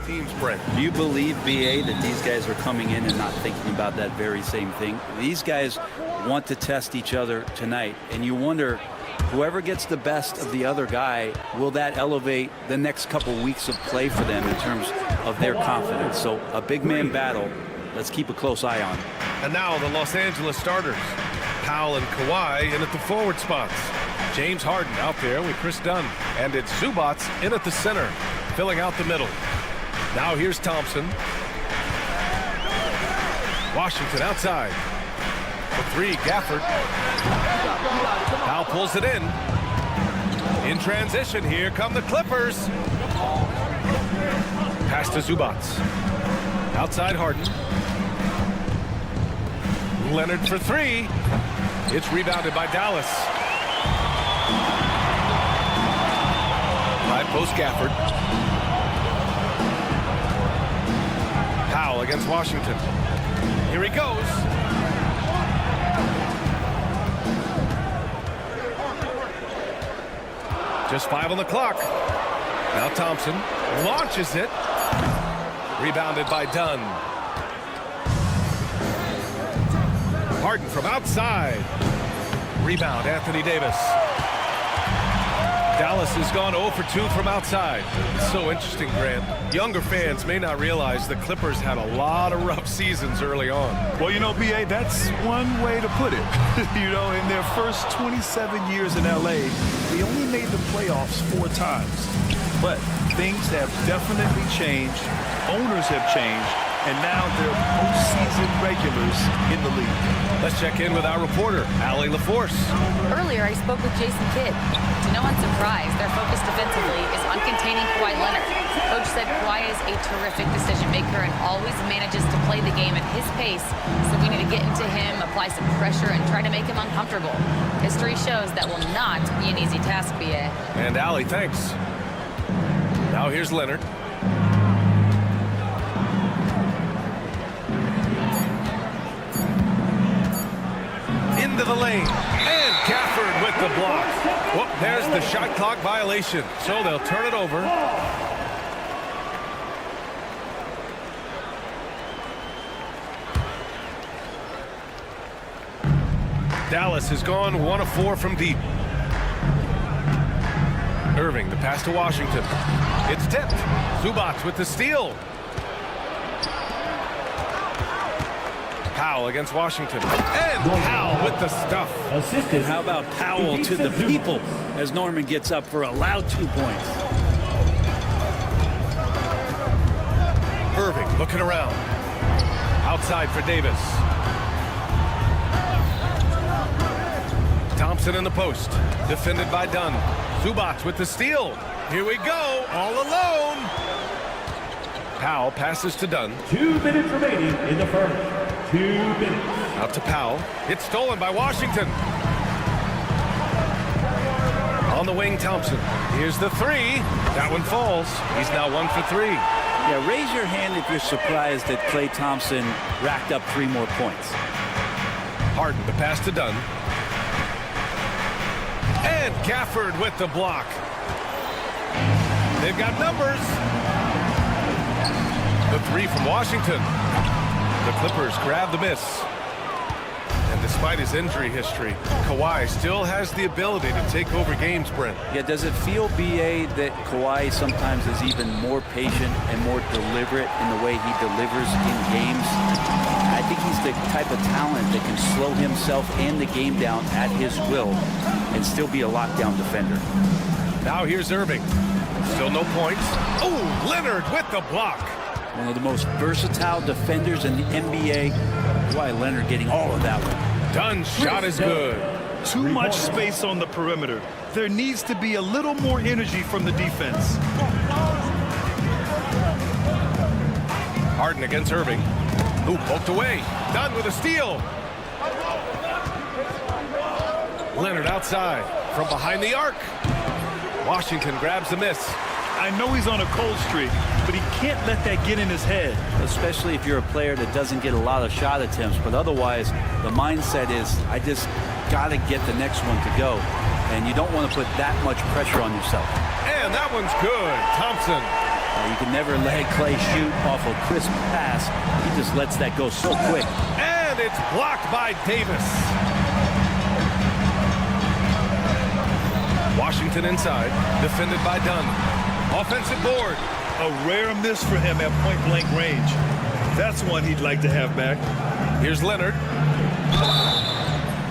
teams, Brent. Do you believe, BA, that these guys are coming in and not thinking about that very same thing? These guys want to test each other tonight, and you wonder, whoever gets the best of the other guy, will that elevate the next couple weeks of play for them in terms of their confidence? So a big man battle, let's keep a close eye on. And now the Los Angeles starters. Powell and Kawhi in at the forward spots. James Harden out there with Chris Dunn. And it's Zubac in at the center, filling out the middle. Now here's Thompson. Washington outside. For three, Gafford. Powell pulls it in. In transition, here come the Clippers. Pass to Zubac. Outside Harden. Leonard for three. It's rebounded by Dallas. High post Gafford. Powell against Washington. Here he goes. Just 5 on the clock. Now Thompson launches it. Rebounded by Dunn. Harden from outside. Rebound, Anthony Davis. Dallas has gone 0 for 2 from outside. It's so interesting, Grant. Younger fans may not realize the Clippers had a lot of rough seasons early on. Well, you know, BA, that's one way to put it. You know, in their first 27 years in LA, they only made the playoffs 4 times. But things have definitely changed. Owners have changed. And now they're postseason regulars in the league. Let's check in with our reporter, Allie LaForce. Earlier, I spoke with Jason Kidd. To no one's surprise, their focus defensively is on containing Kawhi Leonard. Coach said Kawhi is a terrific decision maker and always manages to play the game at his pace. So we need to get into him, apply some pressure, and try to make him uncomfortable. History shows that will not be an easy task, BA. And Allie, thanks. Now here's Leonard. Into the lane, and Gafford with the block. Well, there's the shot clock violation, so they'll turn it over. Dallas has gone 1 of 4 from deep. Irving, the pass to Washington. It's tipped. Zubac with the steal. Powell against Washington. And Powell with the stuff. And how about Powell to the people as Norman gets up for a loud 2 points. Irving looking around. Outside for Davis. Thompson in the post. Defended by Dunn. Zubac with the steal. Here we go. All alone. Powell passes to Dunn. 2 minutes remaining in the first. 2 minutes. Out to Powell. It's stolen by Washington. On the wing, Thompson. Here's the three. That one falls. He's now 1 for 3. Yeah, raise your hand if you're surprised that Klay Thompson racked up 3 more points. Harden, the pass to Dunn. And Gafford with the block. They've got numbers. The 3 from Washington. The Clippers grab the miss. And despite his injury history, Kawhi still has the ability to take over games, Brent. Yeah, does it feel, BA, that Kawhi sometimes is even more patient and more deliberate in the way he delivers in games? I think he's the type of talent that can slow himself and the game down at his will and still be a lockdown defender. Now here's Irving. Still no points. Oh, Leonard with the block. One of the most versatile defenders in the NBA. Kawhi Leonard getting all of that one. Dunn's shot is good. Too much space on the perimeter. There needs to be a little more energy from the defense. Harden against Irving. Who poked away. Dunn with a steal. Leonard outside from behind the arc. Washington grabs the miss. I know he's on a cold streak, but he can't let that get in his head. Especially if you're a player that doesn't get a lot of shot attempts, but otherwise the mindset is, I just got to get the next one to go, and you don't want to put that much pressure on yourself. And that one's good. Thompson You can never let Clay shoot off a crisp pass. He just lets that go so quick. And it's blocked by Davis. Washington inside, defended by Dunn. Offensive board. A rare miss for him at point-blank range. That's one he'd like to have back. Here's Leonard.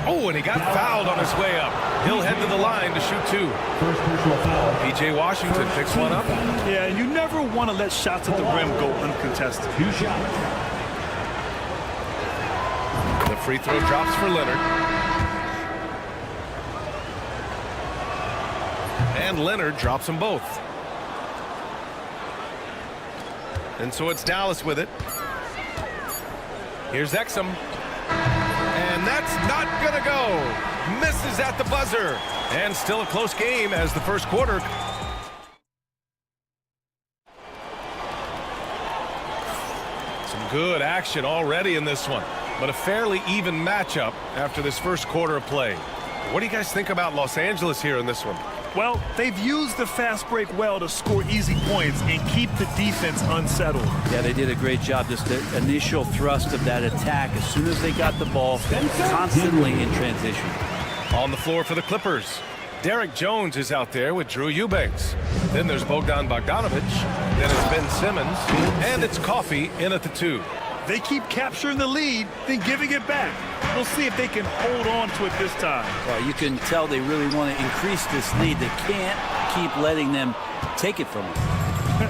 Oh, and he got fouled on his way up. He'll head to the line to shoot two. First personal foul. P.J. Washington picks one up. Yeah, you never want to let shots at the rim go uncontested. 2 shots. The free throw drops for Leonard. And Leonard drops them both. And so it's Dallas with it. Here's Exum. And that's not going to go. Misses at the buzzer. And still a close game as the first quarter. Some good action already in this one. But a fairly even matchup after this first quarter of play. What do you guys think about Los Angeles here in this one? Well, they've used the fast break well to score easy points and keep the defense unsettled. Yeah, they did a great job. Just the initial thrust of that attack as soon as they got the ball, constantly in transition. On the floor for the Clippers, Derek Jones is out there with Drew Eubanks. Then there's Bogdan Bogdanovic. Then it's Ben Simmons. And it's Coffey in at the 2. They keep capturing the lead, then giving it back. We'll see if they can hold on to it this time. Well, you can tell they really want to increase this lead. They can't keep letting them take it from them.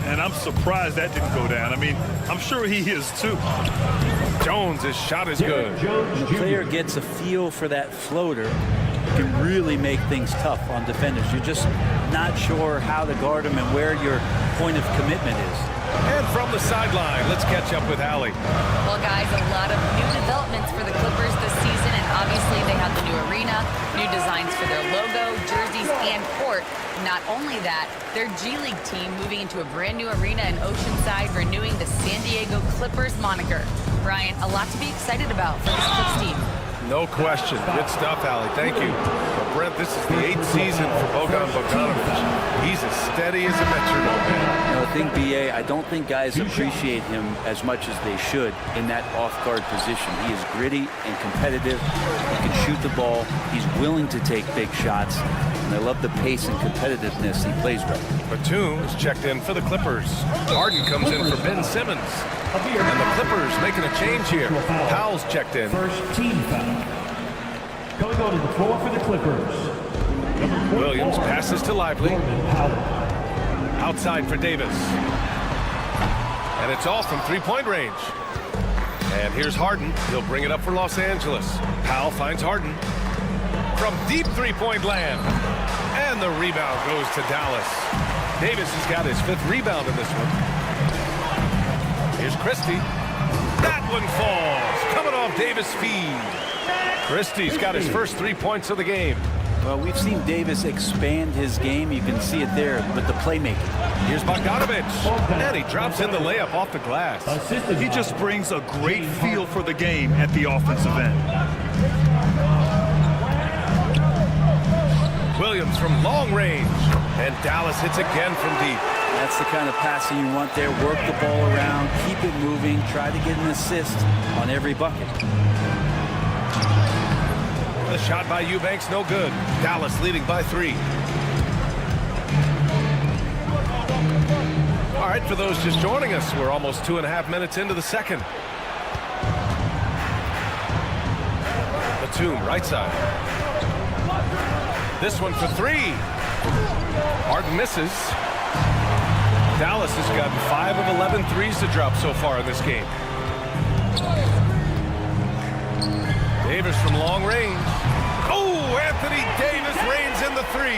And I'm surprised that didn't go down. I mean, I'm sure he is too. Jones' shot is good. When a player gets a feel for that floater, it can really make things tough on defenders. You're just not sure how to guard them and where your point of commitment is. And from the sideline, let's catch up with Allie. Well, guys, a lot of new developments for the Clippers this season, and obviously they have the new arena, new designs for their logo, jerseys, and court. Not only that, their G League team moving into a brand new arena in Oceanside, renewing the San Diego Clippers moniker. Brian, a lot to be excited about for this Clips team. No question. Good stuff, Allie. Thank you. Well, Brent, this is the 8th season for Bogdan Bogdanovic. He's as steady as a metronome. I think, B.A., I don't think guys appreciate him as much as they should in that off-guard position. He is gritty and competitive. He can shoot the ball. He's willing to take big shots. And I love the pace and competitiveness. He plays well. Batum is checked in for the Clippers. Harden comes in for Ben Simmons. And the Clippers making a change here. Powell's checked in. First team foul. Going on to the floor for the Clippers. Williams passes to Lively. Outside for Davis. And it's all from three-point range. And here's Harden. He'll bring it up for Los Angeles. Powell finds Harden. From deep three-point land. And the rebound goes to Dallas. Davis has got his 5th rebound in this one. Here's Christie. That one falls. Coming off Davis' feed. Christie's got his first 3 points of the game. Well, we've seen Davis expand his game. You can see it there with the playmaking. Here's Bogdanovic. And he drops in the layup off the glass. He just brings a great feel for the game at the offensive end. Williams from long range. And Dallas hits again from deep. That's the kind of passing you want there. Work the ball around, keep it moving, try to get an assist on every bucket. The shot by Eubanks, no good. Dallas leading by 3. All right, for those just joining us, we're almost 2.5 minutes into the second. Batum, right side. This one for 3. Harden misses. Dallas has gotten 5 of 11 threes to drop so far in this game. Davis from long range. Oh, Anthony Davis reigns in the 3.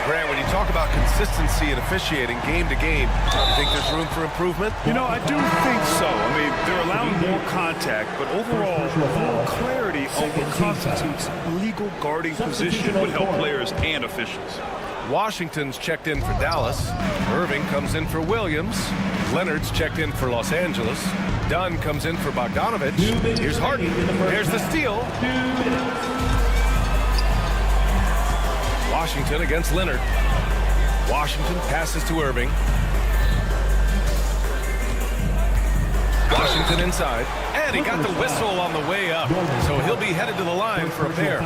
Grant, when you talk about consistency and officiating game to game, do you think there's room for improvement? You know, I do think so. I mean, they're allowing more contact, but overall, more clarity on what constitutes legal guarding position would help players and officials. Washington's checked in for Dallas. Irving comes in for Williams. Leonard's checked in for Los Angeles. Dunn comes in for Bogdanovic. Here's Harden. Here's the steal. Washington against Leonard. Washington passes to Irving. Washington inside. And he got the whistle on the way up. So he'll be headed to the line for a pair.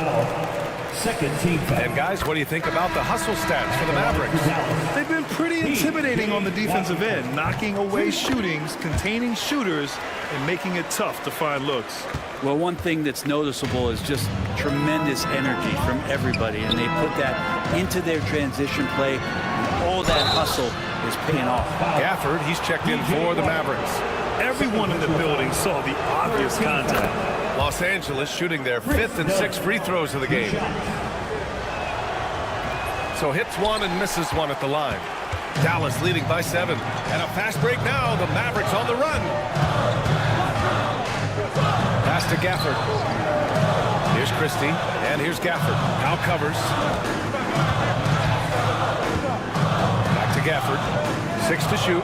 Second team foul. And guys, what do you think about the hustle stats for the Mavericks? They've been pretty intimidating on the defensive end, knocking away shootings, containing shooters, and making it tough to find looks. Well, one thing that's noticeable is just tremendous energy from everybody, and they put that into their transition play, and all that hustle is paying off. Gafford, he's checked in for the Mavericks. Everyone in the building saw the obvious contact. Los Angeles shooting their 5th and 6th free throws of the game. So hits one and misses one at the line. Dallas leading by 7. And a fast break now. The Mavericks on the run. Pass to Gafford. Here's Christie. And here's Gafford. Now covers. Back to Gafford. 6 to shoot.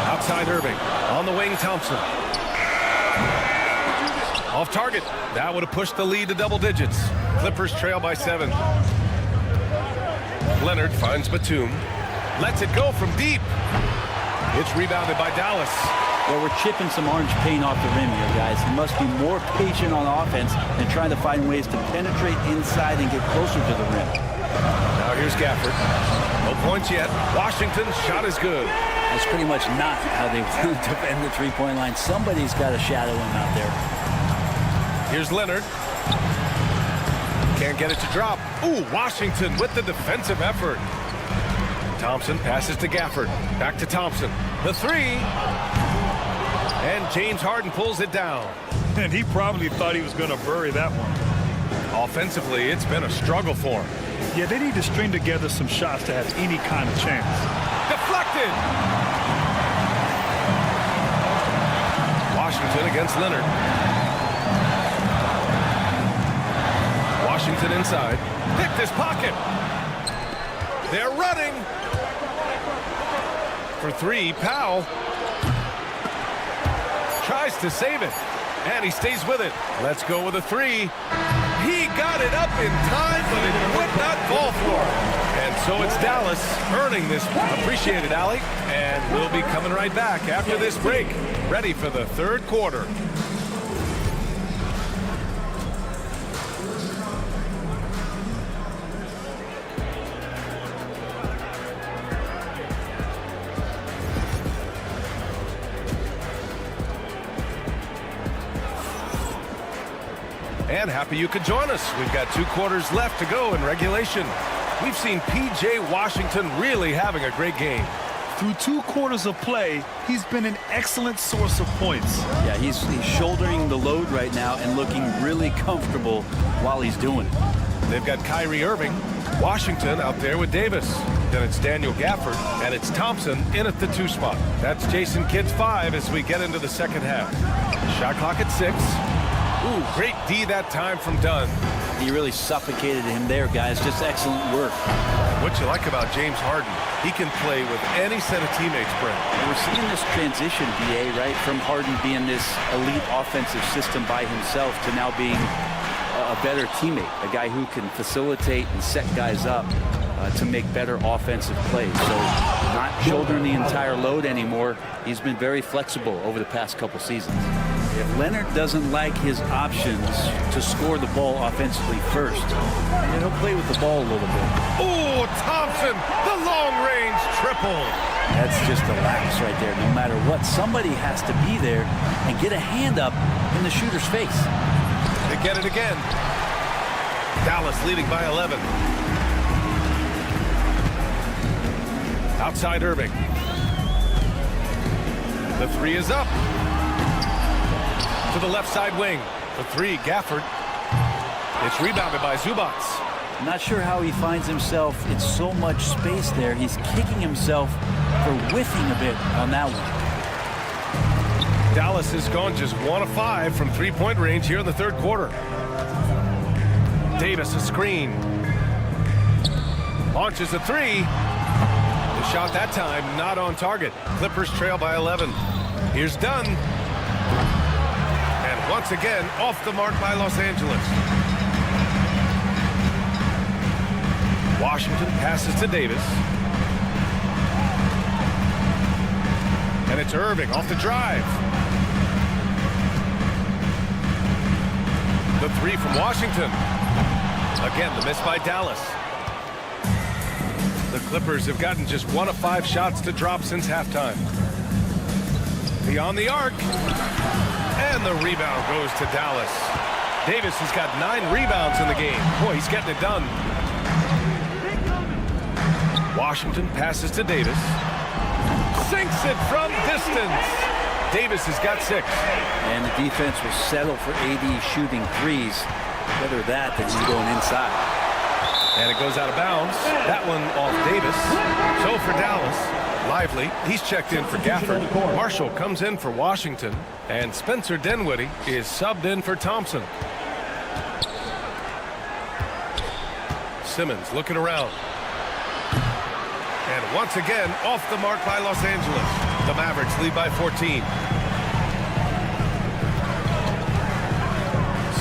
Outside Irving. On the wing, Thompson. Off target. That would have pushed the lead to double digits. Clippers trail by 7. Leonard finds Batum. Lets it go from deep. It's rebounded by Dallas. Well, we're chipping some orange paint off the rim here, guys. He must be more patient on offense and trying to find ways to penetrate inside and get closer to the rim. Now here's Gafford. No points yet. Washington's shot is good. That's pretty much not how they want to defend the three-point line. Somebody's got to shadow him out there. Here's Leonard. Can't get it to drop. Ooh, Washington with the defensive effort. Thompson passes to Gafford. Back to Thompson. The 3. And James Harden pulls it down. And he probably thought he was going to bury that one. Offensively, it's been a struggle for him. Yeah, they need to string together some shots to have any kind of chance. Deflected. Washington against Leonard. Washington inside. Picked his pocket. They're running. For 3, Powell. Tries to save it. And he stays with it. Let's go with a 3. He got it up in time, but it would not fall for him. And so it's Dallas earning this. Appreciate it, Allie. And we'll be coming right back after this break. Ready for the 3rd quarter. And happy you could join us. We've got 2 quarters left to go in regulation. We've seen P.J. Washington really having a great game. Through 2 quarters of play, he's been an excellent source of points. Yeah, he's shouldering the load right now and looking really comfortable while he's doing it. They've got Kyrie Irving, Washington out there with Davis. Then it's Daniel Gafford, and it's Thompson in at the 2 spot. That's Jason Kidd's 5 as we get into the second half. Shot clock at 6. Ooh, great D that time from Dunn. He really suffocated him there, guys. Just excellent work. What you like about James Harden, he can play with any set of teammates, Brent. We're seeing this transition, BA, right, from Harden being this elite offensive system by himself to now being a better teammate, a guy who can facilitate and set guys up to make better offensive plays. So not shouldering the entire load anymore. He's been very flexible over the past couple seasons. If Leonard doesn't like his options to score the ball offensively first, he'll play with the ball a little bit. Oh, Thompson, the long-range triple. That's just a lapse right there. No matter what, somebody has to be there and get a hand up in the shooter's face. They get it again. Dallas leading by 11. Outside Irving. The 3 is up. To the left side wing. For 3, Gafford. It's rebounded by Zubac. I'm not sure how he finds himself in so much space there. He's kicking himself for whiffing a bit on that one. Dallas has gone just 1 of 5 from 3-point range here in the 3rd quarter. Davis a screen. Launches a 3. The shot that time not on target. Clippers trail by 11. Here's Dunn. And once again off the mark by Los Angeles. Washington passes to Davis. And And it's Irving off the drive. The three from Washington. Again, the miss by Dallas. The Clippers have gotten just 1 of 5 shots to drop since halftime. Beyond the arc. And the rebound goes to Dallas. Davis has got 9 rebounds in the game. Boy, he's getting it done. Washington passes to Davis. Sinks it from distance. Davis has got 6. And the defense will settle for AD shooting threes. Better that than him going inside. And it goes out of bounds. That one off Davis. So for Dallas, Lively, he's checked in for Gafford. Marshall comes in for Washington. And Spencer Dinwiddie is subbed in for Thompson. Simmons looking around. And once again, off the mark by Los Angeles. The Mavericks lead by 14.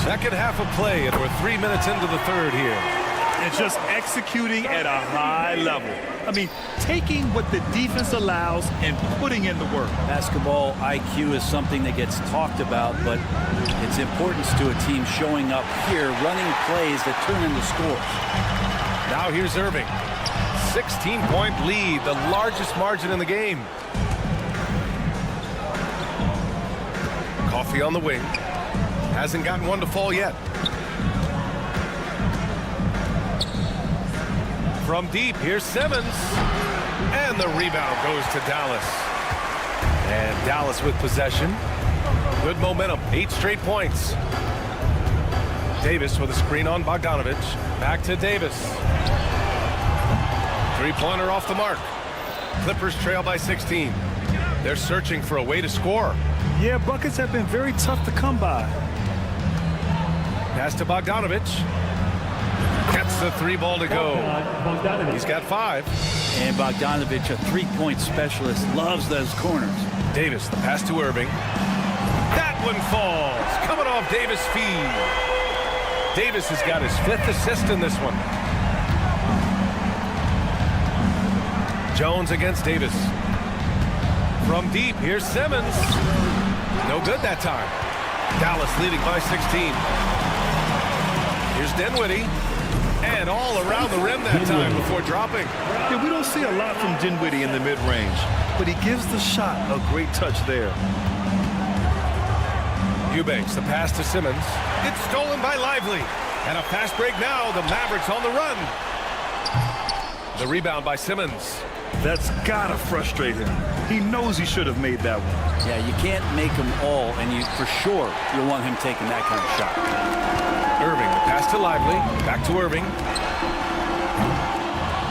Second half of play, and we're 3 minutes into the third here. And just executing at a high level. I mean, taking what the defense allows and putting in the work. Basketball IQ is something that gets talked about, but its importance to a team showing up here, running plays that turn into scores. Now here's Irving. 16-point lead, the largest margin in the game. Coffee on the wing. Hasn't gotten one to fall yet. From deep, here's Simmons. And the rebound goes to Dallas. And Dallas with possession. Good momentum, 8 straight points. Davis with a screen on Bogdanovich. Back to Davis. Three-pointer off the mark. Clippers trail by 16. They're searching for a way to score. Yeah, buckets have been very tough to come by. Pass to Bogdanovich. Gets the 3 ball to go. He's got 5. And Bogdanovich, a 3-point specialist, loves those corners. Davis, the pass to Irving. That one falls. Coming off Davis' feed. Davis has got his 5th assist in this one. Jones against Davis. From deep, here's Simmons. No good that time. Dallas leading by 16. Here's Dinwiddie. And all around the rim that time before dropping. Yeah, we don't see a lot from Dinwiddie in the mid-range, but he gives the shot a great touch there. Eubanks, the pass to Simmons. It's stolen by Lively. And a fast break now. The Mavericks on the run. The rebound by Simmons. That's gotta frustrate him. He knows he should have made that one. Yeah, you can't make them all, and you for sure you'll want him taking that kind of shot. Irving, the pass to Lively. Back to Irving.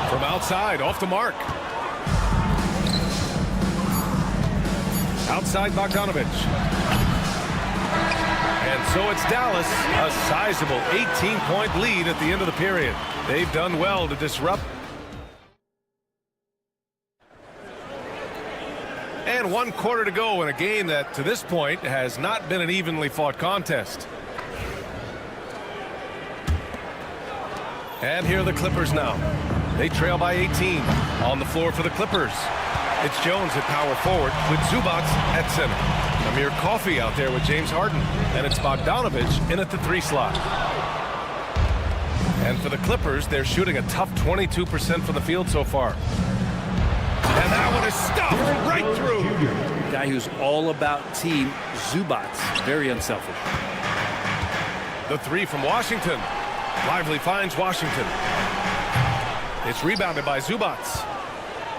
From outside, off the mark. Outside Bogdanovich. And so it's Dallas, a sizable 18-point lead at the end of the period. They've done well to disrupt. And 1 quarter to go in a game that, to this point, has not been an evenly fought contest. And here are the Clippers now. They trail by 18. On the floor for the Clippers. It's Jones at power forward with Zubac at center. Amir Coffey out there with James Harden. And it's Bogdanovich in at the 3 slot. And for the Clippers, they're shooting a tough 22% from the field so far. And that one is stuffed right through. Guy who's all about team, Zubac. Very unselfish. The 3 from Washington. Lively finds Washington. It's rebounded by Zubac.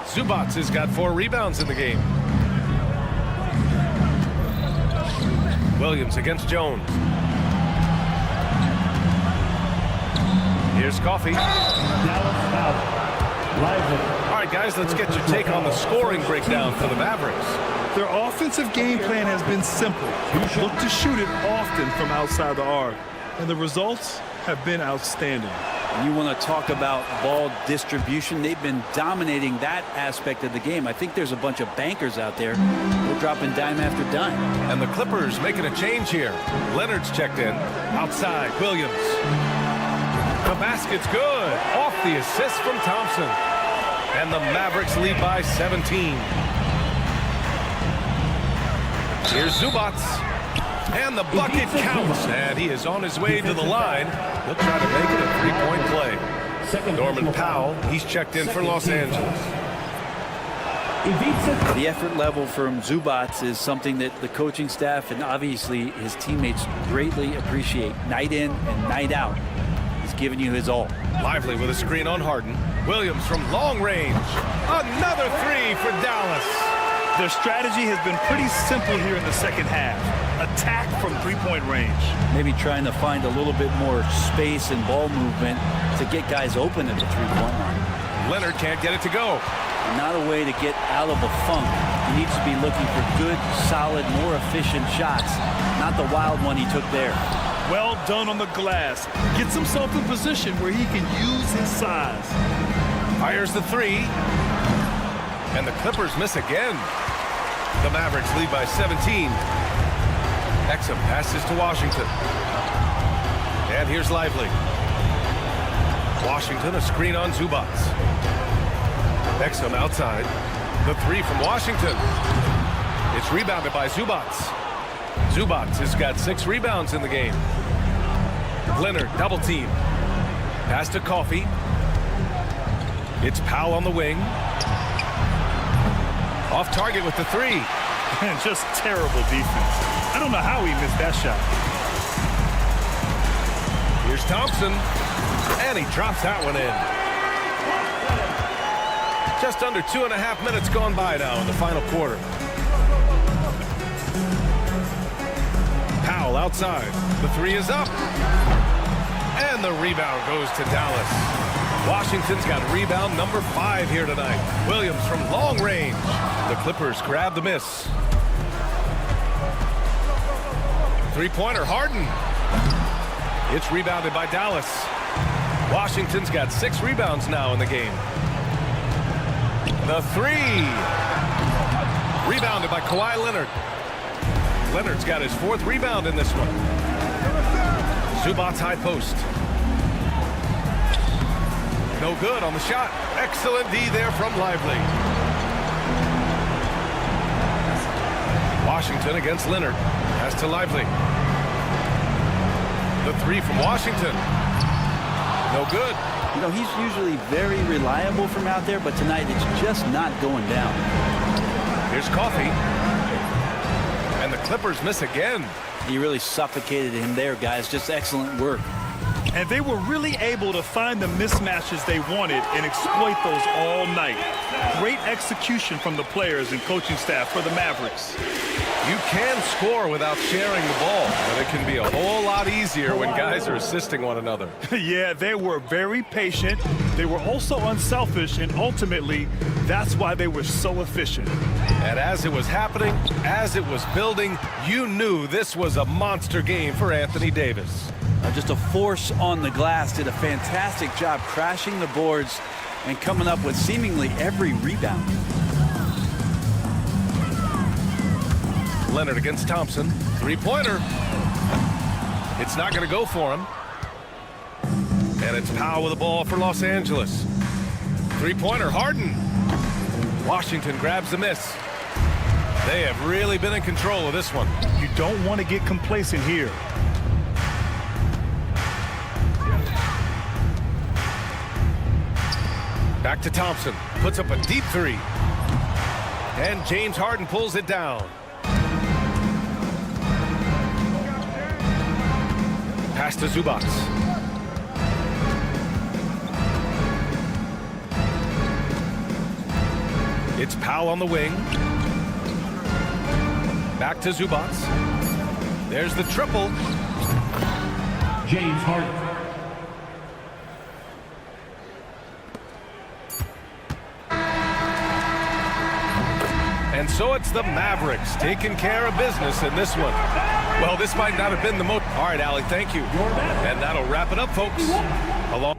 Zubac has got 4 rebounds in the game. Williams against Jones. Here's Coffey. All right, guys, let's get your take on the scoring breakdown for the Mavericks. Their offensive game plan has been simple. Look to shoot it often from outside the arc. And the results have been outstanding. And you want to talk about ball distribution. They've been dominating that aspect of the game. I think there's a bunch of bankers out there. They're dropping dime after dime. And the Clippers making a change here. Leonard's checked in. Outside, Williams. The basket's good. Off the assist from Thompson. And the Mavericks lead by 17. Here's Zubats. And the bucket counts. And he is on his way to the line. He'll try to make it a three-point play. Norman Powell, he's checked in for Los Angeles. The effort level from Zubats is something that the coaching staff and obviously his teammates greatly appreciate. Night in and night out, he's giving you his all. Lively with a screen on Harden. Williams from long range. Another three for Dallas. Their strategy has been pretty simple here in the second half. Attack from three-point range. Maybe trying to find a little bit more space and ball movement to get guys open at the three-point line. Leonard can't get it to go. Not a way to get out of a funk. He needs to be looking for good, solid, more efficient shots, not the wild one he took there. Well done on the glass. Gets himself in position where he can use his size. Fires the three. And the Clippers miss again. The Mavericks lead by 17. Exum passes to Washington. And here's Lively. Washington, a screen on Zubats. Exum outside. The three from Washington. It's rebounded by Zubats. Zubats has got 6 rebounds in the game. Leonard double team. Pass to Coffey. It's Powell on the wing. Off target with the three. And just terrible defense. I don't know how he missed that shot. Here's Thompson. And he drops that one in. Just under 2.5 minutes gone by now in the final quarter. Powell outside. The three is up. And the rebound goes to Dallas. Washington's got rebound number 5 here tonight. Williams from long range. The Clippers grab the miss. Three-pointer, Harden. It's rebounded by Dallas. Washington's got 6 rebounds now in the game. The three. Rebounded by Kawhi Leonard. Leonard's got his 4th rebound in this one. Zubats high post. No good on the shot. Excellent D there from Lively. Washington against Leonard. Pass to Lively. The three from Washington. No good. You know, he's usually very reliable from out there, but tonight it's just not going down. Here's Coffey. And the Clippers miss again. He really suffocated him there, guys. Just excellent work. And they were really able to find the mismatches they wanted and exploit those all night. Great execution from the players and coaching staff for the Mavericks. You can score without sharing the ball, but it can be a whole lot easier when guys are assisting one another. Yeah, they were very patient. They were also unselfish, and ultimately, that's why they were so efficient. And as it was happening, as it was building, you knew this was a monster game for Anthony Davis. Just a force on the glass. Did a fantastic job crashing the boards and coming up with seemingly every rebound. Leonard against Thompson. Three-pointer. It's not going to go for him. And it's Powell with the ball for Los Angeles. Three-pointer, Harden. Washington grabs the miss. They have really been in control of this one. You don't want to get complacent here. Back to Thompson. Puts up a deep three. And James Harden pulls it down. Pass to Zubats. It's Powell on the wing. Back to Zubats. There's the triple. James Harden. And so it's the Mavericks taking care of business in this one. Well, this might not have been the most. All right, Allie, thank you. And that'll wrap it up, folks. Along.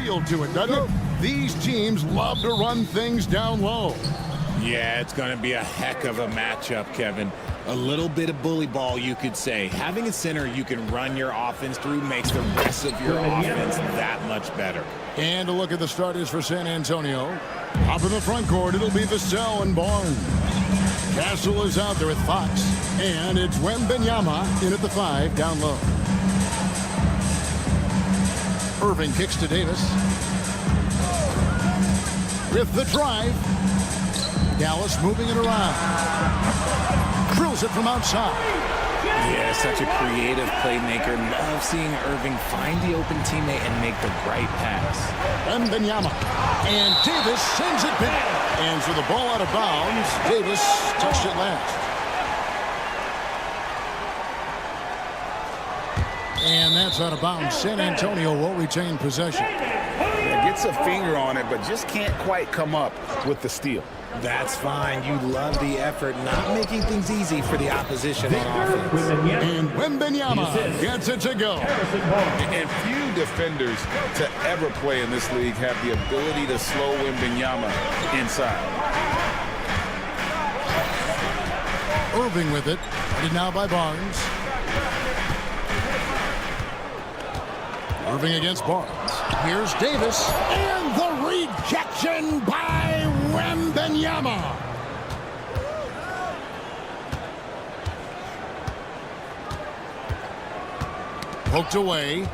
feel to it, doesn't it? These teams love to run things down low. Yeah, it's going to be a heck of a matchup, Kevin. A little bit of bully ball, you could say. Having a center you can run your offense through makes the rest of your offense that much better. And a look at the starters for San Antonio. Up in the front court, it'll be Vassell and Barnes. Castle is out there with Fox. And it's Wembanyama in at the 5, down low. Irving kicks to Davis. With the drive. Dallas moving it around. Drills it from outside. Yeah, such a creative playmaker. Love seeing Irving find the open teammate and make the right pass. Wembanyama. And Davis sends it back. And so the ball out of bounds. Davis touched it last. And that's out of bounds. San Antonio will retain possession. Yeah, gets a finger on it, but just can't quite come up with the steal. That's fine. You love the effort, not making things easy for the opposition on offense. And Wembanyama gets it to go. And few defenders to ever play in this league have the ability to slow Wembanyama inside. Irving with it. Headed now by Barnes. Irving against Barnes. Here's Davis. And the rejection by Wembanyama. Poked away.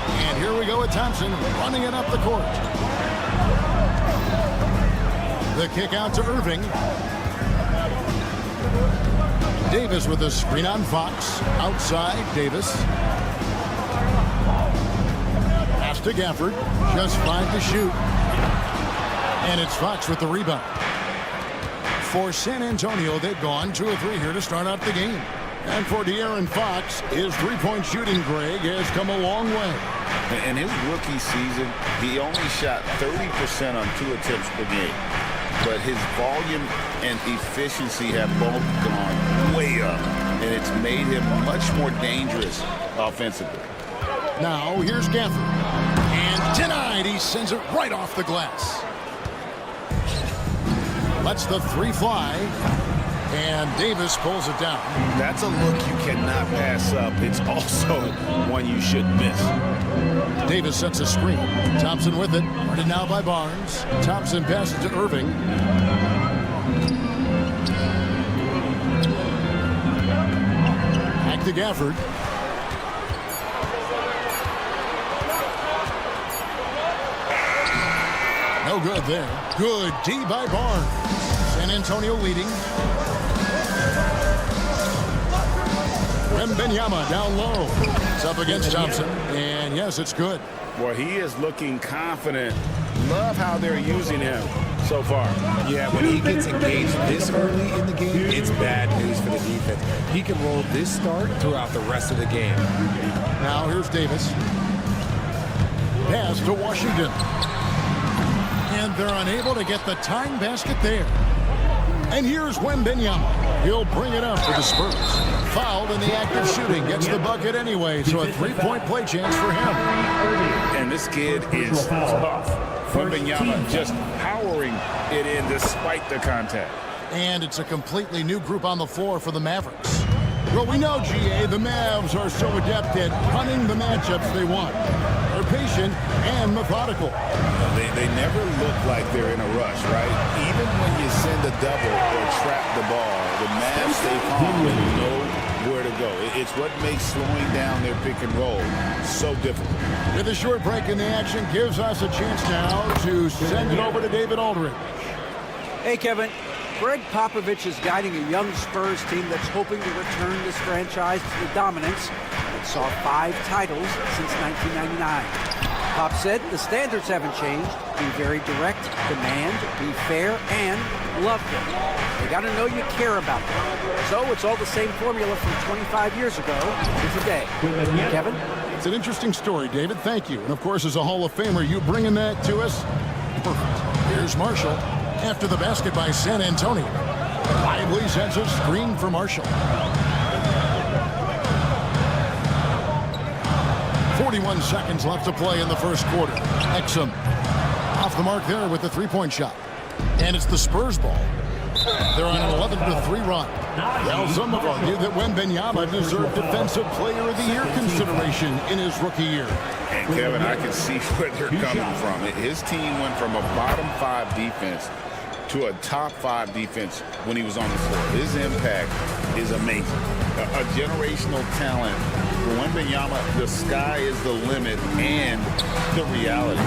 And here we go with Thompson running it up the court. The kick out to Irving. Davis with a screen on Fox. Outside, Davis. Pass to Gafford. Just 5 to shoot. And it's Fox with the rebound. For San Antonio, they've gone 2 of 3 here to start out the game. And for De'Aaron Fox, his three-point shooting, Greg, has come a long way. In his rookie season, he only shot 30% on 2 attempts per game. But his volume and efficiency have both gone way up, and it's made him much more dangerous offensively. Now, here's Gafford. And denied. He sends it right off the glass. Lets the 3 fly. And Davis pulls it down. That's a look you cannot pass up. It's also one you shouldn't miss. Davis sets a screen. Thompson with it. Guarded now by Barnes. Thompson passes to Irving. Back to Gafford. No good there. Good D by Barnes. San Antonio leading. Wembanyama down low. It's up against Thompson. And yes, it's good. Well, he is looking confident. Love how they're using him so far. Yeah, when he gets engaged this early in the game, it's bad news for the defense. He can roll this start throughout the rest of the game. Now here's Davis. Pass to Washington. And they're unable to get the tying basket there. And here's Wembanyama. He'll bring it up for the Spurs. Fouled in the act of shooting. Gets the bucket anyway, so a 3-point play chance for him. And this kid is tough. Wembanyama just powering it in despite the contact. And it's a completely new group on the floor for the Mavericks. Well, we know, GA, the Mavs are so adept at hunting the matchups they want. They're patient and methodical. They never look like they're in a rush, right? Even when you send a double or trap the ball, the Mavs stay calm and know where to go. It's what makes slowing down their pick and roll so difficult. With a short break in the action, gives us a chance now to send it over to David Aldridge. Hey, Kevin. Greg Popovich is guiding a young Spurs team that's hoping to return this franchise to the dominance that saw 5 titles since 1999. Pop said the standards haven't changed. Be very direct, demand, be fair, and love them. They got to know you care about them. So it's all the same formula from 25 years ago to today. Kevin? It's an interesting story, David. Thank you. And, of course, as a Hall of Famer, you bringing that to us? Perfect. Here's Marshall. After the basket by San Antonio. Lively sends a screen for Marshall. 41 seconds left to play in the first quarter. Exum off the mark there with the three-point shot. And it's the Spurs ball. They're on an 11-3 run. Well, some have argued that Wembanyama deserved Defensive Player of the Year consideration in his rookie year. And Kevin, I can see where they're coming from. His team went from a bottom 5 defense to a top 5 defense when he was on the floor. His impact is amazing. A generational talent. For Wembanyama, the sky is the limit and the reality.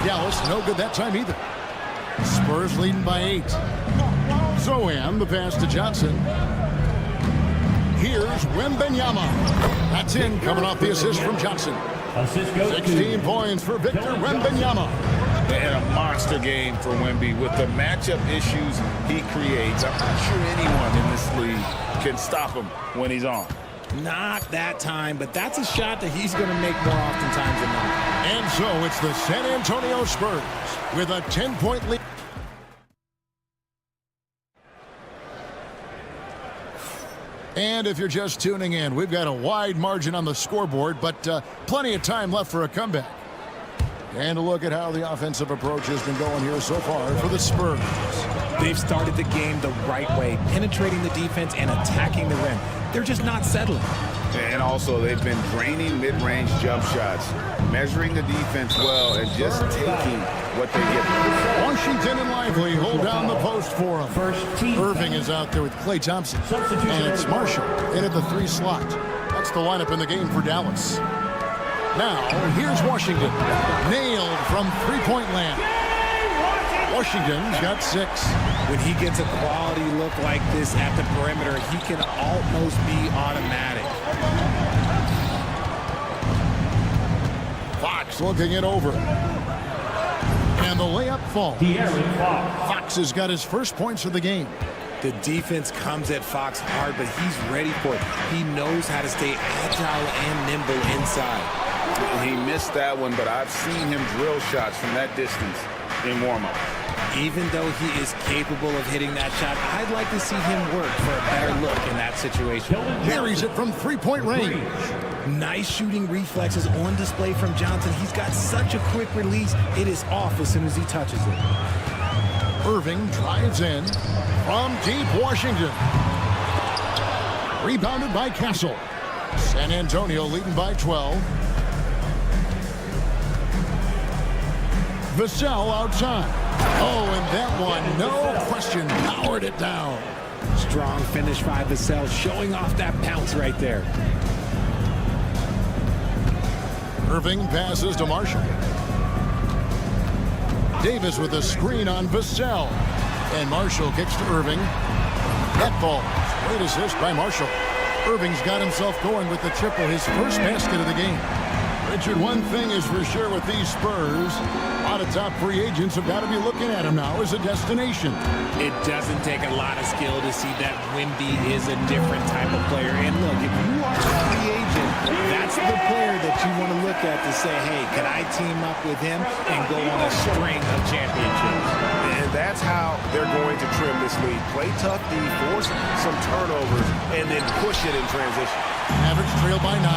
Dallas, no good that time either. Spurs leading by 8. Zohan, the pass to Johnson. Here's Wembanyama. That's in, coming off the assist from Johnson. 16 points for Victor Wembanyama. And a monster game for Wemby with the matchup issues he creates. I'm not sure anyone in this league can stop him when he's on. Not that time, but that's a shot that he's going to make more oftentimes than not. And so it's the San Antonio Spurs with a 10-point lead. And if you're just tuning in, we've got a wide margin on the scoreboard, but plenty of time left for a comeback. And a look at how the offensive approach has been going here so far for the Spurs. They've started the game the right way, penetrating the defense and attacking the rim. They're just not settling. And also, they've been draining mid-range jump shots, measuring the defense well, and just taking what they get. Washington and Lively hold down the post for him. Irving is out there with Klay Thompson. And it's Marshall in at the 3 slot. That's the lineup in the game for Dallas. Now, here's Washington. Nailed from three-point land. Washington's got 6. When he gets a quality look like this at the perimeter, he can almost be automatic. Fox looking it over. And the layup falls. Fox has got his first points of the game. The defense comes at Fox hard, but he's ready for it. He knows how to stay agile and nimble inside. He missed that one, but I've seen him drill shots from that distance in warm-up. Even though he is capable of hitting that shot, I'd like to see him work for a better look in that situation. Parries it from three-point range. Nice shooting reflexes on display from Johnson. He's got such a quick release. It is off as soon as he touches it. Irving drives in from deep Washington. Rebounded by Castle. San Antonio leading by 12. Vassell outside. Oh, and that one, no question, powered it down. Strong finish by Vassell, showing off that pounce right there. Irving passes to Marshall. Davis with a screen on Vassell. And Marshall kicks to Irving. That ball, great assist by Marshall. Irving's got himself going with the triple, his first basket of the game. Richard, one thing is for sure with these Spurs, a lot of top free agents have got to be looking at him now as a destination. It doesn't take a lot of skill to see that Wemby is a different type of player. And look, if you are a free agent, that's the player that you want to look at to say, hey, can I team up with him and go on a string of championships? And that's how they're going to trim this league. Play tough D, force some turnovers, and then push it in transition. Mavericks trail by 9.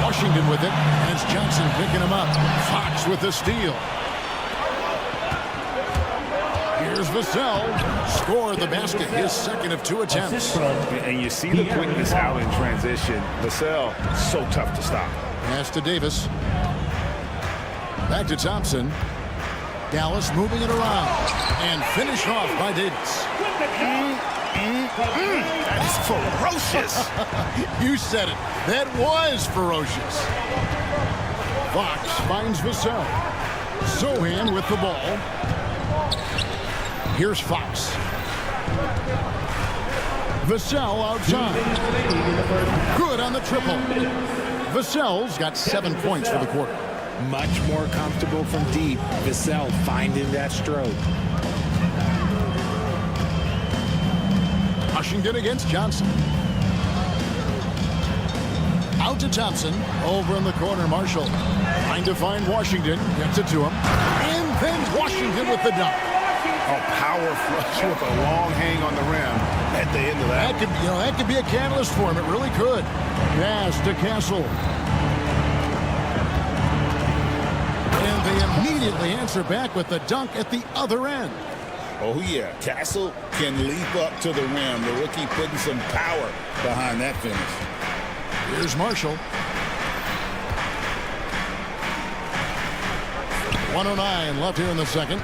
Washington with it, and it's Johnson picking him up. Fox with the steal. Here's Vassell. Scored the basket, his second of 2 attempts. And you see the quickness out in transition. Vassell, so tough to stop. Pass to Davis. Back to Thompson. Dallas moving it around. And finished off by Davis. That is ferocious. You said it. That was ferocious. Fox finds Vassell. Zohan with the ball. Here's Fox. Vassell outside. Good on the triple. Vassell's got 7 points for the quarter. Much more comfortable from deep. Vassell finding that stroke. Washington against Johnson. Out to Thompson. Over in the corner, Marshall. Trying to find Washington. Gets it to him. And then Washington with the dunk. A power flush with a long hang on the rim at the end of that. That could be a catalyst for him. It really could. Pass to Castle. immediately answer back with the dunk at the other end. Oh, yeah. Castle can leap up to the rim. The rookie putting some power behind that finish. Here's Marshall. 1:09 left here in the second.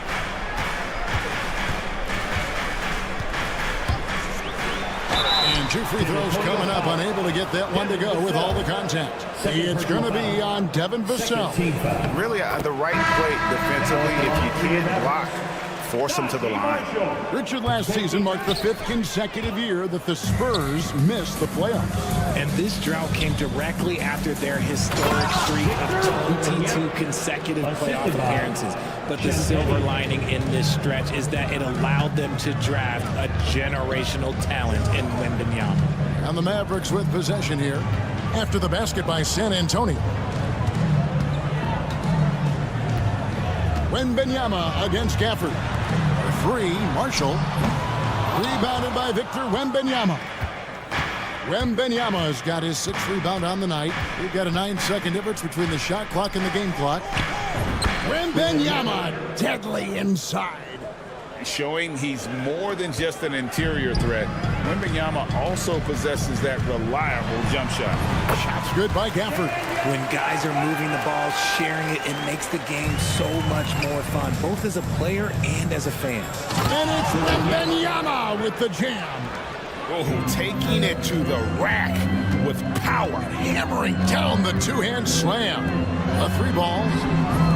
And 2 free throws coming up. Unable to get that one to go with all the contact. It's going to be on Devin Vassell. Really, the right play defensively. If you can't block, force them to the line. Richard, last season marked the 5th consecutive year that the Spurs missed the playoffs. And this drought came directly after their historic streak of 22 consecutive playoff appearances. But the silver lining in this stretch is that it allowed them to draft a generational talent in Wembanyama. And the Mavericks with possession here after the basket by San Antonio. Wembanyama against Gafford. 3, Marshall. Rebounded by Victor Wembanyama. Wembanyama's got his 6th rebound on the night. We've got a 9-second difference between the shot clock and the game clock. Wembanyama deadly inside. Showing he's more than just an interior threat. Wembanyama also possesses that reliable jump shot. Shots good by Gafford. When guys are moving the ball, sharing it, it makes the game so much more fun, both as a player and as a fan. And it's Wembanyama with the jam. Oh, taking it to the rack with power. Hammering down the 2-hand slam. A 3 ball.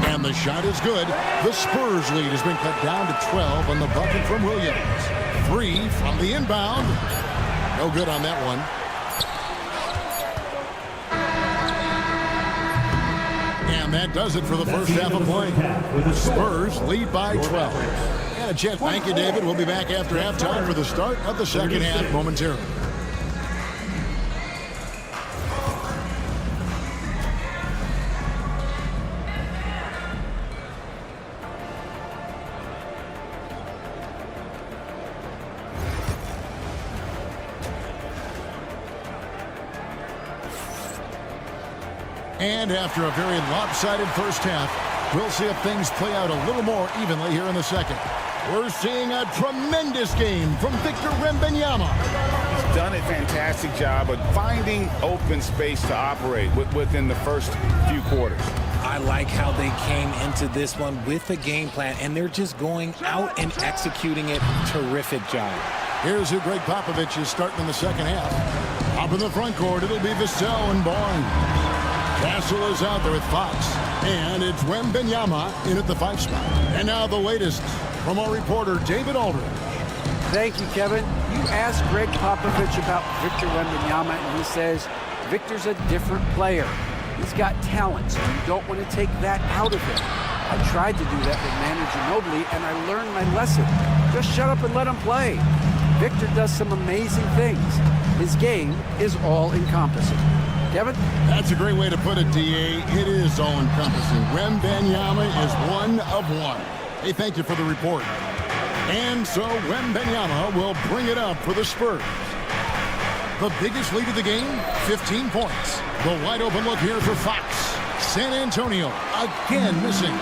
And the shot is good. The Spurs lead has been cut down to 12 on the bucket from Williams. 3 from the inbound. No good on that one. And that does it for the first half of play. The Spurs lead by 12. And a chance. Thank you, David. We'll be back after halftime for the start of the second half momentarily. And after a very lopsided first half, we'll see if things play out a little more evenly here in the second. We're seeing a tremendous game from Victor Wembanyama. He's done a fantastic job of finding open space to operate within the first few quarters. I like how they came into this one with a game plan, and they're just going out and executing it. Terrific job. Here's who Greg Popovich is starting in the second half. Up in the front court, it'll be Vassell and Bourne. Castle is out there with Fox. And it's Wembanyama in at the 5 spot. And now the latest from our reporter, David Aldridge. Thank you, Kevin. You asked Greg Popovich about Victor Wembanyama, and he says Victor's a different player. He's got talent, so you don't want to take that out of him. I tried to do that with Manu Ginobili, and I learned my lesson. Just shut up and let him play. Victor does some amazing things. His game is all-encompassing. Kevin? That's a great way to put it, D.A. It is all-encompassing. Wembanyama is one of one. Hey, thank you for the report. And so Wembanyama will bring it up for the Spurs. The biggest lead of the game, 15 points. The wide open look here for Fox. San Antonio again missing.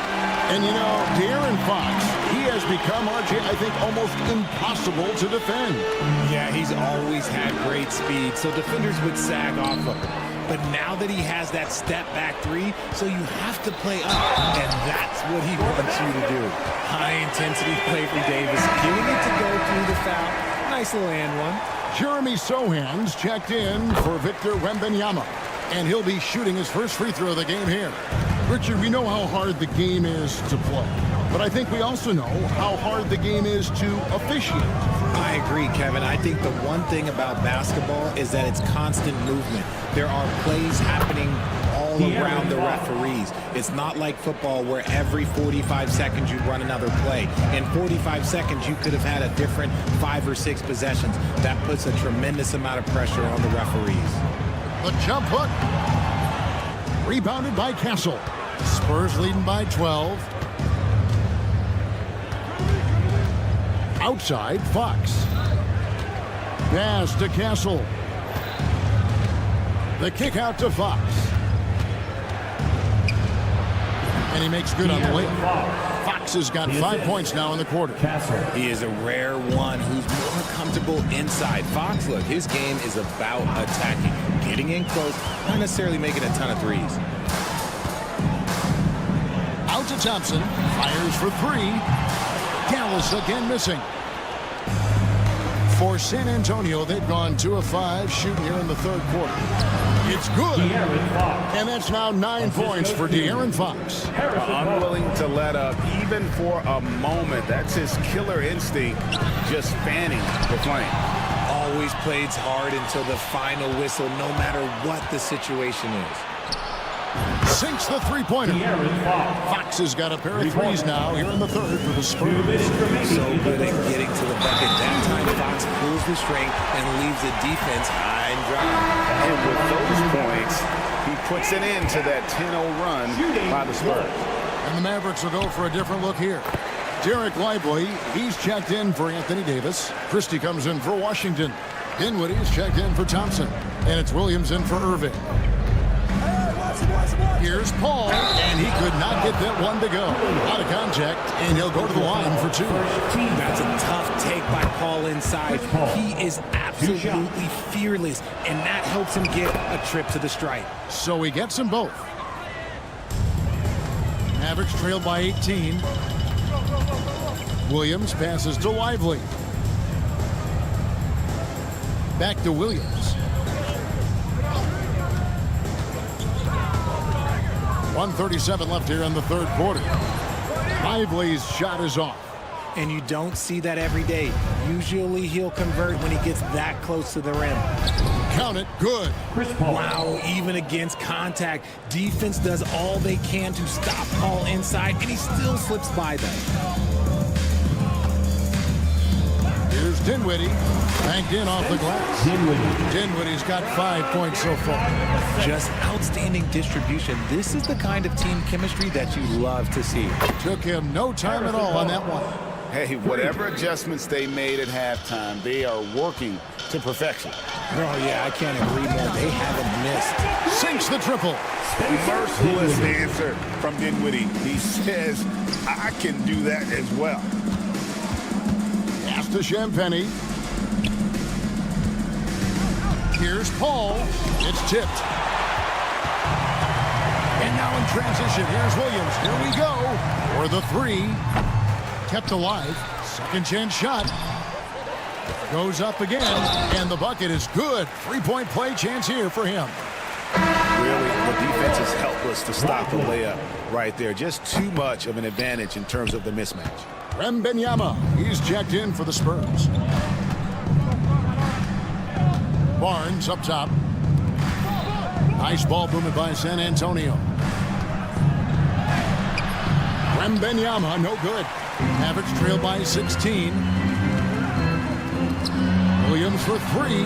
And you know, De'Aaron Fox, he has become, RJ, I think, almost impossible to defend. Yeah, he's always had great speed, so defenders would sag off of him. But now that he has that step-back 3, so you have to play up, and that's what he wants you to do. High-intensity play for Davis, giving it to go through the foul. Nice little and one. Jeremy Sohan's checked in for Victor Wembanyama, and he'll be shooting his first free throw of the game here. Richard, we know how hard the game is to play, but I think we also know how hard the game is to officiate. I agree, Kevin. I think the one thing about basketball is that it's constant movement. There are plays happening all around the referees. It's not like football where every 45 seconds you run another play. In 45 seconds, you could have had a different 5 or 6 possessions. That puts a tremendous amount of pressure on the referees. The jump hook. Rebounded by Castle. Spurs leading by 12. Outside, Fox. Pass to Castle. The kick out to Fox. And he makes good on the layup. Fox has got 5 points now in the quarter. He is a rare one who's more comfortable inside. Fox, look, his game is about attacking, getting in close, not necessarily making a ton of threes. Out to Thompson, fires for 3. Dallas again missing. For San Antonio, they've gone 2 of 5 shooting here in the third quarter. It's good. And that's now 9 points for De'Aaron Fox. Unwilling to let up even for a moment. That's his killer instinct, just fanning the flame. Always plays hard until the final whistle, no matter what the situation is. Sinks the three-pointer. Fox has got a pair of threes now here in the third for the Spurs. So good at getting to the bucket. That time Fox pulls the string and leaves the defense high and dry. And with those points, he puts an end to that 10-0 run by the Spurs. And the Mavericks will go for a different look here. Derek Lively, he's checked in for Anthony Davis. Christie comes in for Washington. Dinwiddie's checked in for Thompson. And it's Williams in for Irving. Here's Paul, and he could not get that one to go. Out of contact, and he'll go to the line for 2. That's a tough take by Paul inside. He is absolutely fearless, and that helps him get a trip to the stripe. So he gets them both. Mavericks trailed by 18. Williams passes to Lively. Back to Williams. 1:37 left here in the third quarter. Lively's shot is off. And you don't see that every day. Usually he'll convert when he gets that close to the rim. Count it, good. Wow, even against contact, defense does all they can to stop Paul inside, and he still slips by them. Here's Dinwiddie, banked in off the glass. Dinwiddie's got 5 points so far. Just outstanding distribution. This is the kind of team chemistry that you love to see. Took him no time at all on that one. Hey, whatever adjustments they made at halftime, they are working to perfection. Oh, yeah, I can't agree more. They haven't missed. Sinks the triple. Merciless answer from Dinwiddie. He says, I can do that as well. Pass to Champagny. Here's Paul. It's tipped. And now in transition, here's Williams. Here we go. For the 3. Kept alive. Second chance shot. Goes up again. And the bucket is good. 3-point play chance here for him. Really, the defense is helpless to stop the layup right there. Just too much of an advantage in terms of the mismatch. Wembanyama, he's checked in for the Spurs. Barnes up top. Nice ball movement by San Antonio. Wembanyama, no good. Mavericks trail by 16. Williams for 3.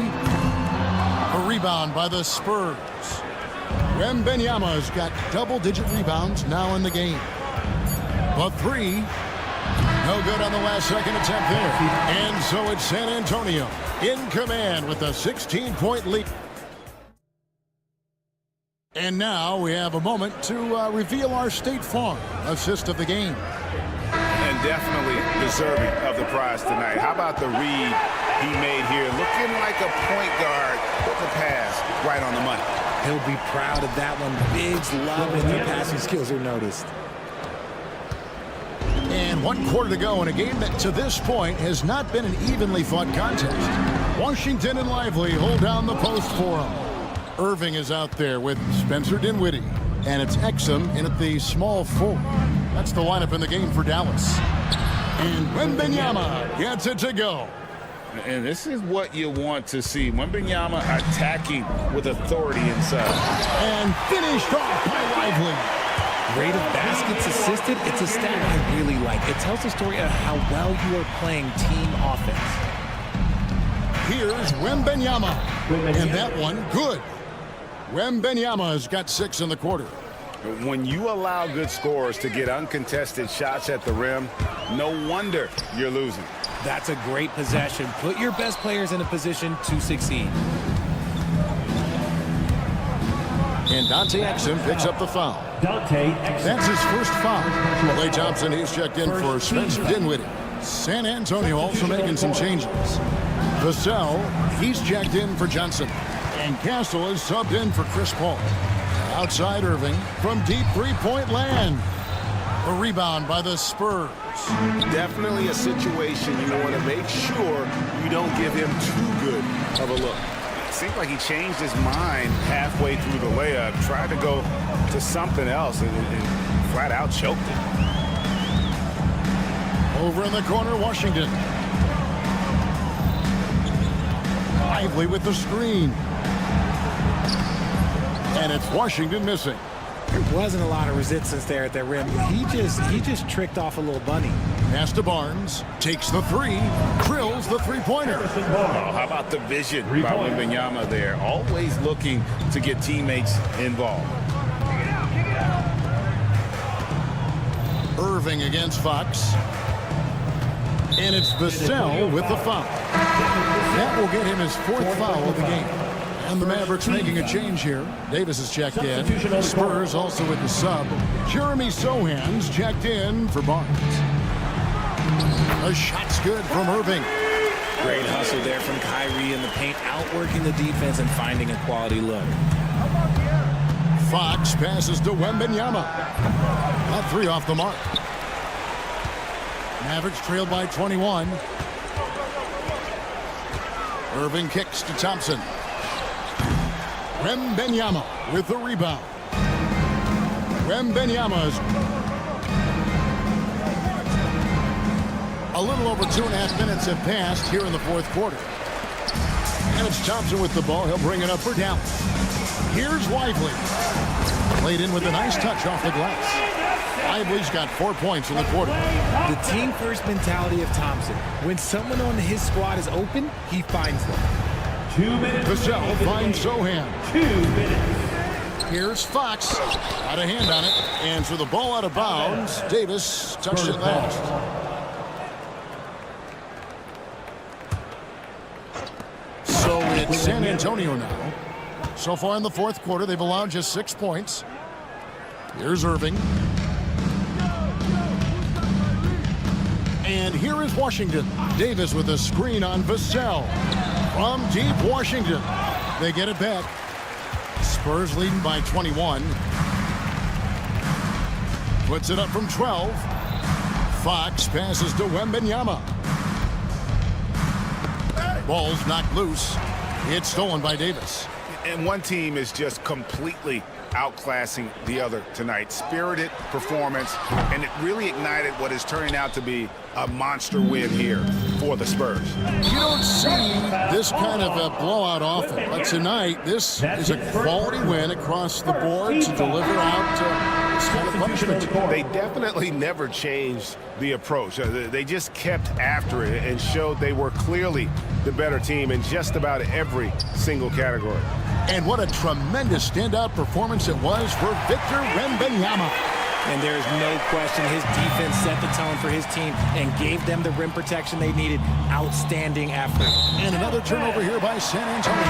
A rebound by the Spurs. Wembanyama's got double-digit rebounds now in the game. But 3. No good on the last second attempt there. And so it's San Antonio in command with a 16-point lead. And now we have a moment to reveal our State Farm assist of the game. And definitely deserving of the prize tonight. How about the read he made here? Looking like a point guard with the pass right on the money. He'll be proud of that one. Biggs love when the passing skills are noticed. And 1 quarter to go in a game that to this point has not been an evenly fought contest. Washington and Lively hold down the post for him. Irving is out there with Spencer Dinwiddie. And it's Exum in at the small 4. That's the lineup in the game for Dallas. And Wembanyama gets it to go. And this is what you want to see. Wembanyama attacking with authority inside. And finished off by Lively. Rate of baskets assisted, it's a stat I really like. It tells the story of how well you are playing team offense. Here's Wembanyama. And that one, good. Wembanyama's got 6 in the quarter. When you allow good scorers to get uncontested shots at the rim, no wonder you're losing. That's a great possession. Put your best players in a position to succeed. And Dante Exum picks up the foul. Dante Exum. That's his first foul. Klay Thompson, he's checked in for Spencer Dinwiddie. San Antonio also making some changes. Vassell, he's checked in for Johnson. And Castle is subbed in for Chris Paul. Outside Irving from deep three-point land. A rebound by the Spurs. Definitely a situation you want to make sure you don't give him too good of a look. It seemed like he changed his mind halfway through the layup, tried to go to something else, and flat out choked it. Over in the corner, Washington. Lively with the screen. And it's Washington missing. There wasn't a lot of resistance there at that rim. He just tricked off a little bunny. Pass to Barnes. Takes the three. Drills the three-pointer. Oh, how about the vision by Wembanyama there? Always looking to get teammates involved. Irving against Fox. And it's Vassell with the foul. That will get him his fourth foul of the game. And the Mavericks making a change here. Davis is checked in. Spurs also with the sub. Jeremy Sohan's checked in for Barnes. A shot's good from Irving. Great hustle there from Kyrie in the paint, outworking the defense and finding a quality look. Fox passes to Wembanyama. That three off the mark. Mavericks trailed by 21. Irving kicks to Thompson. Wembanyama with the rebound. Wembanyama's a little over 2.5 minutes have passed here in the fourth quarter. And it's Thompson with the ball. He'll bring it up for Dallas. Here's Lively. Played in with a nice touch off the glass. Lively's got 4 points in the quarter. The team-first mentality of Thompson. When someone on his squad is open, he finds them. 2 minutes. Vassell finds Sohan. 2 minutes. Here's Fox. Got a hand on it. And for the ball out of bounds, Davis touched it last. So it's San Antonio now. So far in the fourth quarter, they've allowed just 6 points. Here's Irving. And here is Washington. Davis with a screen on Vassell. From deep Washington. They get it back. Spurs leading by 21. Puts it up from 12. Fox passes to Wembanyama. Ball's knocked loose. It's stolen by Davis. And one team is just completely outclassing the other tonight. Spirited performance, and it really ignited what is turning out to be a monster win here for the Spurs. You don't see this kind of a blowout often, but tonight this is a quality win across the board to deliver out this kind of punishment. They definitely never changed the approach. They just kept after it and showed they were clearly the better team in just about every single category. And what a tremendous standout performance it was for Victor Wembanyama. And there is no question his defense set the tone for his team and gave them the rim protection they needed. Outstanding effort. And another turnover here by San Antonio.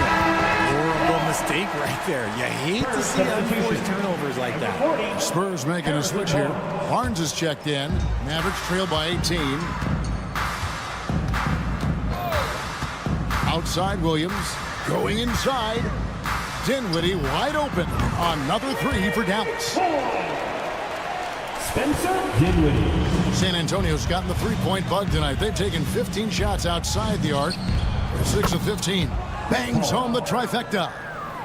Horrible mistake right there. You hate to see unforced turnovers like that. Spurs making a switch here. Barnes is checked in. Mavericks trail by 18. Outside Williams. Going inside. Dinwiddie wide open. Another three for Dallas. Spencer Dinwiddie. San Antonio's gotten the three-point bug tonight. They've taken 15 shots outside the arc. 6 of 15. Bangs home the trifecta.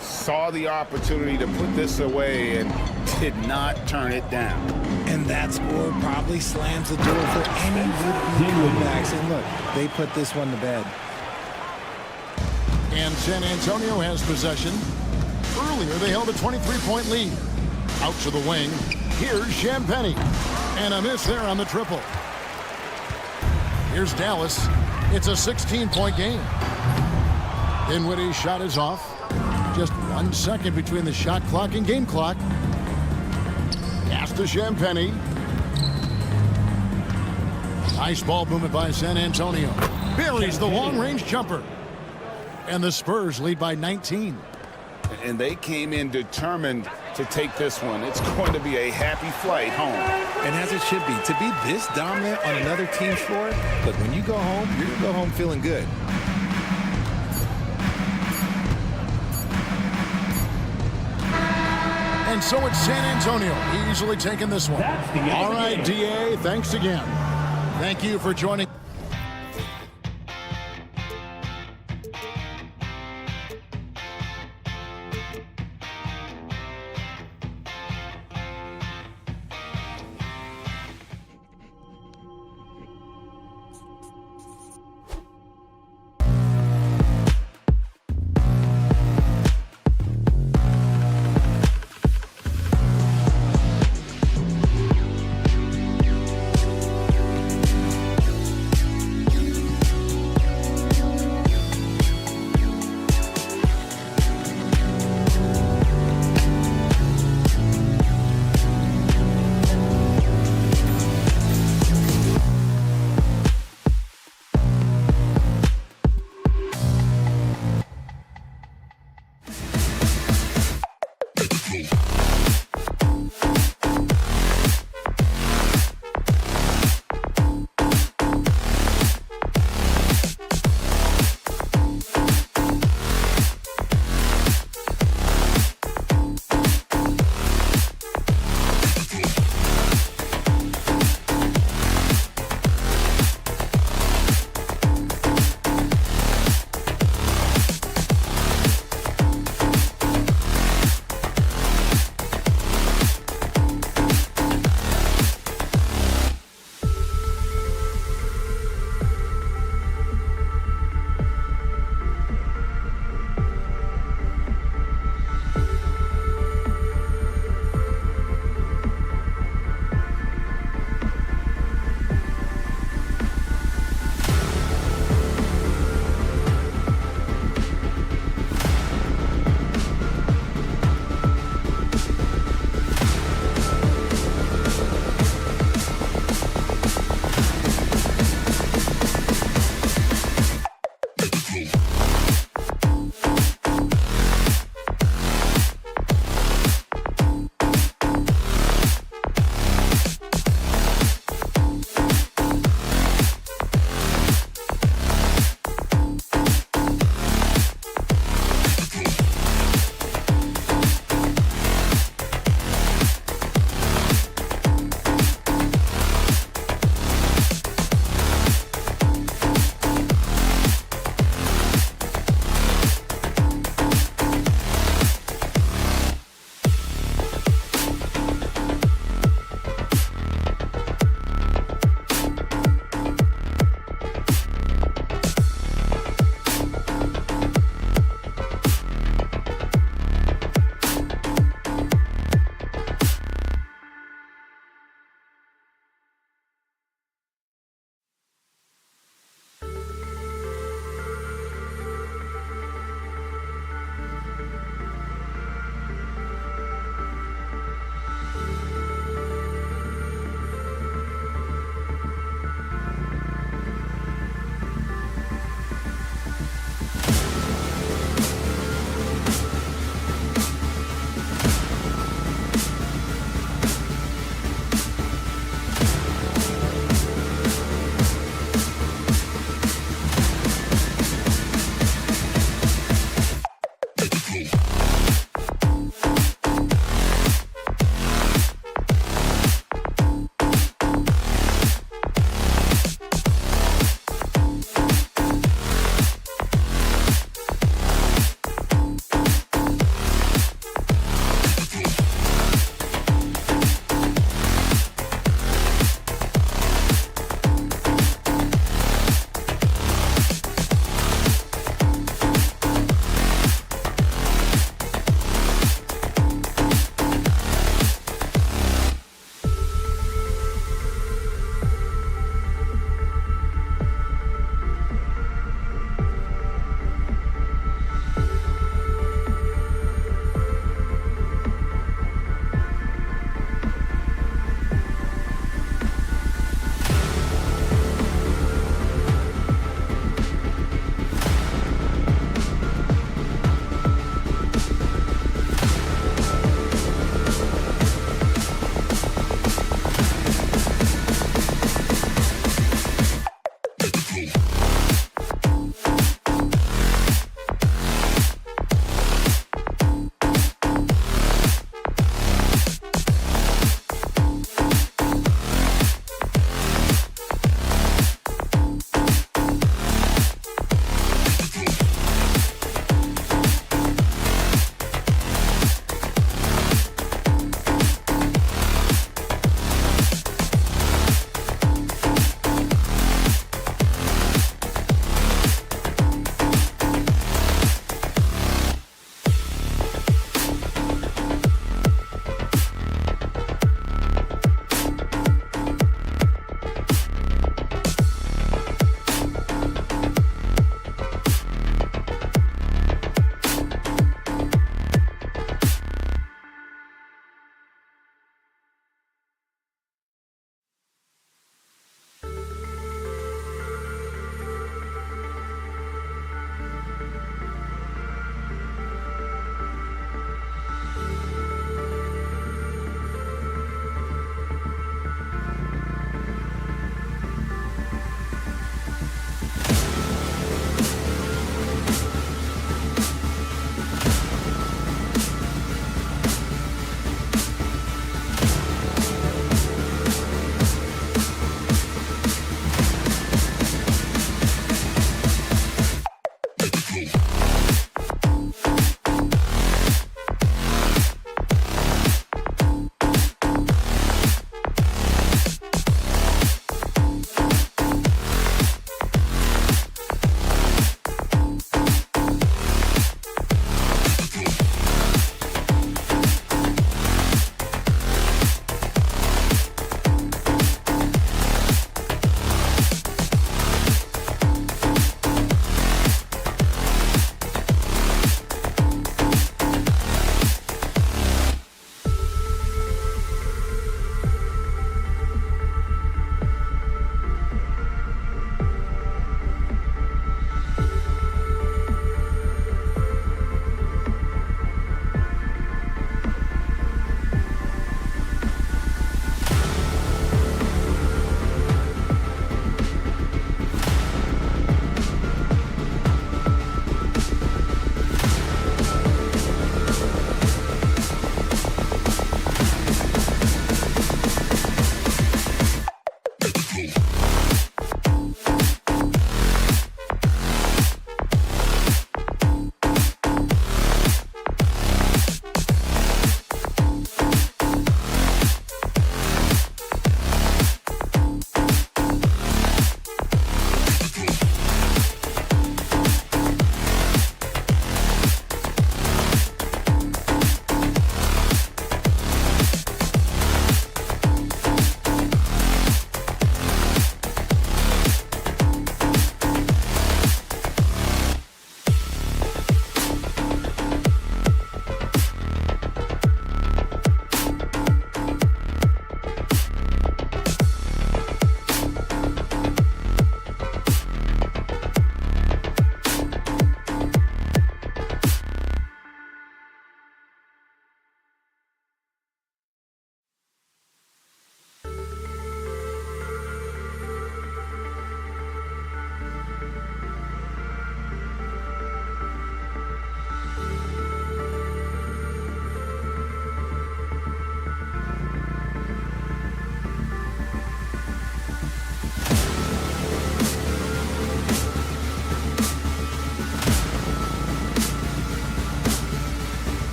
Saw the opportunity to put this away and did not turn it down. And that score probably slams the door for any would-be comebacks. And look, they put this one to bed. And San Antonio has possession. Earlier, they held a 23-point lead. Out to the wing. Here's Champagnie. And a miss there on the triple. Here's Dallas. It's a 16-point game. Dinwiddie's shot is off. Just 1 second between the shot clock and game clock. Pass to Champagnie. Nice ball movement by San Antonio. Buries the long-range jumper. And the Spurs lead by 19. and they came in determined to take this one. It's going to be a happy flight home. And as it should be, to be this dominant on another team's floor, look, when you go home, you're going to go home feeling good. And so it's San Antonio easily taking this one. All right, DA, thanks again. Thank you for joining.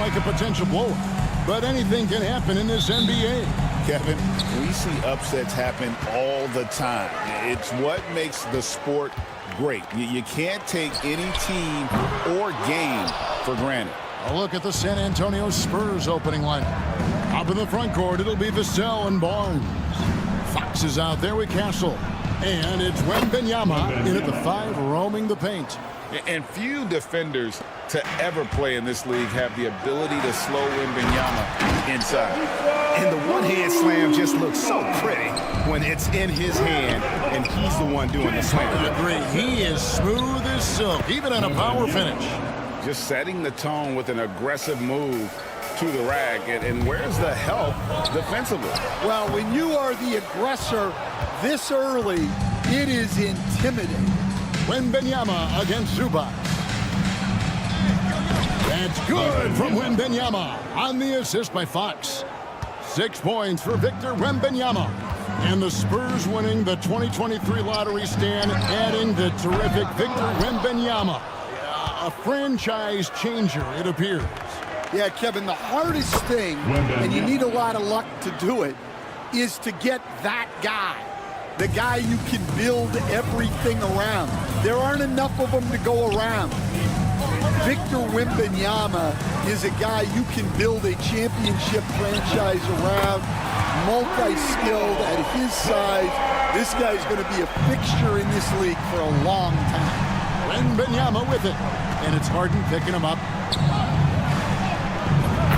like a potential blowout. But anything can happen in this NBA. Kevin, we see upsets happen all the time. It's what makes the sport great. You can't take any team or game for granted. A look at the San Antonio Spurs opening lineup. Up in the front court, it'll be Vassell and Barnes. Fox is out there with Castle. And it's Wembanyama in at the 5, roaming the paint. And few defenders to ever play in this league have the ability to slow Wembanyama inside. And the one-hand slam just looks so pretty when it's in his hand and he's the one doing the slam. I agree. He is smooth as silk, even on a power finish. Just setting the tone with an aggressive move to the rack. And where's the help defensively? Well, when you are the aggressor this early, it is intimidating. Wembanyama against Zubac. That's good from Wembanyama on the assist by Fox. 6 points for Victor Wembanyama. And the Spurs winning the 2023 lottery stand, adding the terrific Victor Wembanyama. A franchise changer, it appears. Yeah, Kevin, the hardest thing, and you need a lot of luck to do it, is to get that guy. The guy you can build everything around. There aren't enough of them to go around. Victor Wembanyama is a guy you can build a championship franchise around, multi-skilled at his size. This guy's going to be a fixture in this league for a long time. Wembanyama with it, and it's Harden picking him up.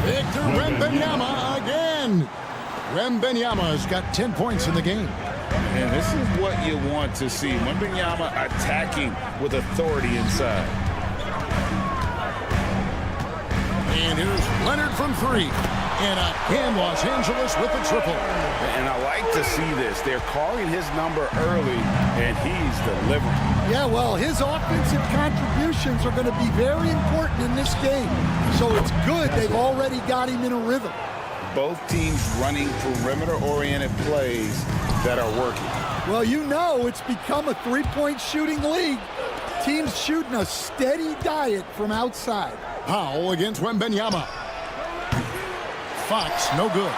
Victor Wembanyama again. Wembanyama's got 10 points in the game. And this is what you want to see. Wembanyama attacking with authority inside. And here's Leonard from 3. And Los Angeles with the triple. And I like to see this. They're calling his number early, and he's delivering. Yeah, well, his offensive contributions are going to be very important in this game. So it's good they've already got him in a rhythm. Both teams running perimeter-oriented plays that are working. Well, you know it's become a three-point shooting league. Teams shooting a steady diet from outside. Powell against Wembanyama. Fox, no good.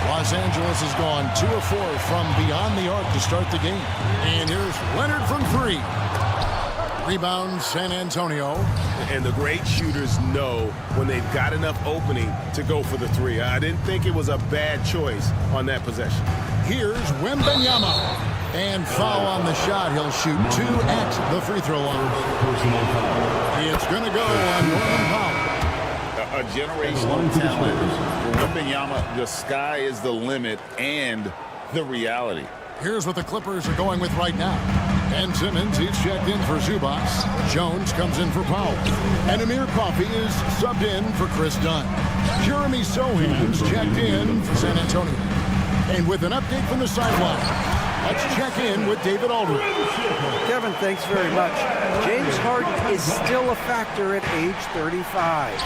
Los Angeles has gone 2 of 4 from beyond the arc to start the game. And here's Leonard from 3. Rebound, San Antonio. And the great shooters know when they've got enough opening to go for the 3. I didn't think it was a bad choice on that possession. Here's Wembanyama. And foul on the shot. He'll shoot 2 at the free throw line. It's going to go on Norman Powell. A generational talent. For Wembanyama, the sky is the limit and the reality. Here's what the Clippers are going with right now. And Simmons, he's checked in for Zubac. Jones comes in for Powell. And Amir Coffey is subbed in for Chris Dunn. Jeremy Sohan's checked in for San Antonio. And with an update from the sideline, let's check in with David Aldridge. Kevin, thanks very much. James Harden is still a factor at age 35.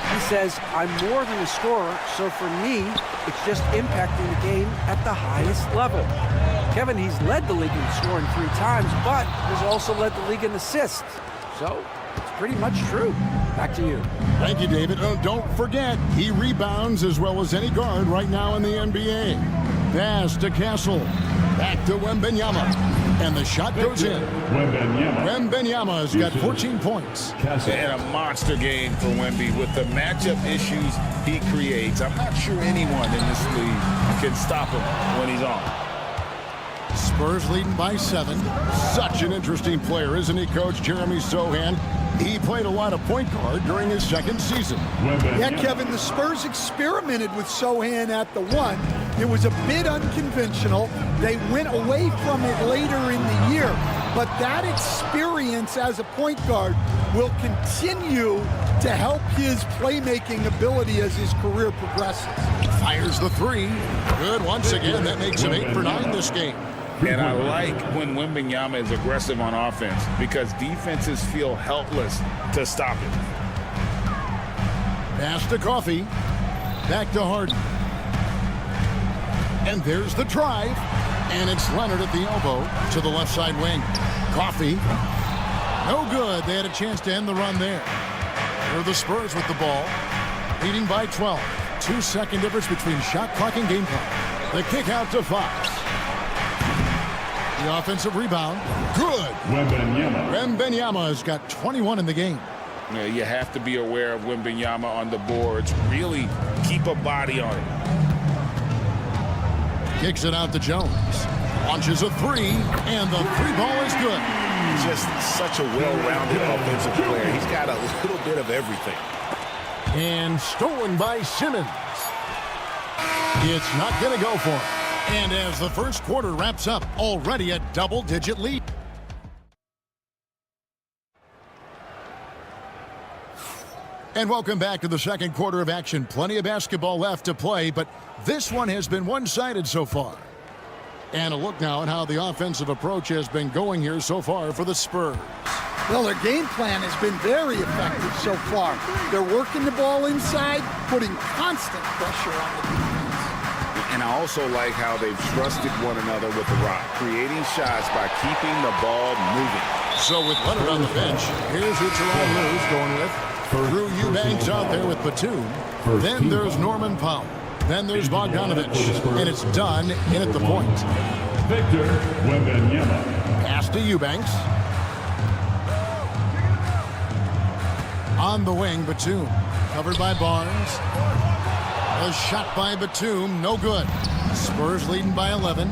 He says, I'm more than a scorer, so for me, it's just impacting the game at the highest level. Kevin, he's led the league in scoring 3 times, but has also led the league in assists. So it's pretty much true. Back to you. Thank you, David. Oh, don't forget, he rebounds as well as any guard right now in the NBA. Pass to Castle. Back to Wembanyama. And the shot goes in. Wembanyama's got 14 points. And a monster game for Wemby with the matchup issues he creates. I'm not sure anyone in this league can stop him when he's on. Spurs leading by 7. Such an interesting player, isn't he, Coach? Jeremy Sohan. He played a lot of point guard during his second season. Yeah, Kevin, the Spurs experimented with Sohan at the 1. It was a bit unconventional. They went away from it later in the year. But that experience as a point guard will continue to help his playmaking ability as his career progresses. Fires the 3. Good once again. That makes him 8 for 9 this game. And I like when Wembanyama is aggressive on offense because defenses feel helpless to stop it. Pass to Coffey. Back to Harden. And there's the drive. And it's Leonard at the elbow to the left side wing. Coffey. No good. They had a chance to end the run there. Here are the Spurs with the ball, leading by 12. 2-second difference between shot clock and game clock. The kick out to Fox. The offensive rebound. Good. Wembanyama has got 21 in the game. You have to be aware of Wembanyama on the boards. Really keep a body on it. Kicks it out to Jones. Launches a three, and the three ball is good. Just such a well-rounded offensive player. He's got a little bit of everything. And stolen by Simmons. It's not going to go for him. And as the first quarter wraps up, already a double-digit lead. And welcome back to the second quarter of action. Plenty of basketball left to play, but this one has been one-sided so far. And a look now at how the offensive approach has been going here so far for the Spurs. Well, their game plan has been very effective so far. They're working the ball inside, putting constant pressure on the defense. And I also like how they've trusted one another with the rock, creating shots by keeping the ball moving. So with Leonard on the bench, here's who Teron Lue's going with. Drew Eubanks out there with Batum. Then there's Norman Powell. Then there's Bogdanovich. And it's done in at the point. Victor Wembanyama. Pass to Eubanks. On the wing, Batum. Covered by Barnes. A shot by Batum, no good. Spurs leading by 11.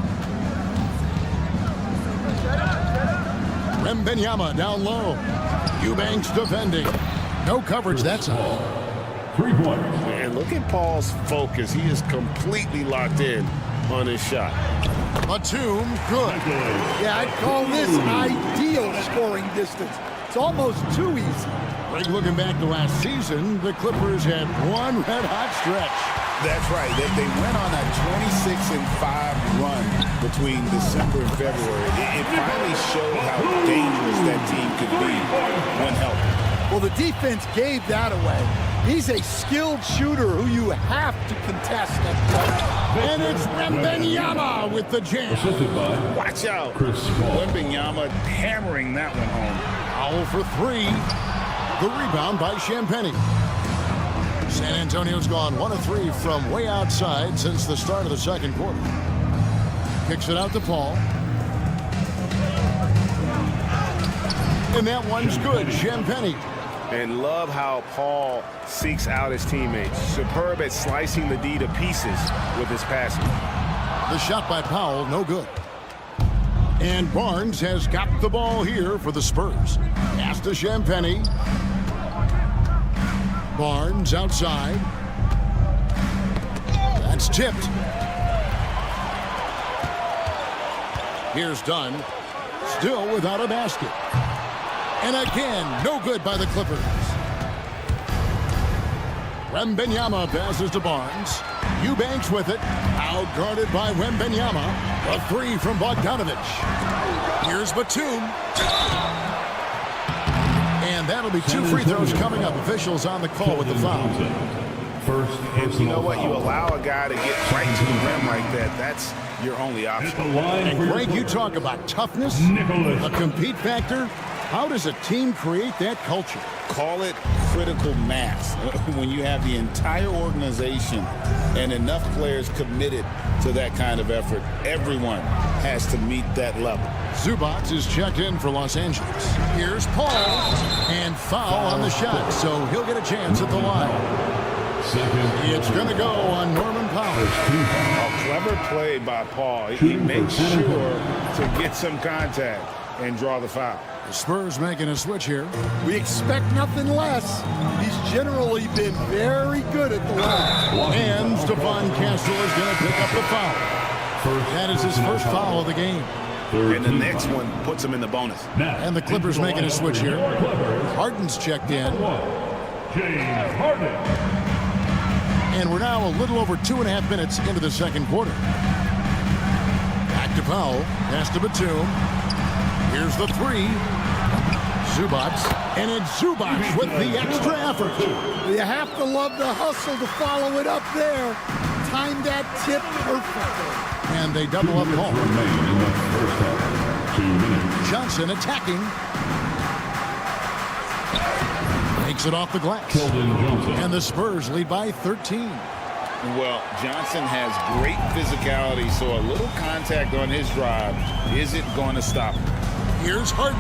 Wembanyama down low. Eubanks defending. No coverage that time. 3 points. And look at Paul's focus. He is completely locked in on his shot. Batum, good. Yeah, I'd call this an ideal scoring distance. It's almost too easy. Greg, looking back to last season, the Clippers had one red-hot stretch. That's right. They went on a 26-5 run between December and February. It finally showed how dangerous that team could be when healthy. Well, the defense gave that away. He's a skilled shooter who you have to contest. And it's Wembanyama with the jam. Watch out. Wembanyama hammering that one home. Foul for 3. The rebound by Champagnie. San Antonio's gone 1 of 3 from way outside since the start of the second quarter. Kicks it out to Paul. And that one's good. Champagnie. And love how Paul seeks out his teammates. Superb at slicing the D to pieces with his passing. The shot by Powell, no good. And Barnes has got the ball here for the Spurs. Pass to Champagnie. Barnes outside. That's tipped. Here's Dunn. Still without a basket. And again, no good by the Clippers. Wembanyama passes to Barnes. Eubanks with it. Outguarded by Wembanyama. A 3 from Bogdanovich. Here's Batum. And that'll be 2 free throws coming up. Officials on the call with the foul. And you know what? You allow a guy to get right to the rim like that. That's your only option. And Greg, you talk about toughness, a compete factor. How does a team create that culture? Call it critical mass. When you have the entire organization and enough players committed to that kind of effort, everyone has to meet that level. Zubac is checked in for Los Angeles. Here's Paul, and foul on the shot, so he'll get a chance at the line. It's going to go on Norman Powell. A clever play by Paul. He makes sure to get some contact and draw the foul. The Spurs making a switch here. We expect nothing less. He's generally been very good at the line. And Stephon Castle is going to pick up the foul. That is his first foul of the game. And the next one puts him in the bonus. And the Clippers making a switch here. Harden's checked in. James Harden. And we're now a little over 2.5 minutes into the second quarter. Back to Powell. Pass to Batum. Here's the 3. Zubac. And it's Zubac with the extra effort. You have to love the hustle to follow it up there. Time that tip perfectly. And they double up Paul. Johnson attacking. Takes it off the glass. And the Spurs lead by 13. Well, Johnson has great physicality, so a little contact on his drive isn't going to stop him. Here's Harden.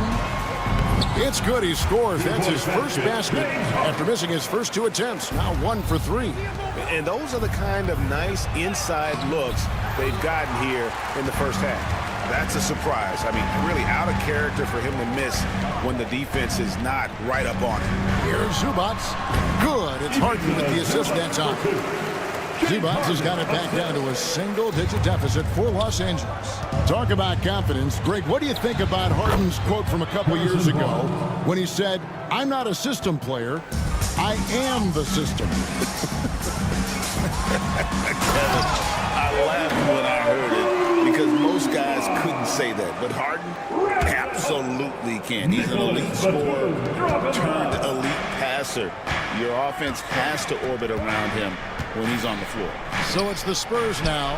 It's good. He scores. That's his first basket after missing his first 2 attempts. Now 1 for 3. And those are the kind of nice inside looks they've gotten here in the first half. That's a surprise. I mean, really out of character for him to miss when the defense is not right up on him. Here's Zubac. Good. It's Harden with the assist that time. Zubac has got it back down to a single-digit deficit for Los Angeles. Talk about confidence. Greg, what do you think about Harden's quote from a couple years ago when he said, "I'm not a system player, I am the system"? I laughed when I heard it because most guys couldn't say that. But Harden absolutely can. He's an elite scorer turned elite passer. Your offense has to orbit around him when he's on the floor. So it's the Spurs now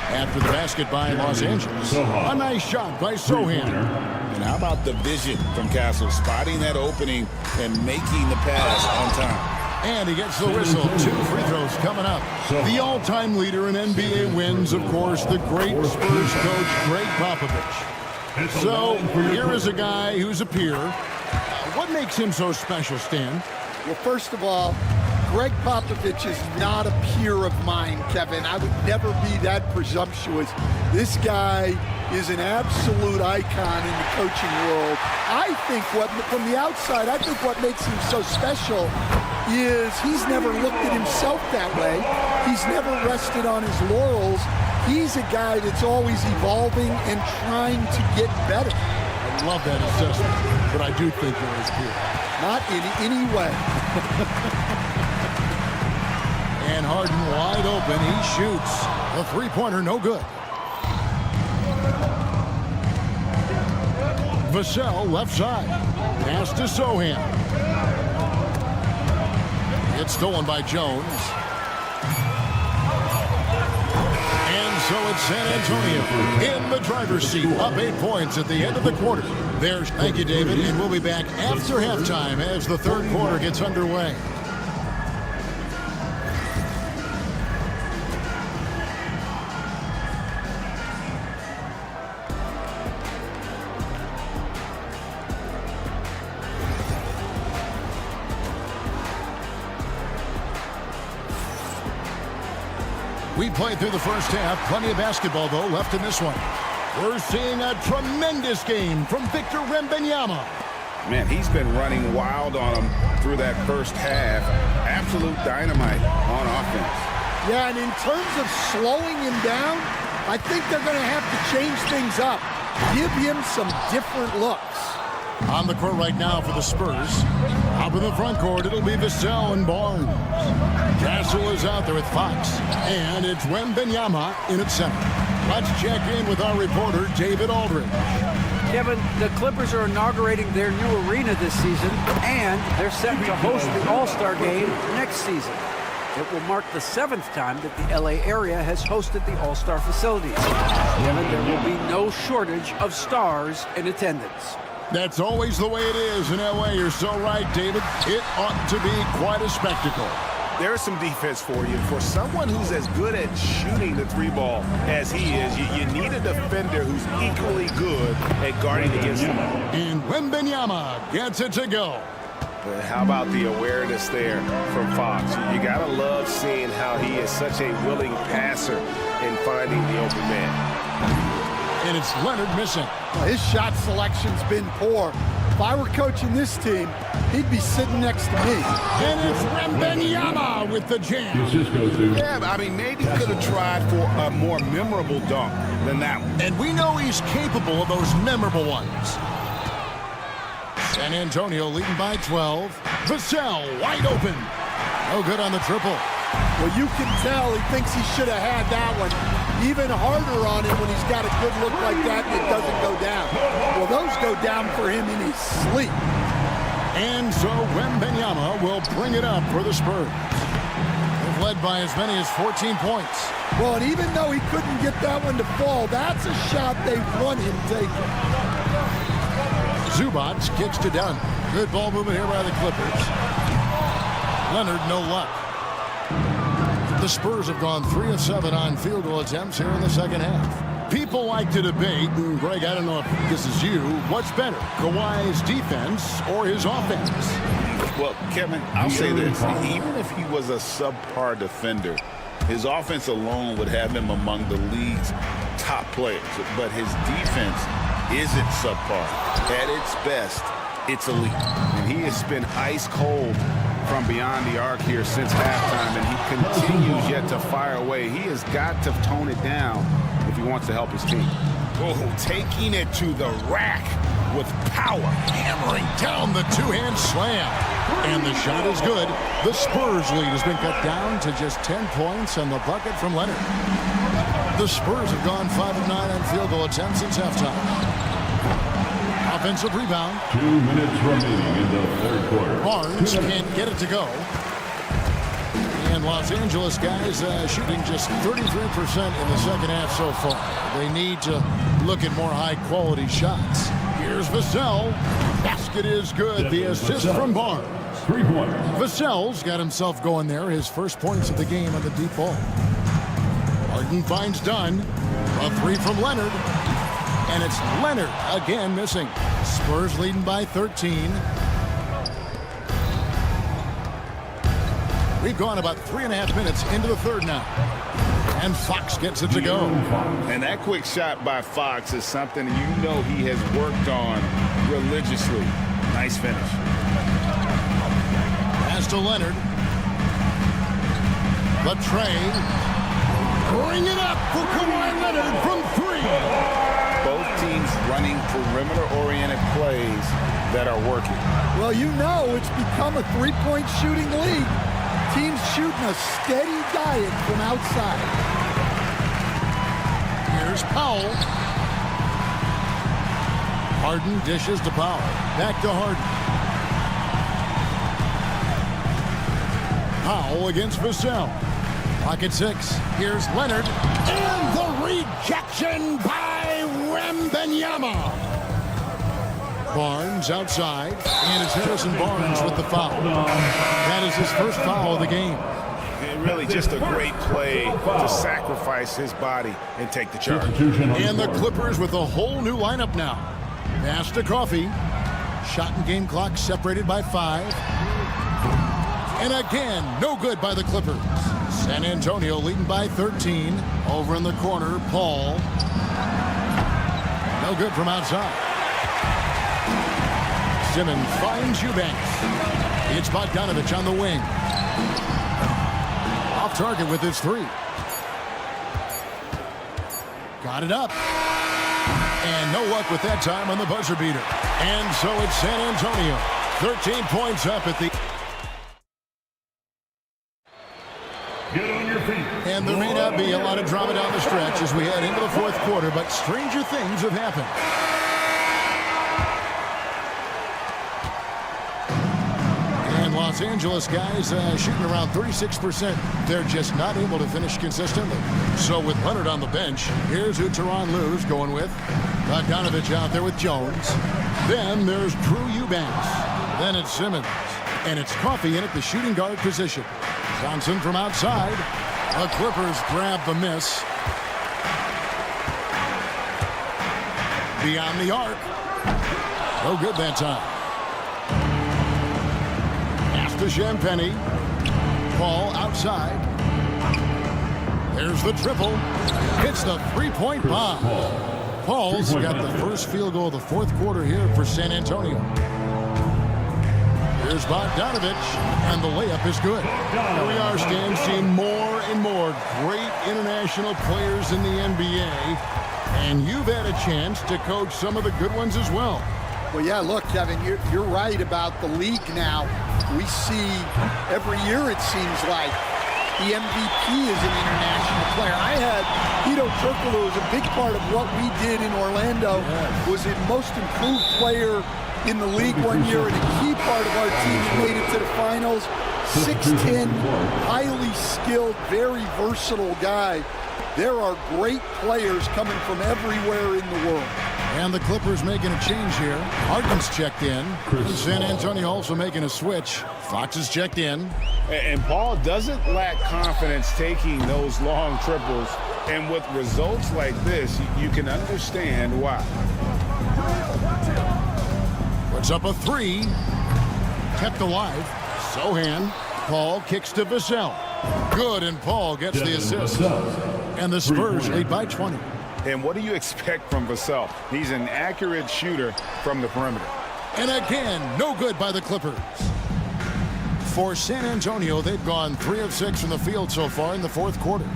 after the basket by Los Angeles. A nice shot by Sohan. And how about the vision from Castle, spotting that opening and making the pass on time. And he gets the whistle. 2 free throws coming up. The all-time leader in NBA wins, of course, the great Spurs coach, Greg Popovich. So here is a guy who's a peer. What makes him so special, Stan? Well, first of all, Greg Popovich is not a peer of mine, Kevin. I would never be that presumptuous. This guy is an absolute icon in the coaching world. I think from the outside, I think what makes him so special is he's never looked at himself that way. He's never rested on his laurels. He's a guy that's always evolving and trying to get better. I love that assessment, but I do think you're his peer. Not in any way. And Harden wide open. He shoots. A three-pointer, no good. Vassell left side. Pass to Sohan. It's stolen by Jones. And so it's San Antonio in the driver's seat, up 8 points at the end of the quarter. Thank you, David, and we'll be back after halftime as the third quarter gets underway. We played through the first half. Plenty of basketball, though, left in this one. We're seeing a tremendous game from Victor Wembanyama. Man, he's been running wild on him through that first half. Absolute dynamite on offense. Yeah, and in terms of slowing him down, I think they're going to have to change things up. Give him some different looks. On the court right now for the Spurs. Up in the front court, it'll be Vassell and Barnes. Castle is out there with Fox. And it's Wembanyama in at center. Let's check in with our reporter, David Aldridge. Kevin, the Clippers are inaugurating their new arena this season, and they're set to host the All-Star Game next season. It will mark the 7th time that the LA area has hosted the All-Star facilities. Kevin, there will be no shortage of stars in attendance. That's always the way it is in LA. You're so right, David. It ought to be quite a spectacle. There's some defense for you. For someone who's as good at shooting the three ball as he is, you need a defender who's equally good at guarding against him. And Wembanyama gets it to go. How about the awareness there from Fox? You got to love seeing how he is such a willing passer in finding the open man. And it's Leonard missing. His shot selection's been poor. If I were coaching this team, he'd be sitting next to me. And it's Wembanyama with the jam. Yeah, I mean, maybe he could have tried for a more memorable dunk than that one. And we know he's capable of those memorable ones. San Antonio leading by 12. Vassell wide open. No good on the triple. Well, you can tell he thinks he should have had that one. Even harder on him when he's got a good look like that and it doesn't go down. Well, those go down for him in his sleep. And so Wembanyama will bring it up for the Spurs. They've led by as many as 14 points. Well, and even though he couldn't get that one to fall, that's a shot they want him taking. Zubac kicks to Dunn. Good ball movement here by the Clippers. Leonard, no luck. The Spurs have gone 3 of 7 on field goal attempts here in the second half. People like to debate, and Greg, I don't know if this is you, what's better, Kawhi's defense or his offense? Well, Kevin, I'll say this. Even if he was a subpar defender, his offense alone would have him among the league's top players. But his defense isn't subpar. At its best, it's elite. And he has been ice cold from beyond the arc here since halftime, and he continues yet to fire away. He has got to tone it down if he wants to help his team. Oh, taking it to the rack with power, hammering down the two-hand slam. And the shot is good. The Spurs lead has been cut down to just 10 points on the bucket from Leonard. The Spurs have gone 5 of 9 on field goal attempts since halftime. Offensive rebound. 2 minutes remaining in the third quarter. Barnes can't get it to go. And Los Angeles guys shooting just 33% in the second half so far. They need to look at more high-quality shots. Here's Vassell. Basket is good. The assist from Barnes. 3-pointer. Vassell's got himself going there. His first points of the game on the deep ball. Harden finds Dunn. A 3 from Leonard. And it's Leonard again missing. Spurs leading by 13. We've gone about 3.5 minutes into the third now. And Fox gets it to go. And that quick shot by Fox is something you know he has worked on religiously. Nice finish. Pass to Leonard. The trade. Bring it up for Kawhi Leonard from 3. Both teams running perimeter-oriented plays that are working. Well, you know it's become a three-point shooting league. Teams shooting a steady diet from outside. Here's Powell. Harden dishes to Powell. Back to Harden. Powell against Vassell. Pocket 6. Here's Leonard. And the rejection by Wembanyama. Barnes outside. And it's Harrison Barnes with the foul. That is his first foul of the game. And really just a great play to sacrifice his body and take the charge. And the Clippers with a whole new lineup now. Pass to Coffey. Shot and game clock separated by 5. And again, no good by the Clippers. San Antonio leading by 13. Over in the corner, Paul. No good from outside. Simmons finds Eubanks. It's Bogdanovich on the wing. Off target with his 3. Got it up. And no luck with that time on the buzzer beater. And so it's San Antonio. 13 points up at the... Get on your feet. And there may not be a lot of drama down the stretch as we head into the fourth quarter, but stranger things have happened. And Los Angeles guys shooting around 36%. They're just not able to finish consistently. So with Leonard on the bench, here's who Tyronn Lue's going with. Bogdanovich out there with Jones. Then there's Drew Eubanks. Then it's Simmons. And it's Coffey in at the shooting guard position. Johnson from outside. The Clippers grab the miss. Beyond the arc. No good that time. Pass to Champagny. Paul outside. There's the triple. Hits the three-point bomb. Paul's got the first field goal of the fourth quarter here for San Antonio. Here's Bogdanovich, and the layup is good. Here we are, Stan, seeing more and more great international players in the NBA, and you've had a chance to coach some of the good ones as well. Well, yeah, look, Kevin, you're right about the league now. We see every year, it seems like, the MVP is an international player. I had Hedo Turkoglu as a big part of what we did in Orlando, was a most improved player in the league one year and a key part of our team that made it to the finals. 6'10", highly skilled, very versatile guy. There are great players coming from everywhere in the world. And the Clippers making a change here. Harden's checked in. San Antonio also making a switch. Fox is checked in. And Paul doesn't lack confidence taking those long triples. And with results like this, you can understand why. Puts up a three. Kept alive. Sohan. Paul kicks to Vassell. Good, and Paul gets the assist. And the Spurs lead by 20. And what do you expect from Vassell? He's an accurate shooter from the perimeter. And again, no good by the Clippers. For San Antonio, they've gone 3 of 6 from the field so far in the fourth quarter.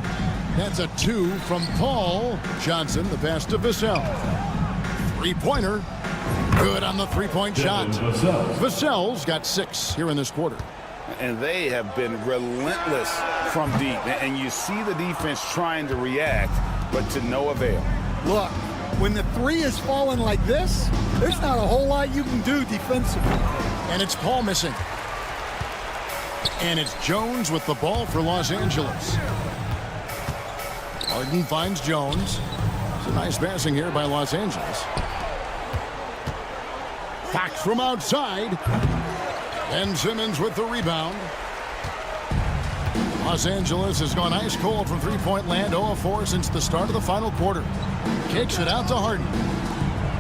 That's a 2 from Paul. Johnson, the pass to Vassell. Three-pointer. Good on the three-point shot. Vassell's got 6 here in this quarter. And they have been relentless from deep. And you see the defense trying to react, but to no avail. Look, when the three is falling like this, there's not a whole lot you can do defensively. And it's Paul missing. And it's Jones with the ball for Los Angeles. Harden finds Jones. It's a nice passing here by Los Angeles. Fox from outside. Ben Simmons with the rebound. Los Angeles has gone ice cold from three-point land, 0 of 4 since the start of the final quarter. Kicks it out to Harden.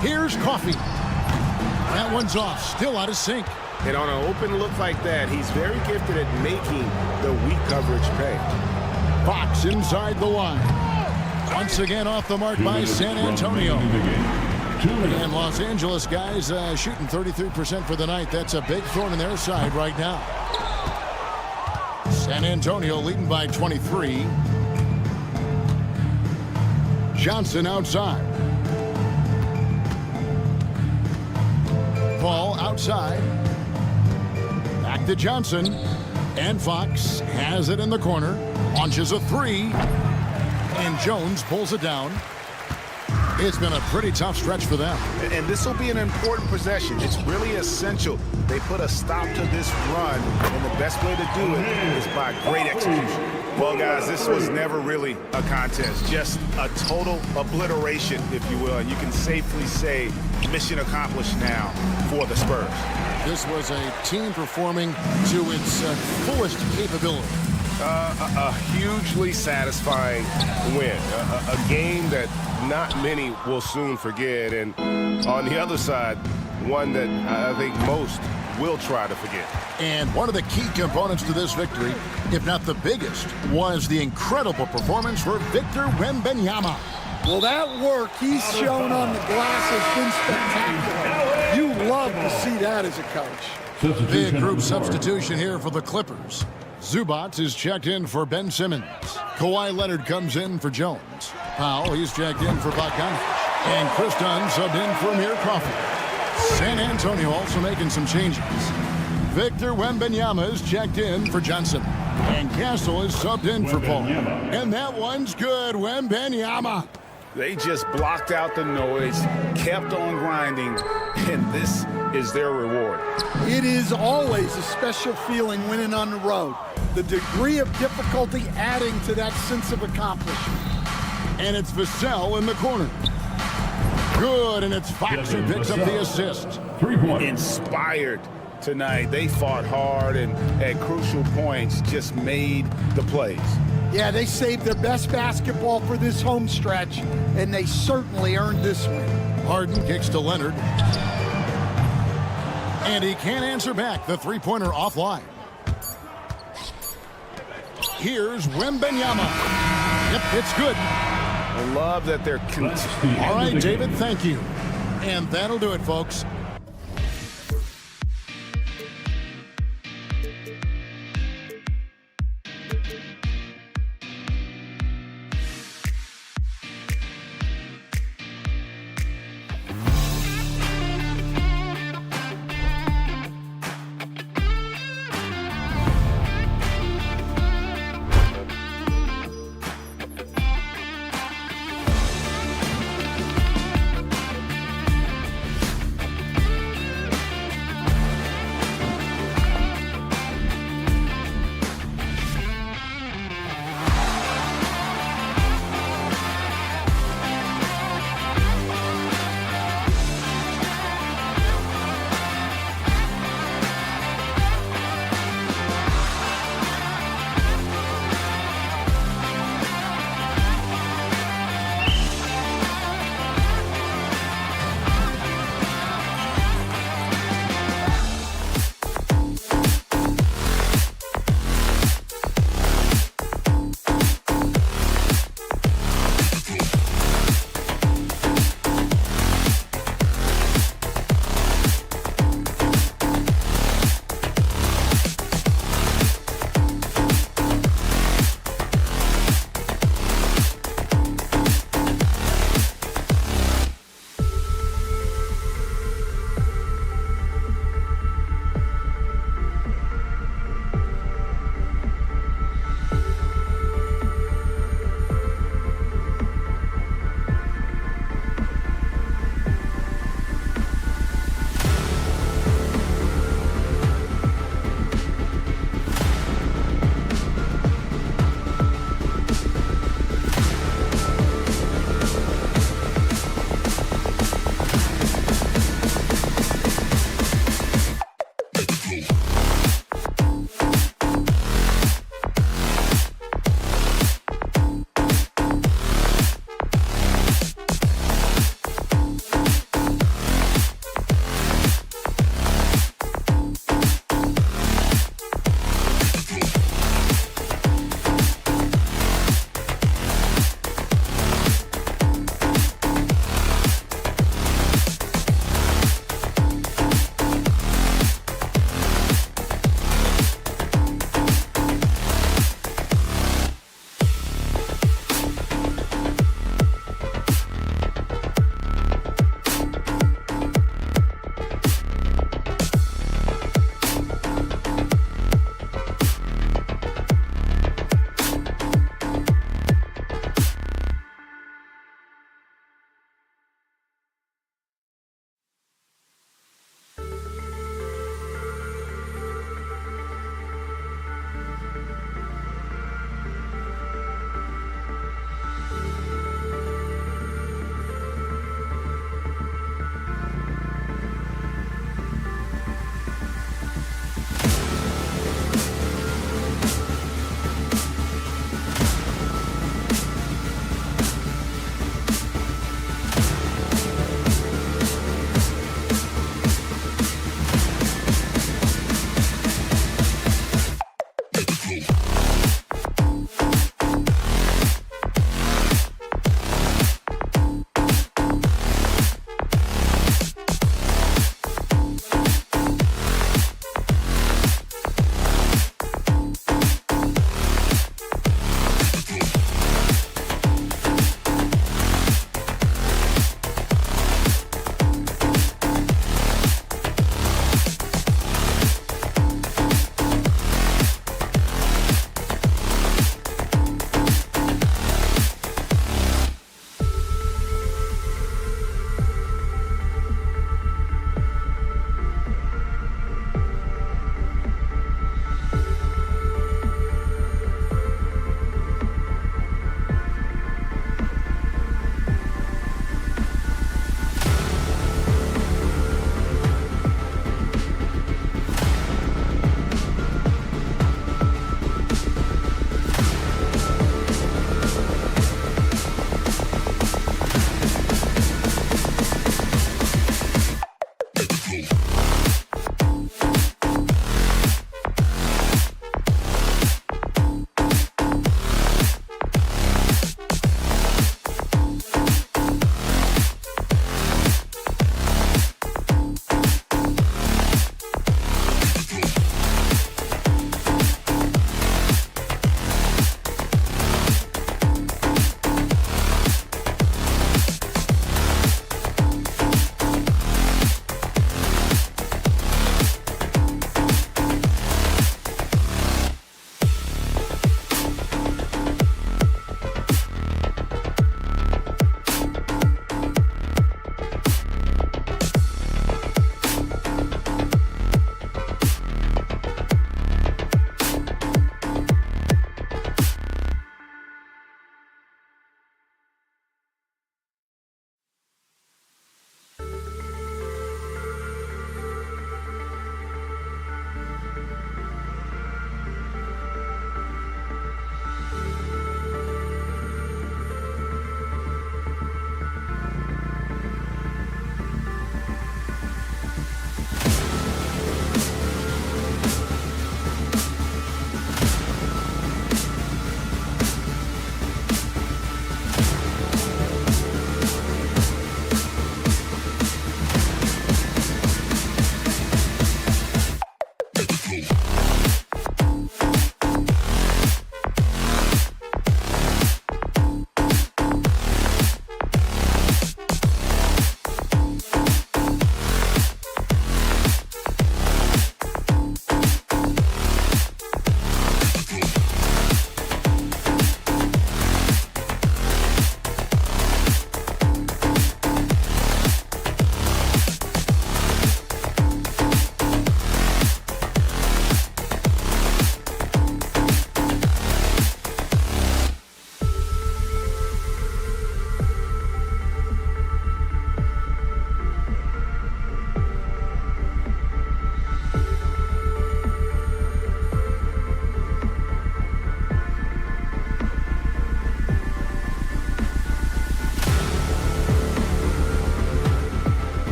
Here's Coffey. That one's off, still out of sync. And on an open look like that, he's very gifted at making the weak coverage pay. Fox inside the line. Once again off the mark by San Antonio. And Los Angeles guys shooting 33% for the night. That's a big thorn in their side right now. San Antonio leading by 23. Johnson outside. Paul outside. Back to Johnson. And Fox has it in the corner. Launches a three. And Jones pulls it down. It's been a pretty tough stretch for them. And this will be an important possession. It's really essential they put a stop to this run, and the best way to do it is by great execution. Well, guys, this was never really a contest, just a total obliteration, if you will. And you can safely say mission accomplished now for the Spurs. This was a team performing to its fullest capability. A hugely satisfying win. A game that not many will soon forget. And on the other side, one that I think most will try to forget. And one of the key components to this victory, if not the biggest, was the incredible performance for Victor Wembanyama. Well, that work he's shown on the glass has been spectacular. You love to see that as a coach. Big group substitution here for the Clippers. Zubac is checked in for Ben Simmons. Kawhi Leonard comes in for Jones. Powell, he's checked in for Bogdanovich. And Chris Dunn subbed in for Amir Crawford. San Antonio also making some changes. Victor Wembanyama is checked in for Johnson. And Castle is subbed in for Paul. And that one's good, Wembanyama. They just blocked out the noise, kept on grinding, and this is their reward. It is always a special feeling winning on the road. The degree of difficulty adding to that sense of accomplishment. And it's Vassell in the corner. Good, and it's Fox who picks up the assist. 3-point. Inspired tonight. They fought hard and at crucial points just made the plays. Yeah, they saved their best basketball for this home stretch, and they certainly earned this win. Harden kicks to Leonard. And he can't answer back. The three-pointer offline. Here's Wembanyama. Yep, it's good. I love that they're all right, David, thank you. And that'll do it, folks.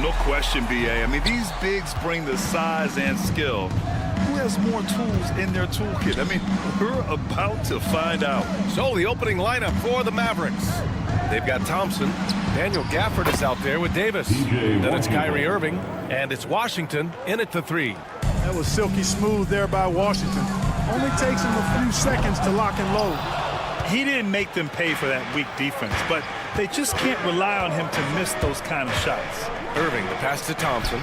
No question, B.A. I mean, these bigs bring the size and skill. Who has more tools in their toolkit? I mean, we're about to find out. So the opening lineup for the Mavericks. They've got Thompson. Daniel Gafford is out there with Davis. Then it's Kyrie Irving. And it's Washington in at the 3. That was silky smooth there by Washington. Only takes him a few seconds to lock and load. He didn't make them pay for that weak defense, but they just can't rely on him to miss those kind of shots. Irving, the pass to Thompson.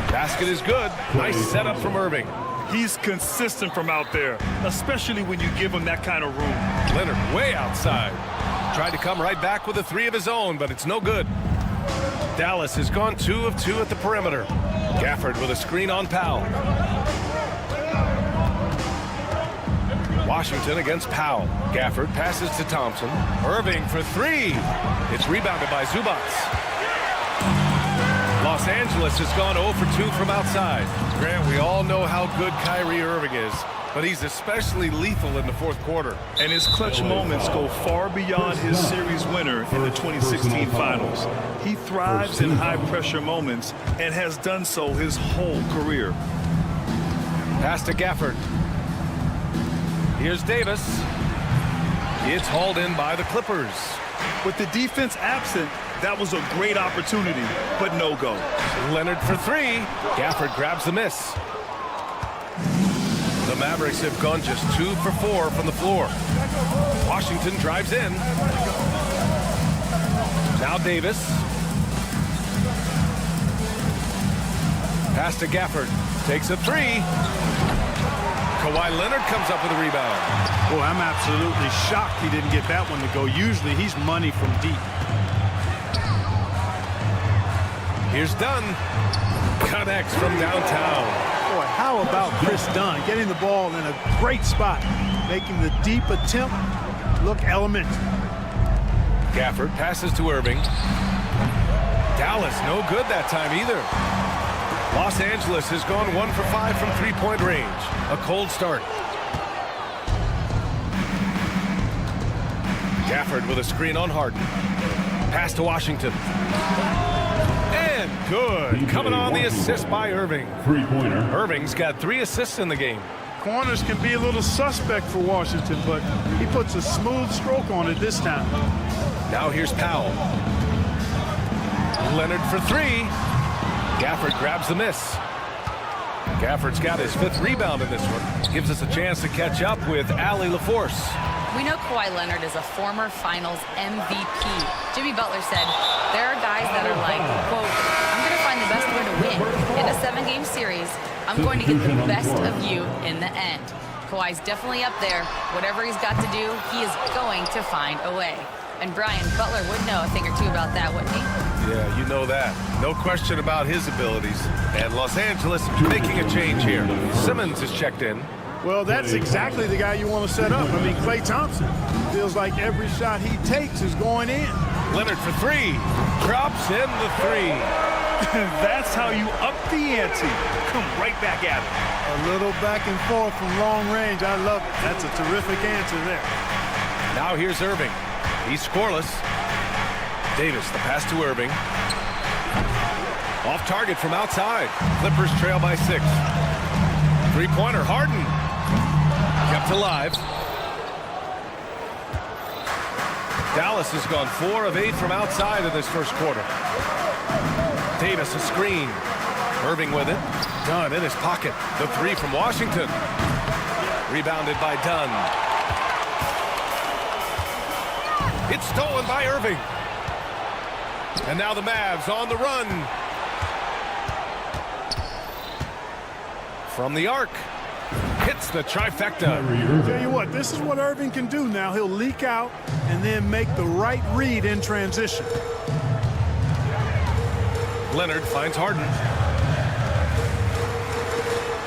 Basket is good. Nice setup from Irving. He's consistent from out there, especially when you give him that kind of room. Leonard way outside. Tried to come right back with a 3 of his own, but it's no good. Dallas has gone 2 of 2 at the perimeter. Gafford with a screen on Powell. Washington against Powell. Gafford passes to Thompson. Irving for 3. It's rebounded by Zubats. Los Angeles has gone 0 for 2 from outside. Grant, we all know how good Kyrie Irving is, but he's especially lethal in the fourth quarter. And his clutch moments go far beyond his series winner in the 2016 finals. He thrives in high-pressure moments and has done so his whole career. Pass to Gafford. Here's Davis. It's hauled in by the Clippers. With the defense absent, that was a great opportunity, but no go. Leonard for 3. Gafford grabs the miss. The Mavericks have gone just 2 for 4 from the floor. Washington drives in. Now Davis. Pass to Gafford. Takes a 3. Kawhi Leonard comes up with a rebound. Boy, I'm absolutely shocked he didn't get that one to go. Usually he's money from deep. Here's Dunn. Connects from downtown. Boy, how about Chris Dunn getting the ball in a great spot, making the deep attempt look elementary. Gafford passes to Irving. Dallas no good that time either. Los Angeles has gone 1 for 5 from three-point range. A cold start. Gafford with a screen on Harden. Pass to Washington. And good. Coming on the assist by Irving. Three-pointer. Irving's got 3 assists in the game. Corners can be a little suspect for Washington, but he puts a smooth stroke on it this time. Now here's Powell. Leonard for 3. Gafford grabs the miss. Gafford's got his 5th rebound in this one. Gives us a chance to catch up with Allie LaForce. We know Kawhi Leonard is a former Finals MVP. Jimmy Butler said, there are guys that are like, quote, I'm going to find the best way to win. In a 7-game series, I'm going to get the best of you in the end. Kawhi's definitely up there. Whatever he's got to do, he is going to find a way. And Brian, Butler would know a thing or two about that, wouldn't he? Yeah, you know that. No question about his abilities. And Los Angeles making a change here. Simmons is checked in. Well, that's exactly the guy you want to set up. I mean, Klay Thompson feels like every shot he takes is going in. Leonard for 3. Drops in the 3. That's how you up the ante. Come right back at it. A little back and forth from long range. I love it. That's a terrific answer there. Now here's Irving. He's scoreless. Davis, the pass to Irving. Off target from outside. Clippers trail by 6. Three-pointer, Harden. Kept alive. Dallas has gone 4 of 8 from outside in this first quarter. Davis a screen. Irving with it. Dunn in his pocket. The 3 from Washington. Rebounded by Dunn. It's stolen by Irving. And now the Mavs on the run. From the arc. Hits the trifecta. Tell you what, this is what Irving can do now. He'll leak out and then make the right read in transition. Leonard finds Harden.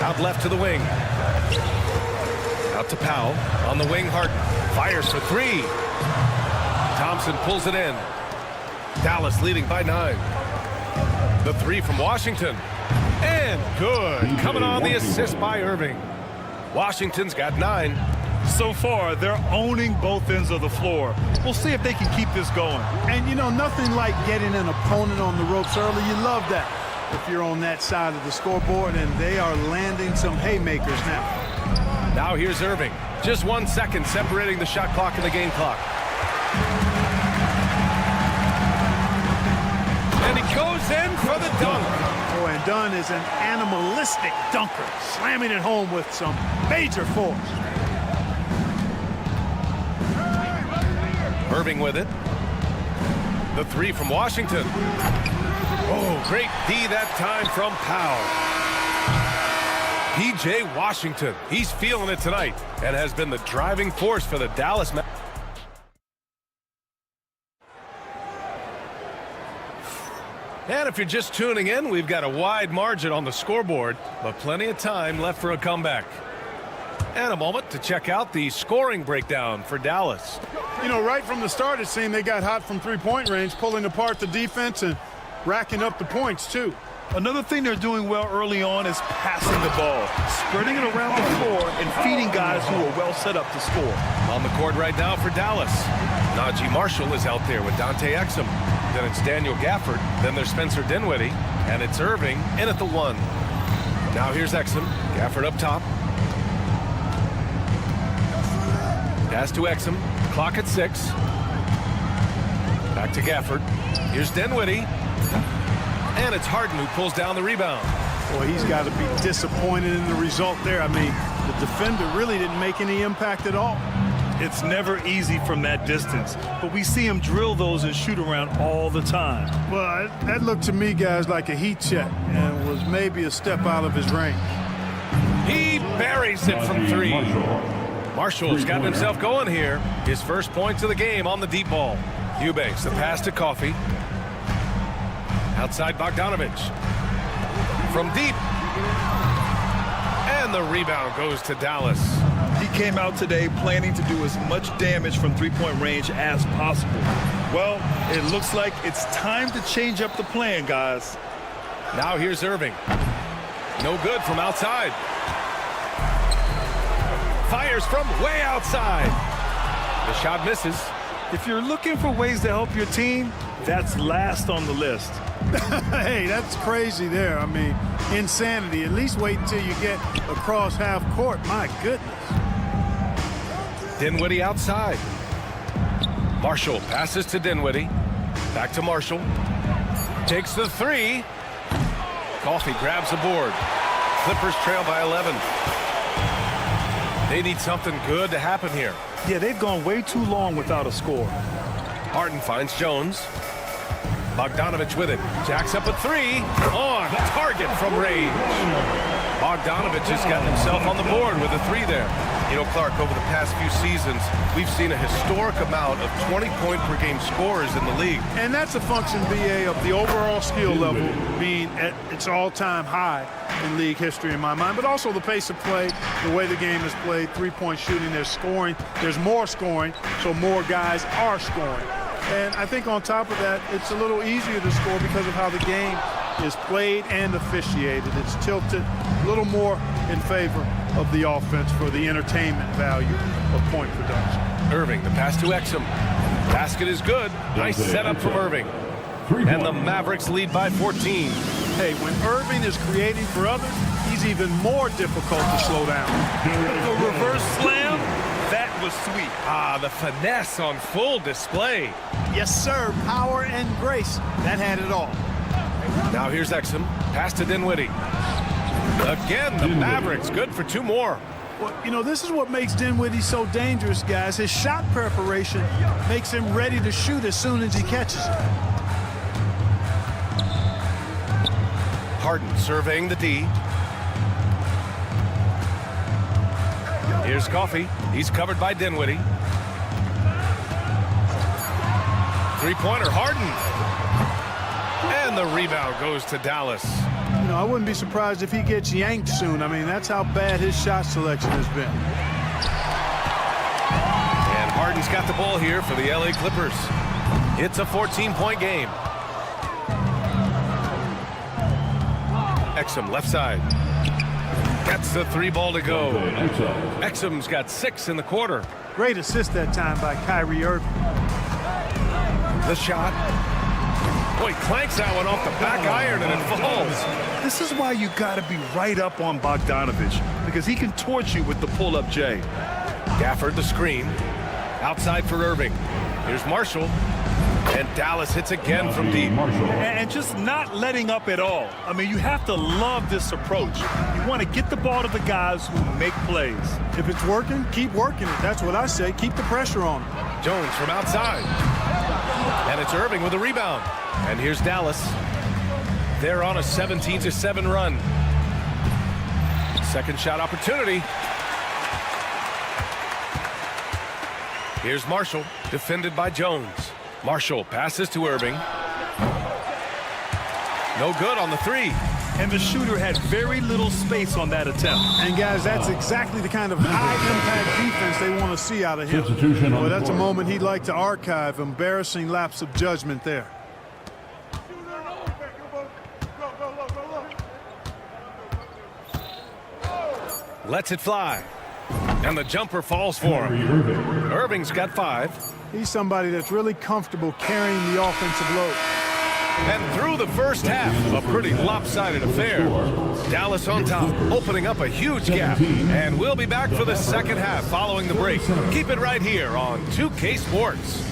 Out left to the wing. Out to Powell. On the wing, Harden. Fires for 3. Thompson pulls it in. Dallas leading by 9. The 3 from Washington. And good. Coming on the assist by Irving. Washington's got 9. So far, they're owning both ends of the floor. We'll see if they can keep this going. And, you know, nothing like getting an opponent on the ropes early. You love that if you're on that side of the scoreboard, and they are landing some haymakers now. Now here's Irving. Just 1 second separating the shot clock and the game clock. And he goes in for the dunk. Oh, and Dunn is an animalistic dunker, slamming it home with some major force. Irving with it. The three from Washington. Oh, great D that time from Powell. P.J. Washington, he's feeling it tonight and has been the driving force for the Dallas Mavericks. And if you're just tuning in, we've got a wide margin on the scoreboard, but plenty of time left for a comeback. And a moment to check out the scoring breakdown for Dallas. You know, right from the start, it seemed they got hot from three-point range, pulling apart the defense and racking up the points, too. Another thing they're doing well early on is passing the ball, spreading it around the floor and feeding guys who are well set up to score. On the court right now for Dallas, Najee Marshall is out there with Dante Exum. Then it's Daniel Gafford. Then there's Spencer Dinwiddie. And it's Irving in at the 1. Now here's Exum. Gafford up top. Pass to Exum. Clock at 6. Back to Gafford. Here's Dinwiddie. And it's Harden who pulls down the rebound. Boy, he's got to be disappointed in the result there. I mean, the defender really didn't make any impact at all. It's never easy from that distance, but we see him drill those and shoot around all the time. Well, that looked to me, guys, like a heat check and was maybe a step out of his range. He buries it from 3. Marshall's gotten himself going here. His first points of the game on the deep ball. Eubanks, the pass to Coffey. Outside Bogdanovich. From deep. And the rebound goes to Dallas. He came out today planning to do as much damage from three-point range as possible. Well, it looks like it's time to change up the plan, guys. Now here's Irving. No good from outside. Fires from way outside. The shot misses. If you're looking for ways to help your team, that's last on the list. Hey, that's crazy there. I mean, insanity. At least wait until you get across half court. My goodness. Dinwiddie outside. Marshall passes to Dinwiddie. Back to Marshall. Takes the 3. Coffey grabs the board. Clippers trail by 11. They need something good to happen here. Yeah, they've gone way too long without a score. Harden finds Jones. Bogdanovich with it. Jacks up a 3. On target from range. Bogdanovich has gotten himself on the board with a 3 there. You know, Clark, over the past few seasons, we've seen a historic amount of 20-point-per-game scorers in the league. And that's a function, BA, of the overall skill level being at its all-time high in league history in my mind, but also the pace of play, the way the game is played, three-point shooting, there's scoring, there's more scoring, so more guys are scoring. And I think on top of that, it's a little easier to score because of how the game is played and officiated. It's tilted a little more in favor of the offense for the entertainment value of point production. Irving, the pass to Exum. Basket is good. Nice setup from Irving. And the Mavericks lead by 14. Hey, when Irving is creating for others, he's even more difficult to slow down. The reverse slam, that was sweet. Ah, the finesse on full display. Yes, sir. Power and grace. That had it all. Now here's Exum. Pass to Dinwiddie. Again, the Mavericks good for 2 more. Well, you know, this is what makes Dinwiddie so dangerous, guys. His shot preparation makes him ready to shoot as soon as he catches it. Harden surveying the D. Here's Coffey. He's covered by Dinwiddie. Three-pointer, Harden. And the rebound goes to Dallas. You know, I wouldn't be surprised if he gets yanked soon. I mean, that's how bad his shot selection has been. And Harden's got the ball here for the LA Clippers. It's a 14-point game. Exum left side. Gets the 3 ball to go. Exum's got 6 in the quarter. Great assist that time by Kyrie Irving. The shot. Boy, clanks that one off the back iron and it falls. This is why you got to be right up on Bogdanovich, because he can torch you with the pull-up J. Gafford the screen. Outside for Irving. Here's Marshall. And Dallas hits again from deep. And just not letting up at all. I mean, you have to love this approach. You want to get the ball to the guys who make plays. If it's working, keep working it. That's what I say. Keep the pressure on him. Jones from outside. And it's Irving with a rebound. And here's Dallas. They're on a 17-7 run. Second shot opportunity. Here's Marshall, defended by Jones. Marshall passes to Irving. No good on the 3. And the shooter had very little space on that attempt. And guys, that's exactly the kind of high-impact defense they want to see out of him. Well, that's a moment he'd like to archive. Embarrassing lapse of judgment there. Lets it fly. And the jumper falls for him. Irving's got 5. He's somebody that's really comfortable carrying the offensive load. And through the first half, a pretty lopsided affair. Dallas on top, opening up a huge gap. And we'll be back for the second half following the break. Keep it right here on 2K Sports.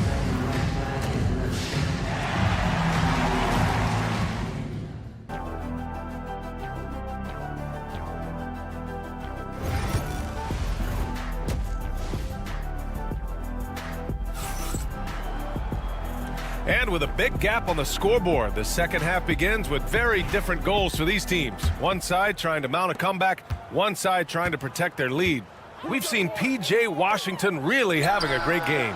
And with a big gap on the scoreboard, the second half begins with very different goals for these teams. One side trying to mount a comeback, one side trying to protect their lead. We've seen P.J. Washington really having a great game.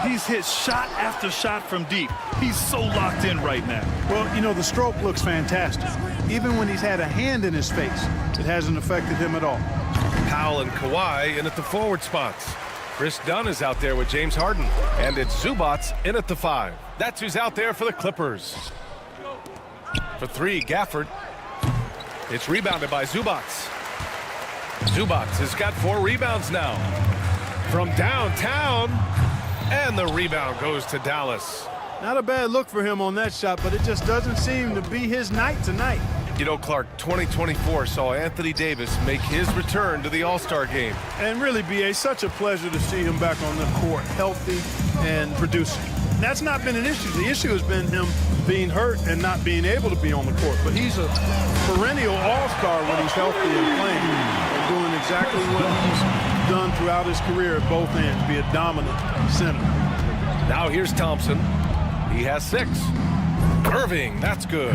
He's hit shot after shot from deep. He's so locked in right now. Well, you know, the stroke looks fantastic. Even when he's had a hand in his face, it hasn't affected him at all. Powell and Kawhi in at the forward spots. Chris Dunn is out there with James Harden. And it's Zubac in at the 5. That's who's out there for the Clippers. For 3, Gafford. It's rebounded by Zubac. Zubac has got 4 rebounds now. From downtown. And the rebound goes to Dallas. Not a bad look for him on that shot, but it just doesn't seem to be his night tonight. You know, Clark, 2024 saw Anthony Davis make his return to the All-Star game. And really, B.A., such a pleasure to see him back on the court, healthy and producing. That's not been an issue. The issue has been him being hurt and not being able to be on the court. But he's a perennial all-star when he's healthy and playing and doing exactly what he's done throughout his career at both ends, be a dominant center. Now here's Thompson. He has 6. Irving, that's good.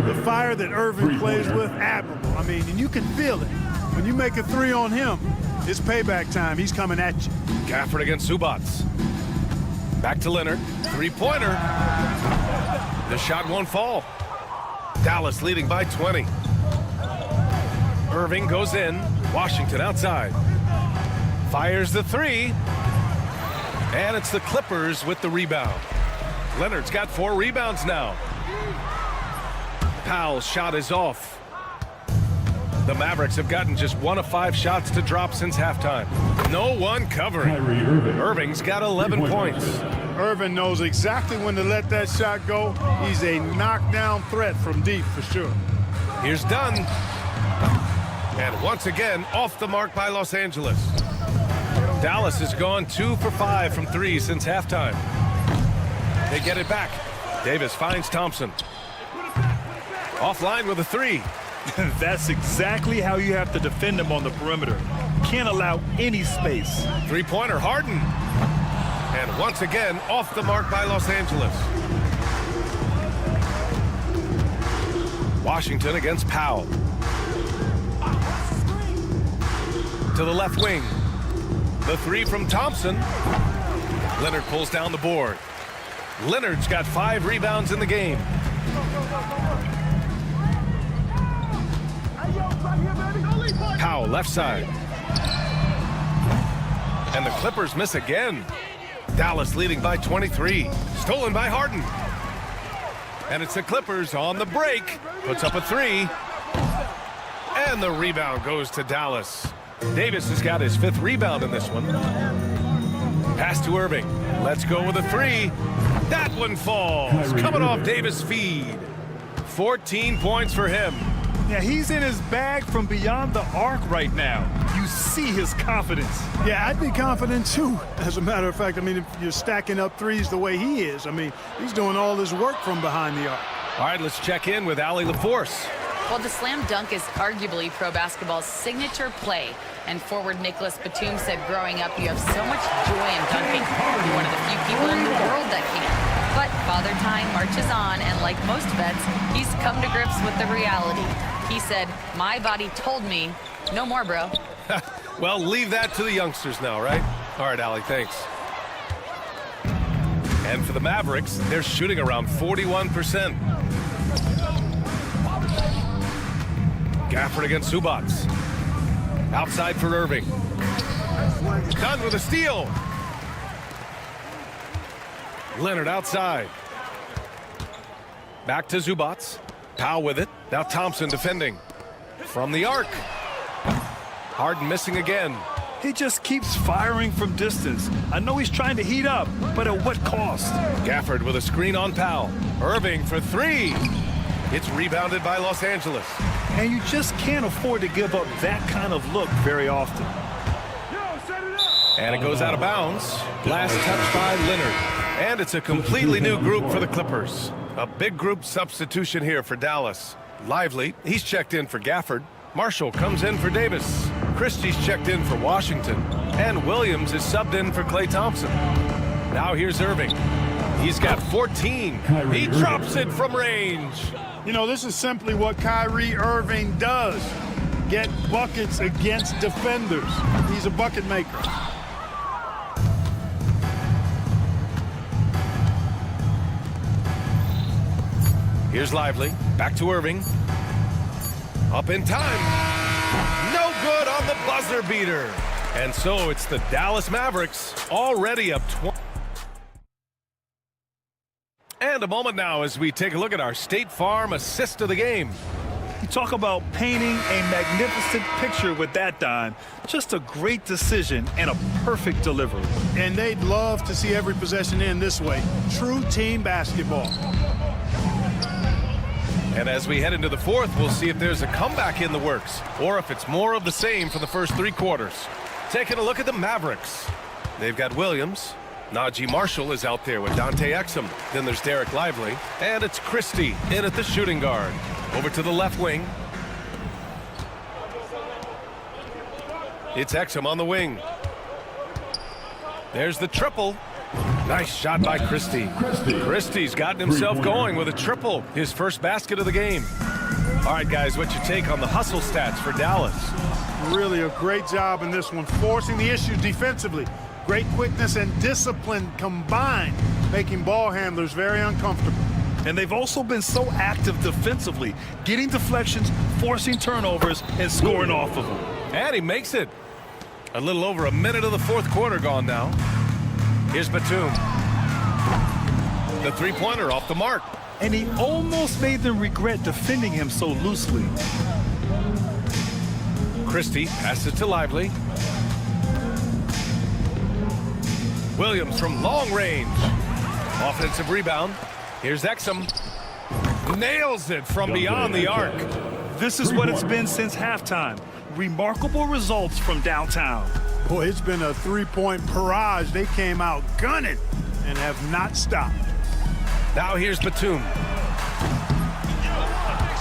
The fire that Irving plays with, admirable. I mean, and you can feel it. When you make a 3 on him, it's payback time. He's coming at you. Gafford against Zubac. Back to Leonard. 3-pointer. The shot won't fall. Dallas leading by 20. Irving goes in. Washington outside. Fires the 3. And it's the Clippers with the rebound. Leonard's got 4 rebounds now. Powell's shot is off. The Mavericks have gotten just 1 of 5 shots to drop since halftime. No one covering. Irving's got 11 points. Irving knows exactly when to let that shot go. He's a knockdown threat from deep for sure. Here's Dunn. And once again, off the mark by Los Angeles. Dallas has gone 2 for 5 from 3 since halftime. They get it back. Davis finds Thompson. Offline with a 3. That's exactly how you have to defend him on the perimeter. Can't allow any space. 3-pointer, Harden. And once again, off the mark by Los Angeles. Washington against Powell. To the left wing. The 3 from Thompson. Leonard pulls down the board. Leonard's got 5 rebounds in the game. Powell left side. And the Clippers miss again. Dallas leading by 23. Stolen by Harden. And it's the Clippers on the break. Puts up a 3. And the rebound goes to Dallas. Davis has got his 5th rebound in this one. Pass to Irving. Let's go with a 3. That one falls. Coming off Davis' feed. 14 points for him. Yeah, he's in his bag from beyond the arc right now. You see his confidence. Yeah, I'd be confident too. As a matter of fact, I mean, if you're stacking up threes the way he is, I mean, he's doing all his work from behind the arc. All right, let's check in with Allie LaForce. Well, the slam dunk is arguably pro basketball's signature play. And forward Nicholas Batum said growing up, you have so much joy in dunking. You're one of the few people in the world that can. But Father Time marches on, and like most vets, he's come to grips with the reality. He said, my body told me, no more, bro. Well, leave that to the youngsters now, right? All right, Allie, thanks. And for the Mavericks, they're shooting around 41%. Gafford against Zubats. Outside for Irving. Done with a steal. Leonard outside. Back to Zubats. Powell with it. Now Thompson defending. From the arc. Harden missing again. He just keeps firing from distance. I know he's trying to heat up, but at what cost? Gafford with a screen on Powell. Irving for 3. It's rebounded by Los Angeles. And you just can't afford to give up that kind of look very often. And it goes out of bounds. Last touch by Leonard. And it's a completely new group for the Clippers. A big group substitution here for Dallas. Lively, he's checked in for Gafford. Marshall comes in for Davis. Christie's checked in for Washington. And Williams is subbed in for Klay Thompson. Now here's Irving. He's got 14. He drops it from range. You know, this is simply what Kyrie Irving does. Get buckets against defenders. He's a bucket maker. Here's Lively. Back to Irving. Up in time. No good on the buzzer beater. And so it's the Dallas Mavericks already up 20. And a moment now as we take a look at our State Farm assist of the game. You talk about painting a magnificent picture with that, Don. Just a great decision and a perfect delivery. And they'd love to see every possession end this way. True team basketball. And as we head into the 4th, we'll see if there's a comeback in the works or if it's more of the same for the first 3 quarters. Taking a look at the Mavericks. They've got Williams. Najee Marshall is out there with Dante Exum. Then there's Derek Lively. And it's Christie in at the shooting guard. Over to the left wing. It's Exum on the wing. There's the triple. Nice shot by Christie. Christie's gotten himself going with a triple. His first basket of the game. All right, guys, what's your take on the hustle stats for Dallas? Really a great job in this one, forcing the issues defensively. Great quickness and discipline combined, making ball handlers very uncomfortable. And they've also been so active defensively, getting deflections, forcing turnovers, and scoring off of them. And he makes it. A little over a minute of the 4th quarter gone now. Here's Batum. The 3-pointer off the mark. And he almost made them regret defending him so loosely. Christie passes to Lively. Williams from long range. Offensive rebound. Here's Exum. Nails it from beyond the arc. This is what it's been since halftime. Remarkable results from downtown. Boy, it's been a 3-point barrage. They came out gunning and have not stopped. Now here's Batum.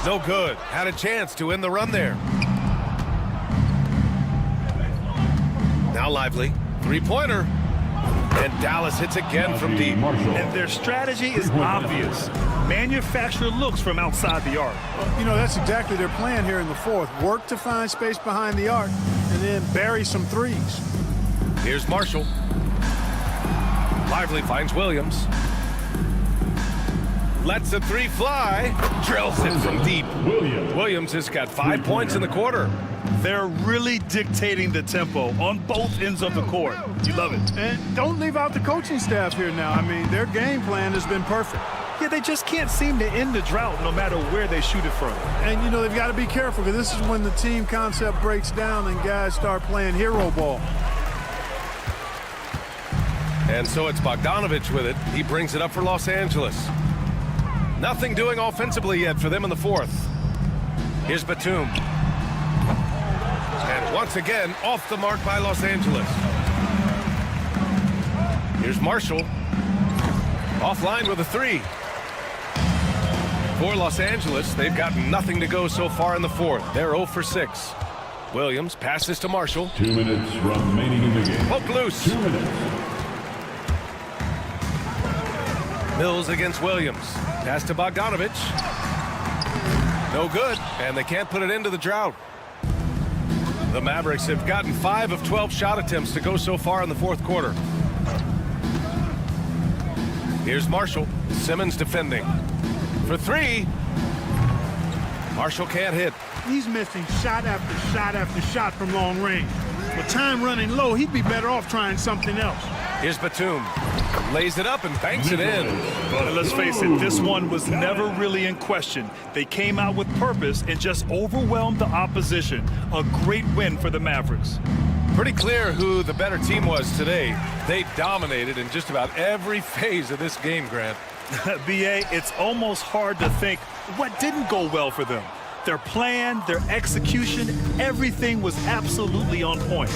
No good. Had a chance to end the run there. Now Lively. 3-pointer. And Dallas hits again from deep. And their strategy is obvious. Manufacture looks from outside the arc. You know, that's exactly their plan here in the 4th. Work to find space behind the arc and then bury some threes. Here's Marshall. Lively finds Williams. Lets the 3 fly. Drills it from deep. Williams has got 5 points in the quarter. They're really dictating the tempo on both ends of the court. You love it. And don't leave out the coaching staff here now. I mean, their game plan has been perfect. Yeah, they just can't seem to end the drought no matter where they shoot it from. And, you know, they've got to be careful because this is when the team concept breaks down and guys start playing hero ball. And so it's Bogdanovich with it. He brings it up for Los Angeles. Nothing doing offensively yet for them in the fourth. Here's Batum. And once again, off the mark by Los Angeles. Here's Marshall. Offline with a three. For Los Angeles, they've got nothing to go so far in the fourth. They're 0 for 6. Williams passes to Marshall. 2 minutes remaining in the game. Poke loose. 2 minutes. Mills against Williams. Pass to Bogdanovich. No good, and they can't put it into the drought. The Mavericks have gotten 5 of 12 shot attempts to go so far in the fourth quarter. Here's Marshall. Simmons defending. For 3. Marshall can't hit. He's missing shot after shot after shot from long range. With time running low, he'd be better off trying something else. Here's Batum. Lays it up and banks it in. But let's face it, this one was never really in question. They came out with purpose and just overwhelmed the opposition. A great win for the Mavericks. Pretty clear who the better team was today. They dominated in just about every phase of this game, Grant. B.A., it's almost hard to think what didn't go well for them. Their plan, their execution, everything was absolutely on point.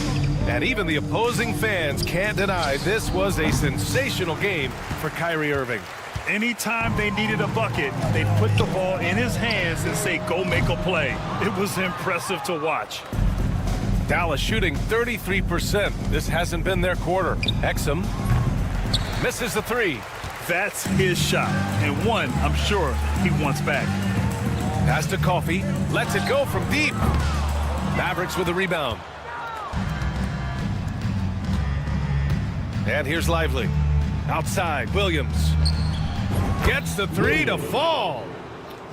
And even the opposing fans can't deny this was a sensational game for Kyrie Irving. Anytime they needed a bucket, they put the ball in his hands and say, go make a play. It was impressive to watch. Dallas shooting 33%. This hasn't been their quarter. Exum misses the 3. That's his shot, and one I'm sure he wants back. Pass to Coffey, lets it go from deep. Mavericks with a rebound. And here's Lively. Outside, Williams. Gets the 3 to fall.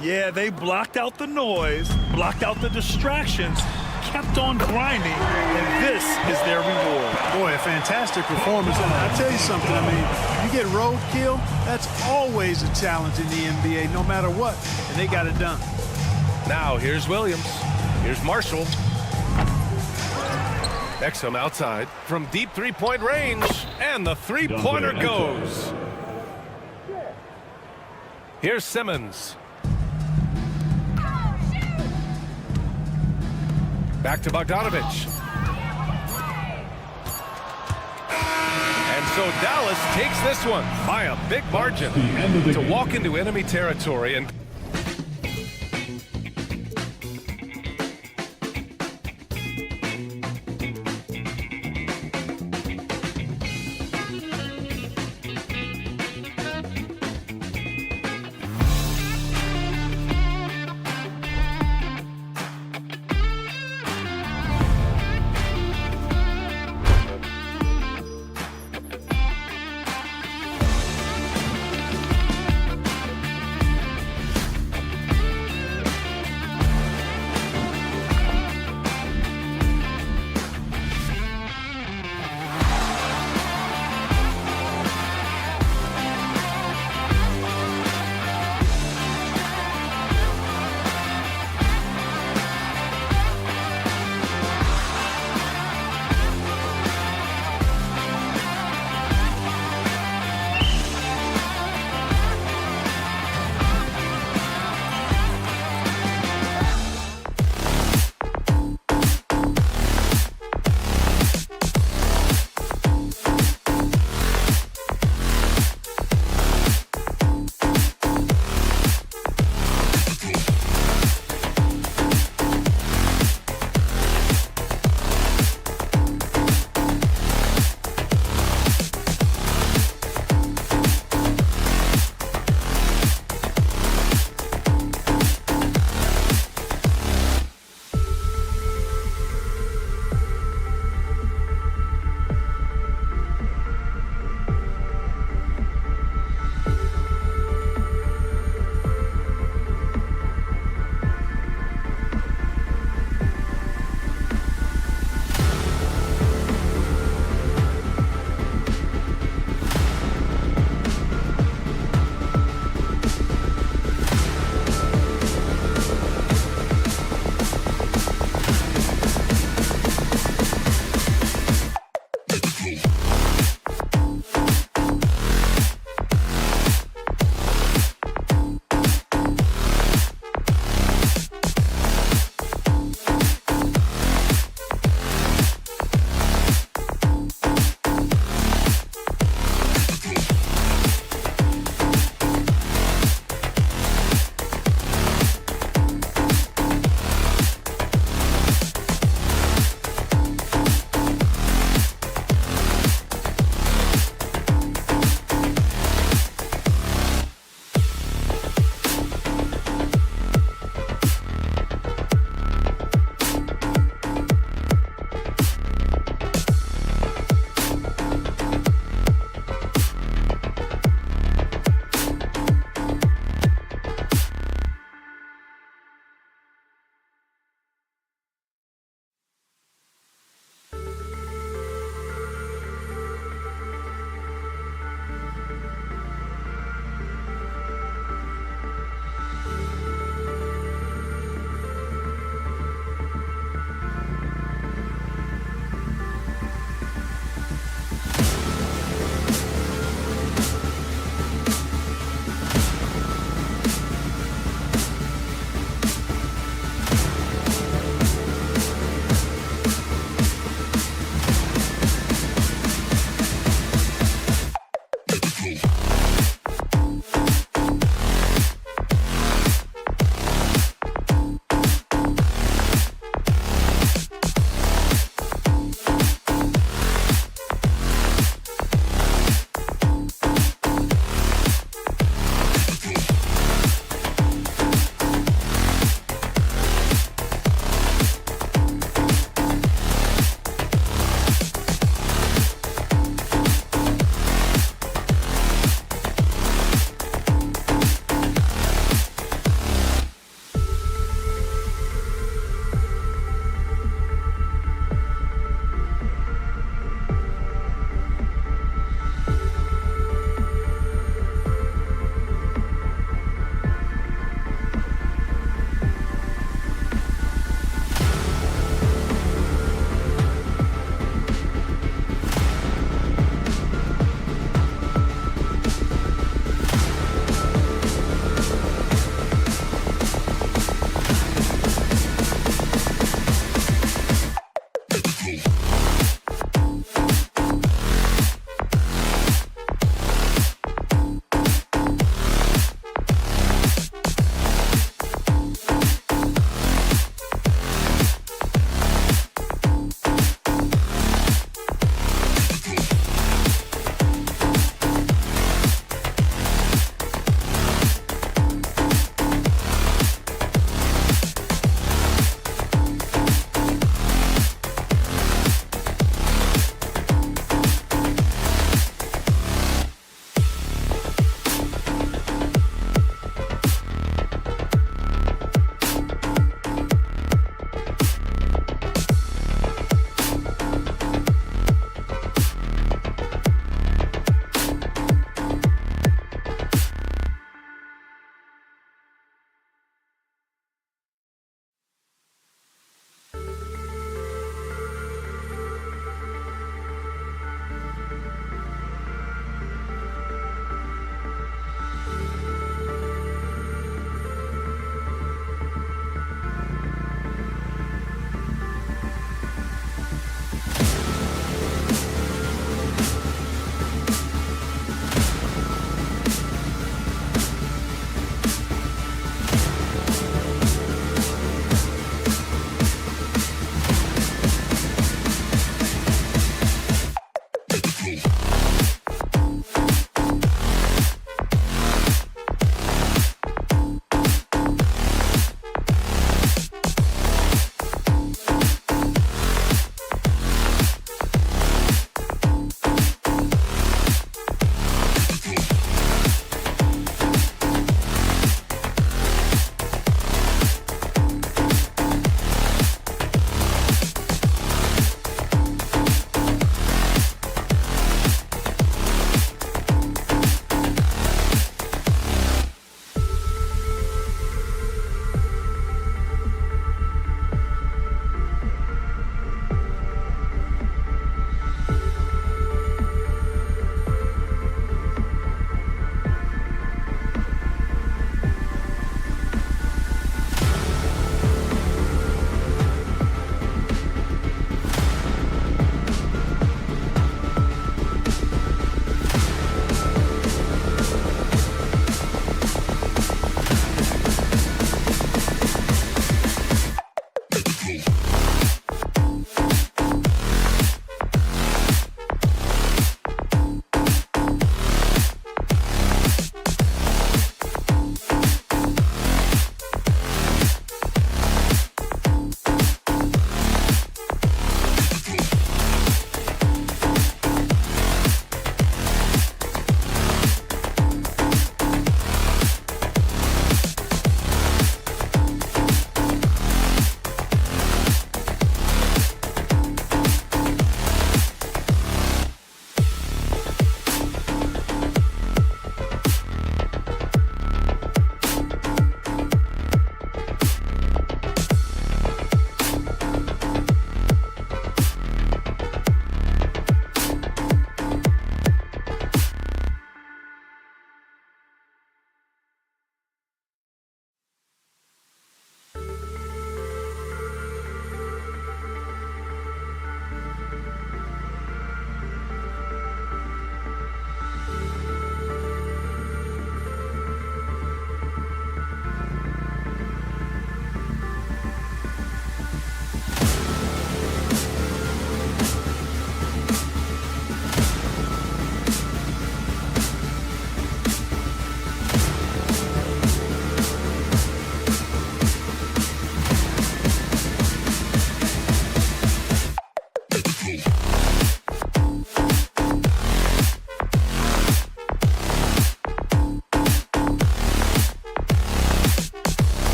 Yeah, they blocked out the noise, blocked out the distractions, kept on grinding, and this is their reward. Boy, a fantastic performance. And I'll tell you something, I mean, you get roadkill, that's always a challenge in the NBA, no matter what, and they got it done. Now, here's Williams. Here's Marshall. Exum outside from deep three-point range, and the three-pointer goes. Here's Simmons. Back to Bogdanovich. And so Dallas takes this one by a big margin to walk into enemy territory and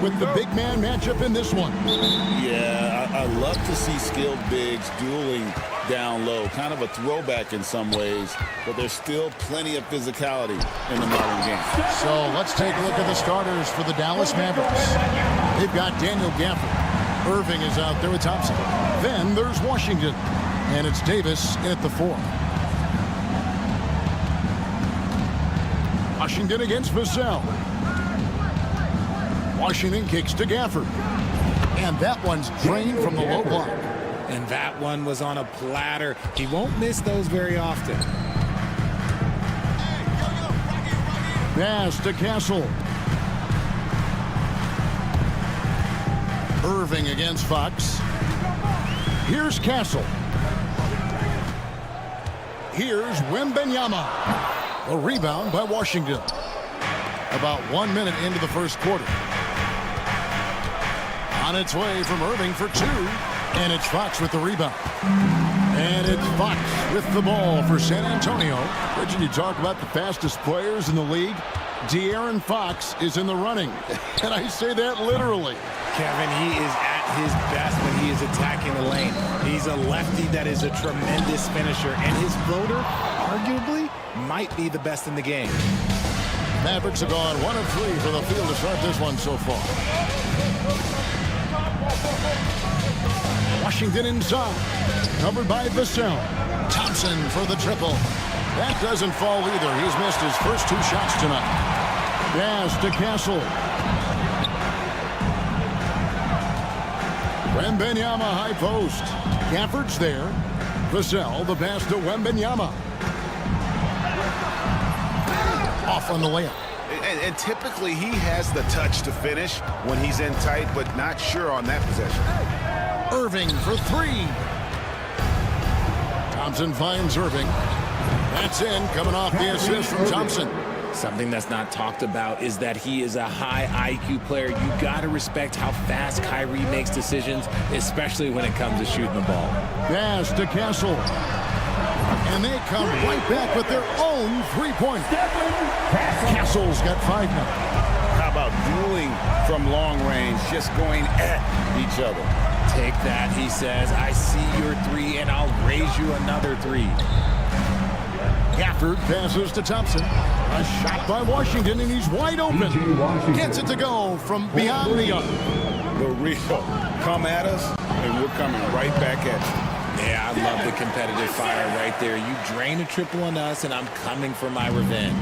with the big man matchup in this one. Yeah, I love to see skilled bigs dueling down low. Kind of a throwback in some ways, but there's still plenty of physicality in the modern game. So let's take a look at the starters for the Dallas Mavericks. They've got Daniel Gafford. Irving is out there with Thompson. Then there's Washington, and it's Davis in at the 4. Washington against Vassell. Washington kicks to Gafford. And that one's drained from the low block. And that one was on a platter. He won't miss those very often. Pass to Castle. Irving against Fox. Here's Castle. Here's Wembanyama. A rebound by Washington. About 1 minute into the first quarter. On its way from Irving for 2. And it's Fox with the rebound. And it's Fox with the ball for San Antonio. Richard, you talk about the fastest players in the league. De'Aaron Fox is in the running. And I say that literally. Kevin, he is at his best when he is attacking the lane. He's a lefty that is a tremendous finisher. And his floater, arguably, might be the best in the game. Mavericks have gone 1 of 3 for the field to start this one so far. Washington inside, covered by Vassell. Thompson for the triple. That doesn't fall either. He's missed his first 2 shots tonight. Pass to Castle. Wembanyama high post. Gafford's there. Vassell, the pass to Wembanyama. Off on the layup. And typically he has the touch to finish when he's in tight, but not sure on that possession. Irving for 3. Thompson finds Irving. That's in, coming off the assist from Thompson. Something that's not talked about is that he is a high IQ player. You got to respect how fast Kyrie makes decisions, especially when it comes to shooting the ball. Pass to Castle. And they come right back with their own 3-point. Castle's got 5 now. How about dueling from long range, just going at each other? Take that, he says. I see your 3, and I'll raise you another 3. Gafford passes to Thompson. A shot by Washington, and he's wide open. Gets it to go from beyond the arc. The real come at us, and we're coming right back at you. Yeah, I love the competitive fire right there. You drain a triple on us, and I'm coming for my revenge.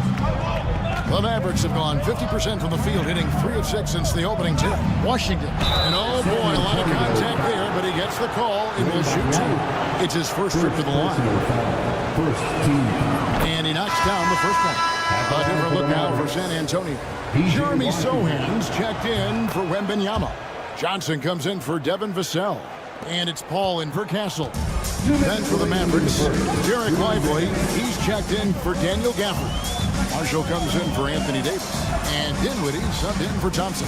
The Mavericks have gone 50% from the field, hitting 3 of 6 since the opening tip. Washington, and oh boy, a lot of contact there, but he gets the call and will shoot 2. It's his first trip to the line. And he knocks down the first one. A different look now for San Antonio. Jeremy Sohan's checked in for Wembanyama. Johnson comes in for Devin Vassell. And it's Paul in for Castle. Then for the Mavericks, Derek Lively. He's checked in for Daniel Gafford. Marshall comes in for Anthony Davis. And Dinwiddie subbed in for Thompson.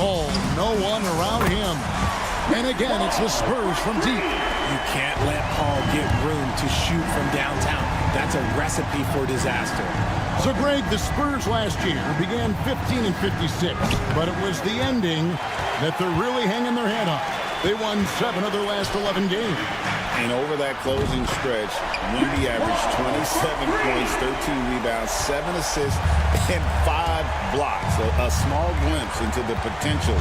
Oh, no one around him. And again, it's the Spurs from deep. You can't let Paul get room to shoot from downtown. That's a recipe for disaster. So, Greg, the Spurs last year began 15 and 56, but it was the ending that they're really hanging their head on. They won 7 of their last 11 games. And over that closing stretch, Wemby averaged 27 points, 13 rebounds, 7 assists, and 5 blocks. A small glimpse into the potential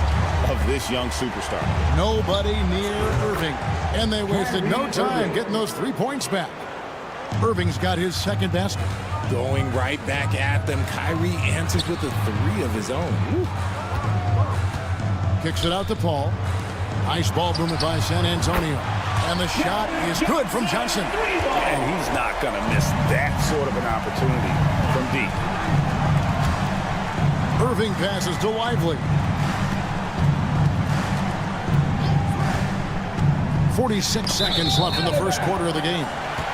of this young superstar. Nobody near Irving, and they wasted no time getting those 3 points back. Irving's got his second basket. Going right back at them. Kyrie answers with a 3 of his own. Woo. Kicks it out to Paul. Nice ball movement by San Antonio. And the shot is good from Johnson. And he's not going to miss that sort of an opportunity from deep. Irving passes to Lively. 46 seconds left in the first quarter of the game.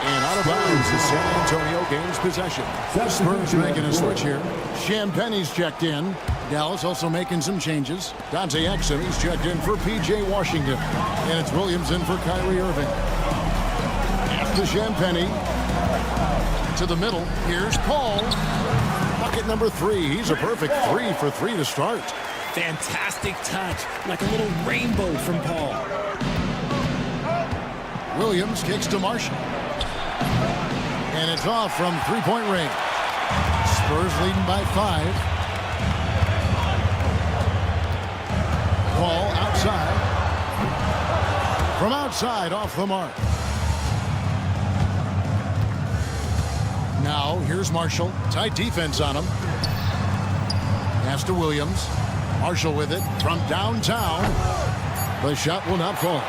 And out of bounds as San Antonio gains possession. The Spurs making a switch here. Champagne's checked in. Dallas also making some changes. Dante Exum, he's checked in for P.J. Washington. And it's Williams in for Kyrie Irving. After Champagne to the middle. Here's Paul. Bucket number 3. He's a perfect 3 for 3 to start. Fantastic touch, like a little rainbow from Paul. Williams kicks to Marshall. And it's off from three-point range. Spurs leading by 5. Ball outside. From outside, off the mark. Now, here's Marshall. Tight defense on him. Pass to Williams. Marshall with it from downtown. The shot will not fall.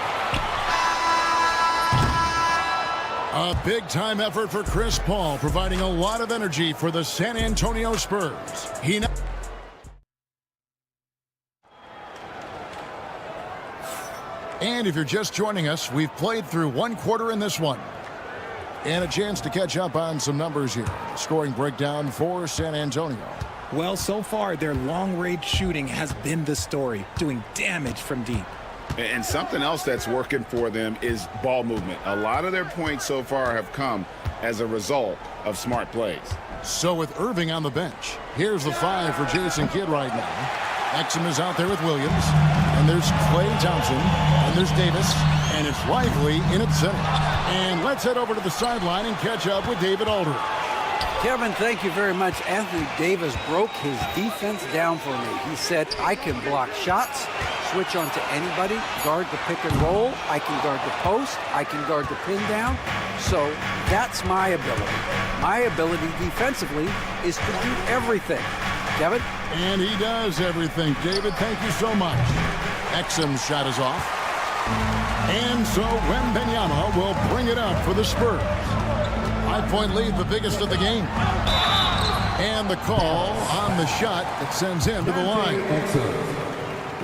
A big-time effort for Chris Paul, providing a lot of energy for the San Antonio Spurs. And if you're just joining us, we've played through 1 quarter in this one. And a chance to catch up on some numbers here. Scoring breakdown for San Antonio. Well, so far, their long-range shooting has been the story, doing damage from deep. And something else that's working for them is ball movement. A lot of their points so far have come as a result of smart plays. So with Irving on the bench, here's the 5 for Jason Kidd right now. Exum is out there with Williams. And there's Klay Thompson. And there's Davis. And it's Lively in at center. And let's head over to the sideline and catch up with David Aldridge. Kevin, thank you very much. Anthony Davis broke his defense down for me. He said, I can block shots, switch on to anybody, guard the pick and roll, I can guard the post, I can guard the pin down. So that's my ability. My ability defensively is to do everything. Kevin? And he does everything. David, thank you so much. Exum's shot is off. And so Wembanyama will bring it up for the Spurs. 5-point lead, the biggest of the game. And the call on the shot that sends him to the line.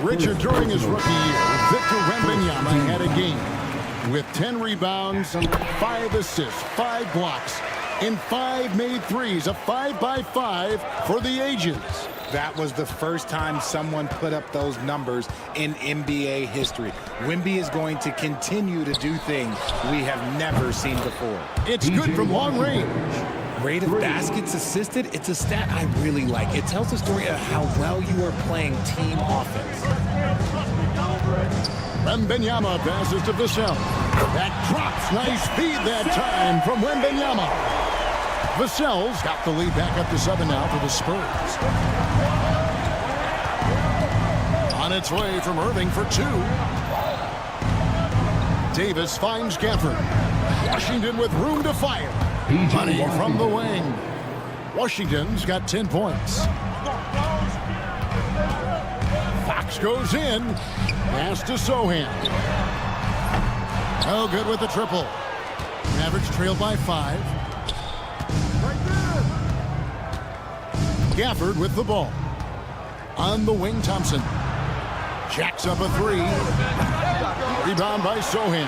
Richard, during his rookie year, Victor Wembanyama had a game with 10 rebounds, 5 assists, 5 blocks, and 5 made threes, a 5-by-5 for the ages. That was the first time someone put up those numbers in NBA history. Wemby is going to continue to do things we have never seen before. It's good from long range. Rate of baskets assisted, it's a stat I really like. It tells the story of how well you are playing team offense. Wembanyama passes to Vassell. That drops. Nice feed that time from Wembanyama. Vassell's got the lead back up to 7 now for the Spurs. On its way from Irving for 2. Davis finds Gafford. Washington with room to fire. Money from the wing. Washington's got 10 points. Fox goes in. Pass to Sohan. Oh, good with the triple. Mavericks trailed by 5. Gafford with the ball. On the wing, Thompson. Jacks up a 3. Rebound by Sohan.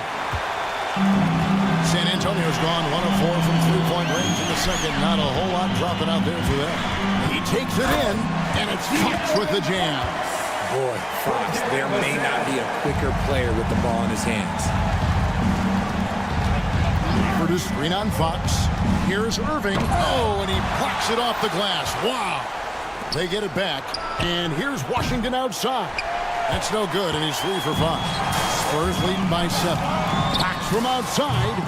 San Antonio's gone 1 of 4 from three-point range in the second. Not a whole lot dropping out there for them. He takes it in, and it's Fox with the jam. Boy, Fox, there may not be a quicker player with the ball in his hands. For the screen on Fox. Here's Irving. Oh, and he blocks it off the glass. Wow. They get it back. And here's Washington outside. That's no good, and he's 3 for 5. Spurs leading by 7. Fox from outside.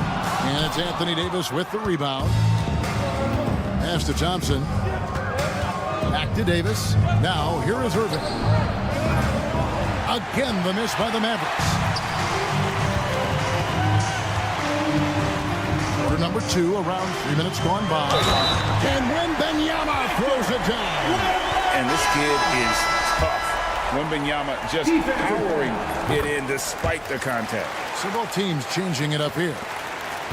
And it's Anthony Davis with the rebound. Pass to Thompson. Back to Davis. Now, here is Irving. Again, the miss by the Mavericks. Quarter number 2, around 3 minutes gone by. And Wembanyama throws it down. And this kid is tough. Wembanyama just powering it in despite the contact. So both teams changing it up here.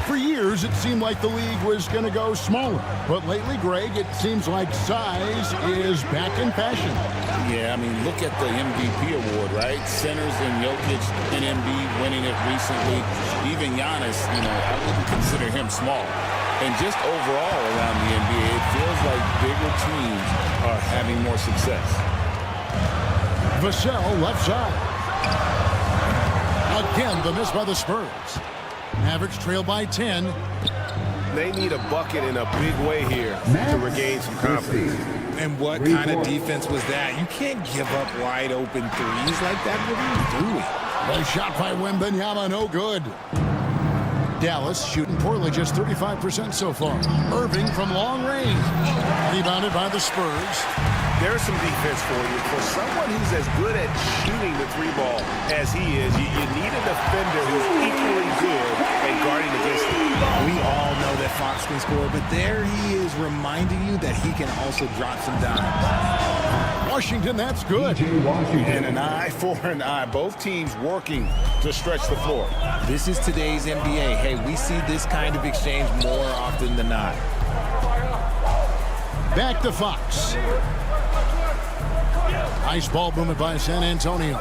For years, it seemed like the league was going to go smaller. But lately, Greg, it seems like size is back in fashion. Yeah, I mean, look at the MVP award, right? Centers and Jokic and Embiid winning it recently. Even Giannis, I wouldn't consider him small. And just overall around the NBA, it feels like bigger teams are having more success. Vassell left side. Again, the miss by the Spurs. Mavericks trail by 10. They need a bucket in a big way here to regain some confidence. And what kind of defense was that? You can't give up wide open threes like that. What are you doing? The shot by Wembanyama, no good. Dallas shooting poorly, just 35% so far. Irving from long range. Rebounded by the Spurs. There's some defense for you. For someone who's as good at shooting the three ball as he is, you need a defender who's equally good at guarding against him. We all know that Fox can score, but there he is reminding you that he can also drop some dimes. Washington, that's good. And an eye for an eye. Both teams working to stretch the floor. This is today's NBA. Hey, we see this kind of exchange more often than not. Back to Fox. Nice ball movement by San Antonio.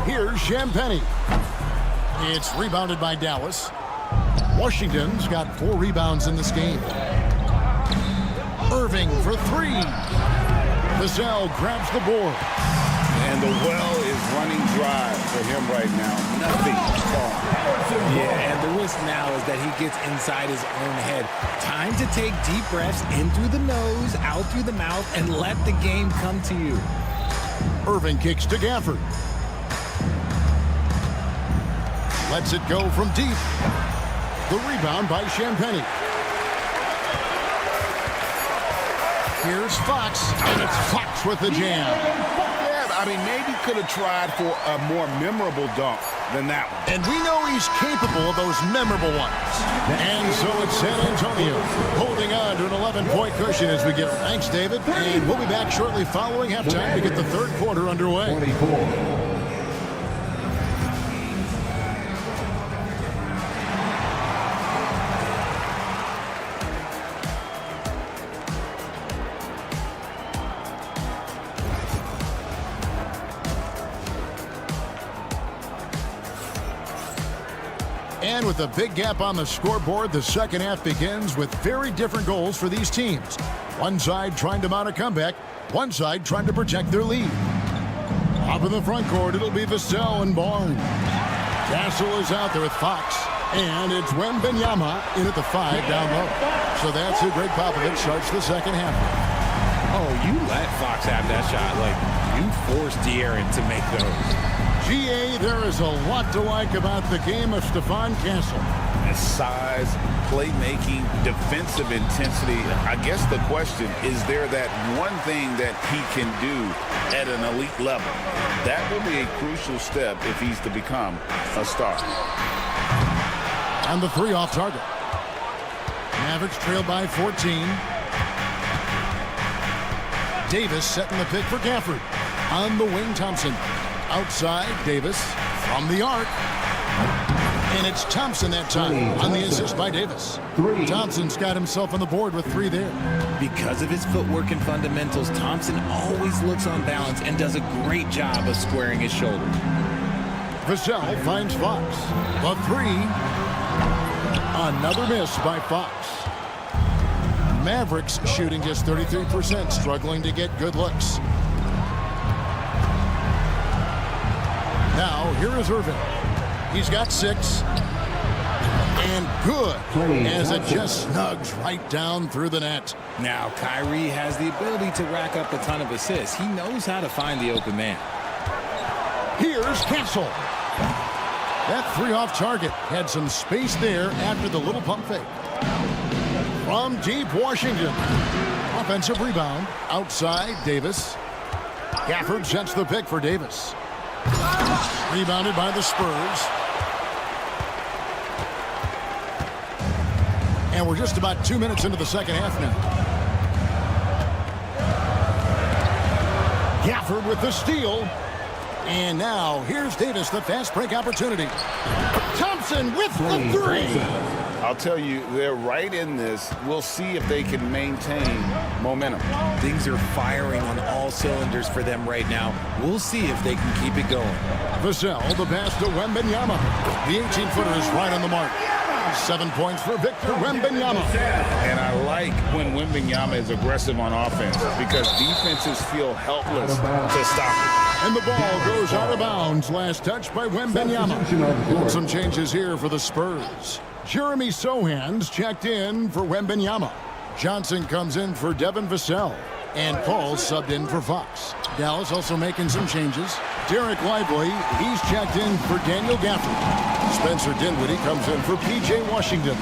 Here's Champagnie. It's rebounded by Dallas. Washington's got 4 rebounds in this game. Irving for 3. Vassell grabs the board. And the well is running dry for him right now. Nothing. Yeah, and the risk now is that he gets inside his own head. Time to take deep breaths in through the nose, out through the mouth, and let the game come to you. Irving kicks to Gafford. Lets it go from deep. The rebound by Champagnie. Here's Fox, and it's Fox with the jam. Yeah, I mean, maybe could have tried for a more memorable dunk than that one. And we know he's capable of those memorable ones. And so it's San Antonio holding on to an 11-point cushion as we get. Thanks, David. And we'll be back shortly following halftime to get the third quarter underway. 24. And with a big gap on the scoreboard, the second half begins with very different goals for these teams. One side trying to mount a comeback, one side trying to protect their lead. Up in the front court, it'll be Vassell and Barnes. Castle is out there with Fox, and it's Wembanyama in at the 5 down low. So that's who Greg Popovich starts the second half. Oh, you let Fox have that shot. Like, you forced De'Aaron to make those. GA, there is a lot to like about the game of Stephon Castle. His size, playmaking, defensive intensity. I guess the question, is there that one thing that he can do at an elite level? That will be a crucial step if he's to become a star. And the 3 off target. Mavericks trailed by 14. Davis setting the pick for Gafford. On the wing, Thompson. Outside, Davis from the arc. And it's Thompson that time on the assist by Davis. Thompson's got himself on the board with 3 there. Because of his footwork and fundamentals, Thompson always looks on balance and does a great job of squaring his shoulders. Vassell finds Fox. The 3. Another miss by Fox. Mavericks shooting just 33%, struggling to get good looks. Now, here is Irving. He's got 6. And good, as it just snugs right down through the net. Now, Kyrie has the ability to rack up a ton of assists. He knows how to find the open man. Here's Castle. That 3 off target had some space there after the little pump fake. From deep, Washington. Offensive rebound. Outside, Davis. Gafford sets the pick for Davis. Rebounded by the Spurs. And we're just about 2 minutes into the second half now. Gafford with the steal. And now here's Davis, the fast break opportunity. Thompson with the 3. I'll tell you, they're right in this. We'll see if they can maintain momentum. Things are firing on all cylinders for them right now. We'll see if they can keep it going. Vassell, the pass to Wembanyama. The 18-footer is right on the mark. 7 points for Victor Wembanyama. And I like when Wembanyama is aggressive on offense because defenses feel helpless to stop it. And the ball goes out of bounds. Last touch by Wembanyama. Some changes here for the Spurs. Jeremy Sohan's checked in for Wembanyama. Johnson comes in for Devin Vassell. And Paul subbed in for Fox. Dallas also making some changes. Derek Lively, he's checked in for Daniel Gafford. Spencer Dinwiddie comes in for P.J. Washington.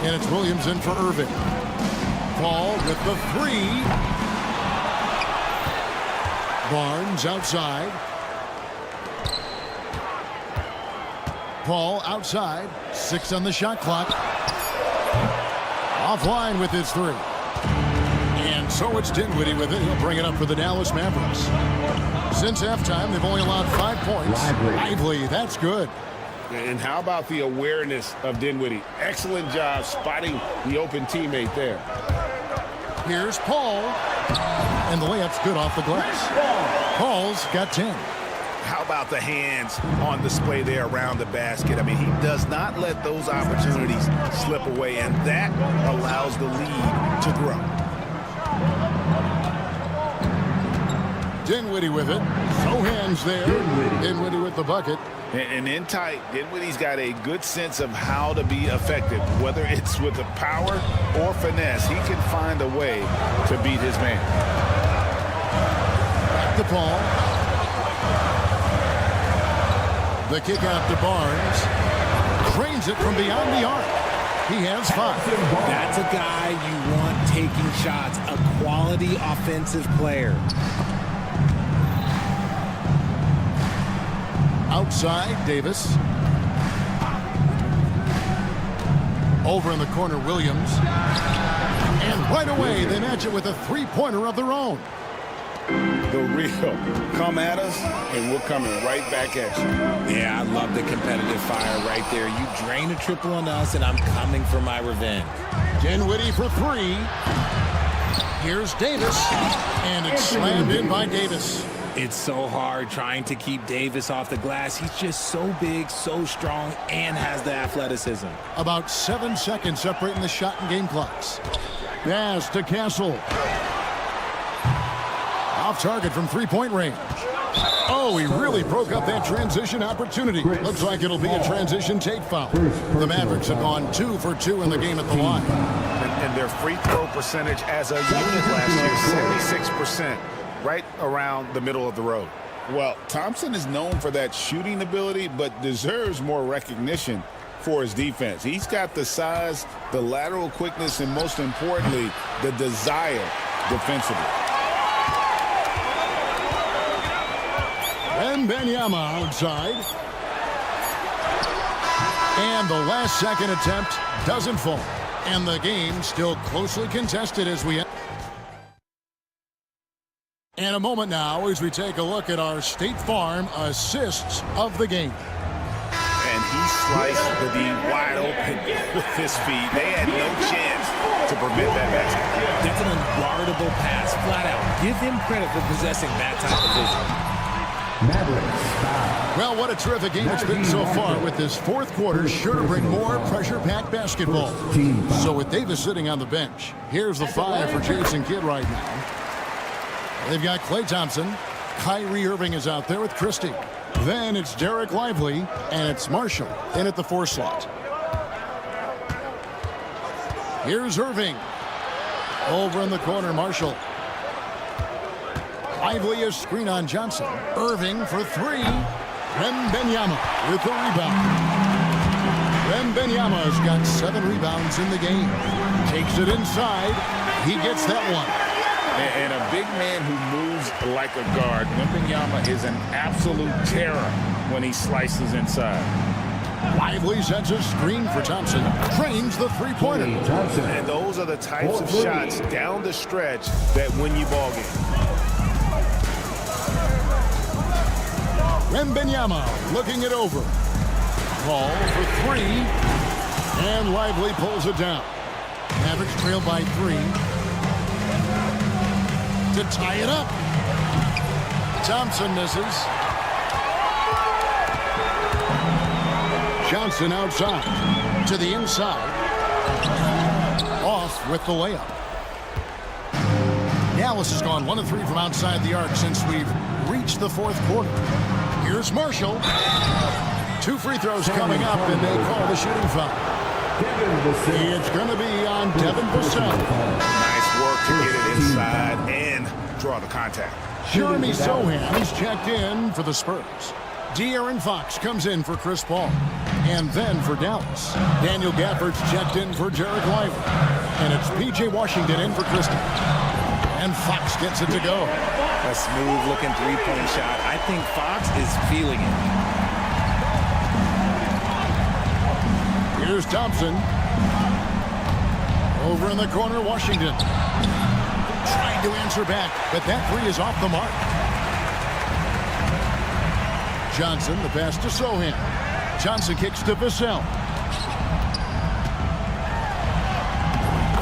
And it's Williams in for Irving. Paul with the 3. Barnes outside. Paul outside. 6 on the shot clock. Offline with his 3. And so it's Dinwiddie with it. He'll bring it up for the Dallas Mavericks. Since halftime, they've only allowed 5 points. Lively, that's good. And how about the awareness of Dinwiddie? Excellent job spotting the open teammate there. Here's Paul. And the layup's good off the glass. Paul's got 10. How about the hands on display there around the basket? I mean, he does not let those opportunities slip away, and that allows the lead to grow. Dinwiddie with it. Sohan's there. Dinwiddie with the bucket. And in tight, Dinwiddie's got a good sense of how to be effective. Whether it's with the power or finesse, he can find a way to beat his man. Back to Paul. The kick out to Barnes. Cranes it from beyond the arc. He has 5. That's a guy you want taking shots, a quality offensive player. Outside, Davis. Over in the corner, Williams. And right away, they match it with a 3-pointer of their own. The real. Come at us, and we're coming right back at you. Yeah, I love the competitive fire right there. You drain a triple on us, and I'm coming for my revenge. Dinwiddie for 3. Here's Davis. And it's slammed in by Davis. It's so hard trying to keep Davis off the glass. He's just so big, so strong, and has the athleticism. About 7 seconds separating the shot and game clocks. Pass to Castle. Off target from 3-point range. Oh, he really broke up that transition opportunity. Looks like it'll be a transition take foul. The Mavericks have gone 2 for 2 in the game at the line. And their free throw percentage as a unit last year, 76%. Right around the middle of the road. Well, Thompson is known for that shooting ability, but deserves more recognition for his defense. He's got the size, the lateral quickness, and most importantly, the desire defensively. Wembanyama outside. And the last second attempt doesn't fall. And the game still closely contested as we... And a moment now as we take a look at our State Farm assists of the game. And he sliced the D wide open with his feet. They had no chance to prevent that basket. That's an unguardable pass, flat out. Give him credit for possessing that type of vision. Well, what a terrific game it's been so far, with this fourth quarter sure to bring more pressure-packed basketball. So with Davis sitting on the bench, here's the 5 for Jason Kidd right now. They've got Klay Thompson. Kyrie Irving is out there with Christie. Then it's Derek Lively, and it's Marshall in at the 4 slot. Here's Irving. Over in the corner, Marshall. Lively is screen on Johnson. Irving for 3. Wembanyama with the rebound. Wembanyama's got 7 rebounds in the game. Takes it inside. He gets that one. And a big man who moves like a guard. Wembanyama is an absolute terror when he slices inside. Lively sets a screen for Thompson. Trains the 3-pointer. And those are the types of shots down the stretch that win you ball games. Wembanyama looking it over. Ball for 3. And Lively pulls it down. Mavericks trail by 3. To tie it up. Thompson misses. Johnson outside. To the inside. Off with the layup. Dallas has gone 1 of 3 from outside the arc since we've reached the 4th quarter. Here's Marshall. 2 free throws coming up, and they call the shooting foul. It's going to be on Devin Vassell. Nice work to get it inside and draw the contact. Jeremy Sohan is checked in for the Spurs. De'Aaron Fox comes in for Chris Paul. And then for Dallas, Daniel Gafford's checked in for Jared Lively. And it's P.J. Washington in for Christie. And Fox gets it to go. A smooth-looking three-point shot. I think Fox is feeling it. Here's Thompson. Over in the corner, Washington. Trying to answer back, but that three is off the mark. Johnson, the pass to Sohan. Johnson kicks to Vassell.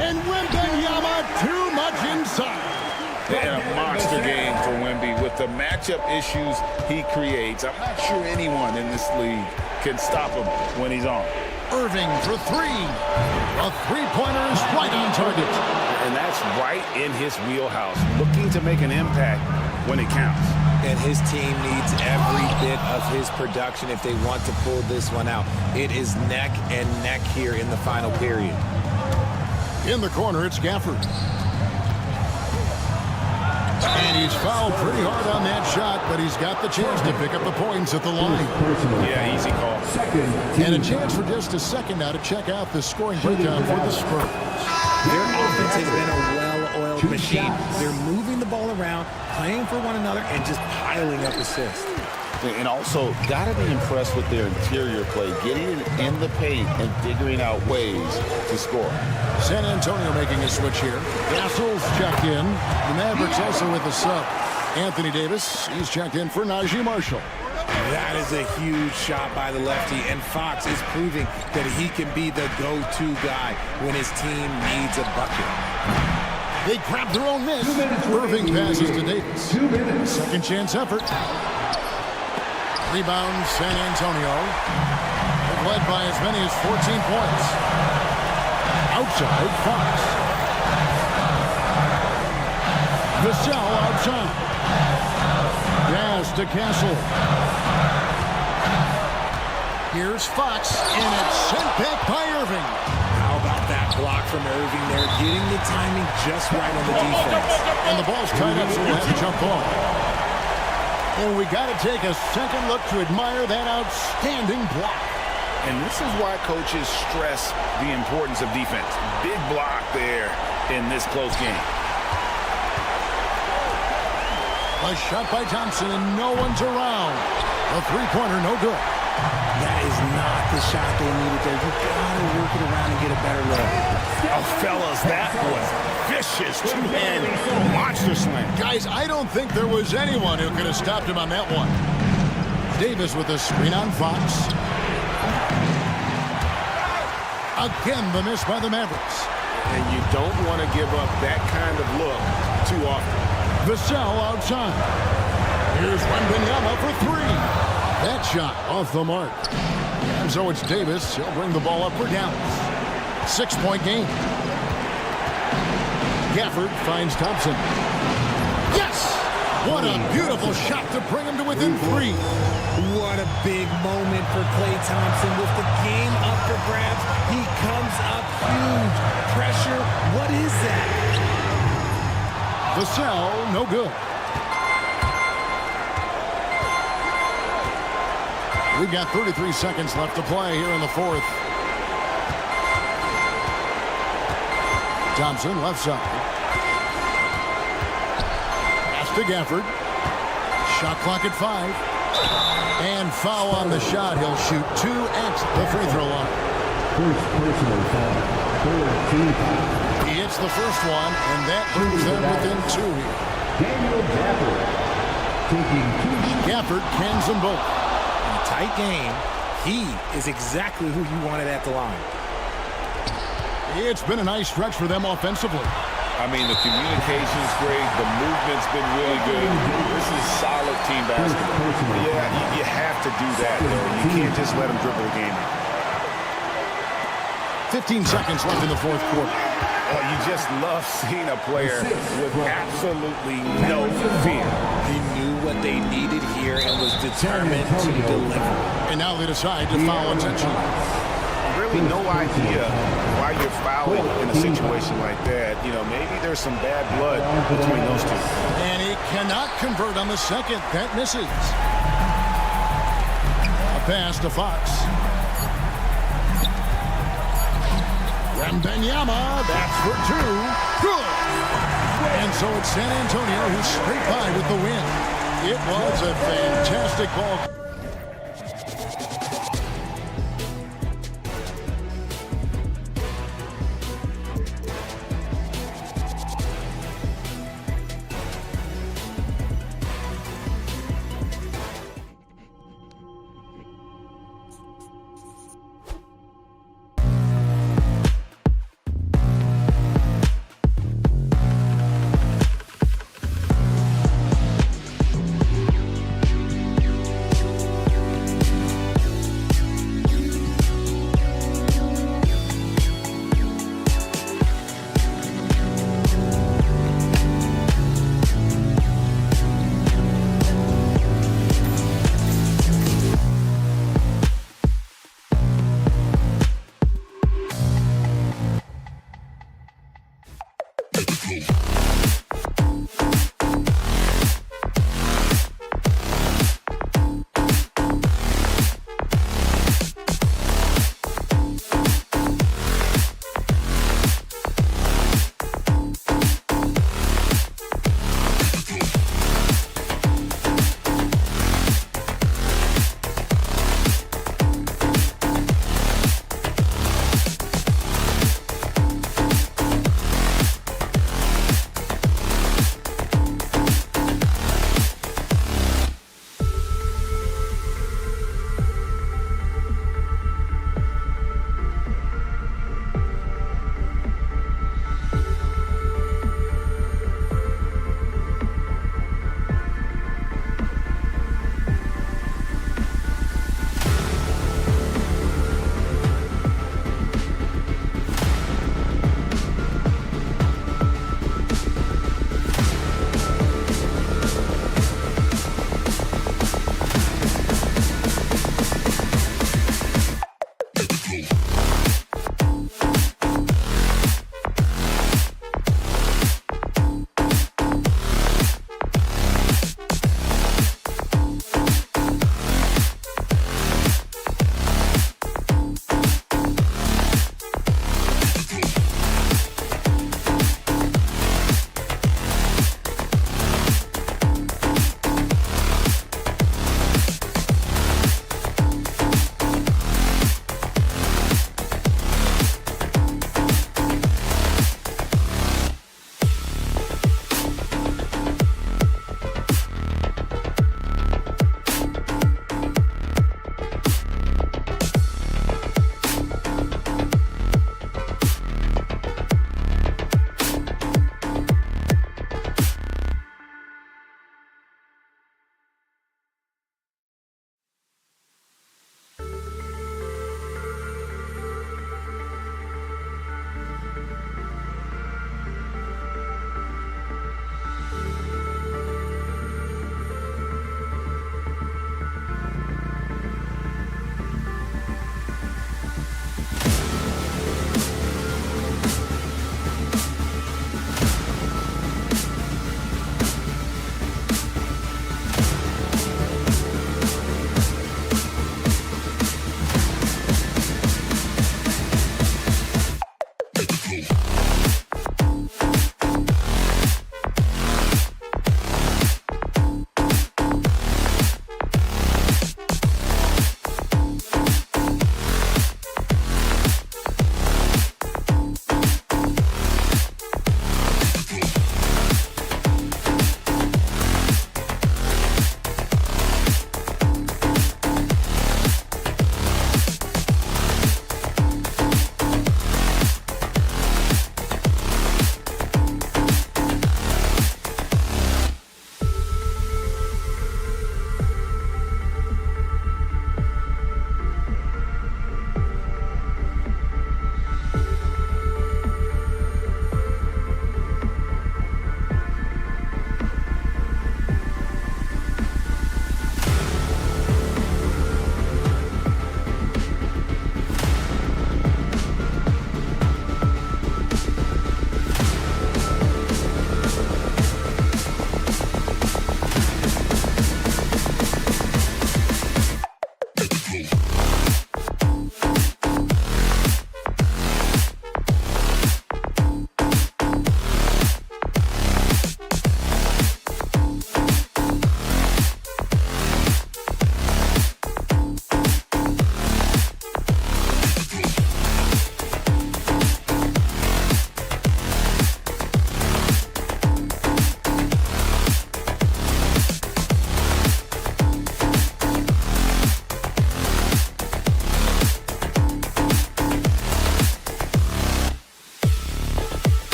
And Wembanyama too much inside. And a monster game for Wemby with the matchup issues he creates. I'm not sure anyone in this league can stop him when he's on. Irving for three. A three-pointer is right on target. And that's right in his wheelhouse, looking to make an impact when it counts. And his team needs every bit of his production if they want to pull this one out. It is neck and neck here in the final period. In the corner, it's Gafford. And he's fouled pretty hard on that shot, but he's got the chance to pick up the points at the line. Yeah, easy call. And a chance for just a second now to check out the scoring breakdown for the Spurs. Their offense has been a well-oiled machine. They're moving the ball around, playing for one another, and just piling up assists. And also, got to be impressed with their interior play, getting it in the paint and figuring out ways to score. San Antonio making a switch here. Gassol's checked in. The Mavericks also with a sub. Anthony Davis, he's checked in for Najee Marshall. That is a huge shot by the lefty, and Fox is proving that he can be the go-to guy when his team needs a bucket. They grab their own miss. Irving passes to Davis. Second chance effort. Rebound, San Antonio. Led by as many as 14 points. Outside, Fox. Vassell outside. Pass to Castle. Here's Fox, and it's sent back by Irving. How about that block from Irving there, getting the timing just right on the defense. And the ball's tied up, so we'll have to jump ball. And we got to take a second look to admire that outstanding block. And this is why coaches stress the importance of defense. Big block there in this close game. A shot by Thompson, and no one's around. A three-pointer, no good. That is not the shot they needed there. You got to work it around and get a better look. Oh, fellas, that was vicious two-hand monster slam. Guys, I don't think there was anyone who could have stopped him on that one. Davis with a screen on Fox. Again, the miss by the Mavericks. And you don't want to give up that kind of look too often. Vassell outside. Here's Wembanyama for three. That shot off the mark. And so it's Davis. He'll bring the ball up for Dallas. 6-point game. Gafford finds Thompson. Yes! What a beautiful shot to bring him to within three. What a big moment for Klay Thompson. With the game up for grabs, he comes up huge. Pressure, what is that? Vassell, no good. We've got 33 seconds left to play here in the fourth. Thompson, left side. Pass to Gafford. Shot clock at 5. And foul on the shot. He'll shoot 2 at the free throw line. First personal foul. He hits the first one, and that brings them within 2 here. Daniel Gafford taking 2 shots. Gafford cans them both. In a tight game, he is exactly who you wanted at the line. It's been a nice stretch for them offensively. I mean, the communication's great. The movement's been really good. This is solid team basketball. Yeah, you have to do that, though. You can't just let them dribble the game. 15 seconds left in the fourth quarter. You just love seeing a player with absolutely no fear. He knew what they needed here and was determined to deliver. And now they decide to foul intentionally. really no idea why you're fouling in a situation like that. You know, maybe there's some bad blood between those two. And he cannot convert on the second. That misses. A pass to Fox. Wembanyama, that's for two. Good. And so it's San Antonio who scraped by with the win. It was a fantastic ball.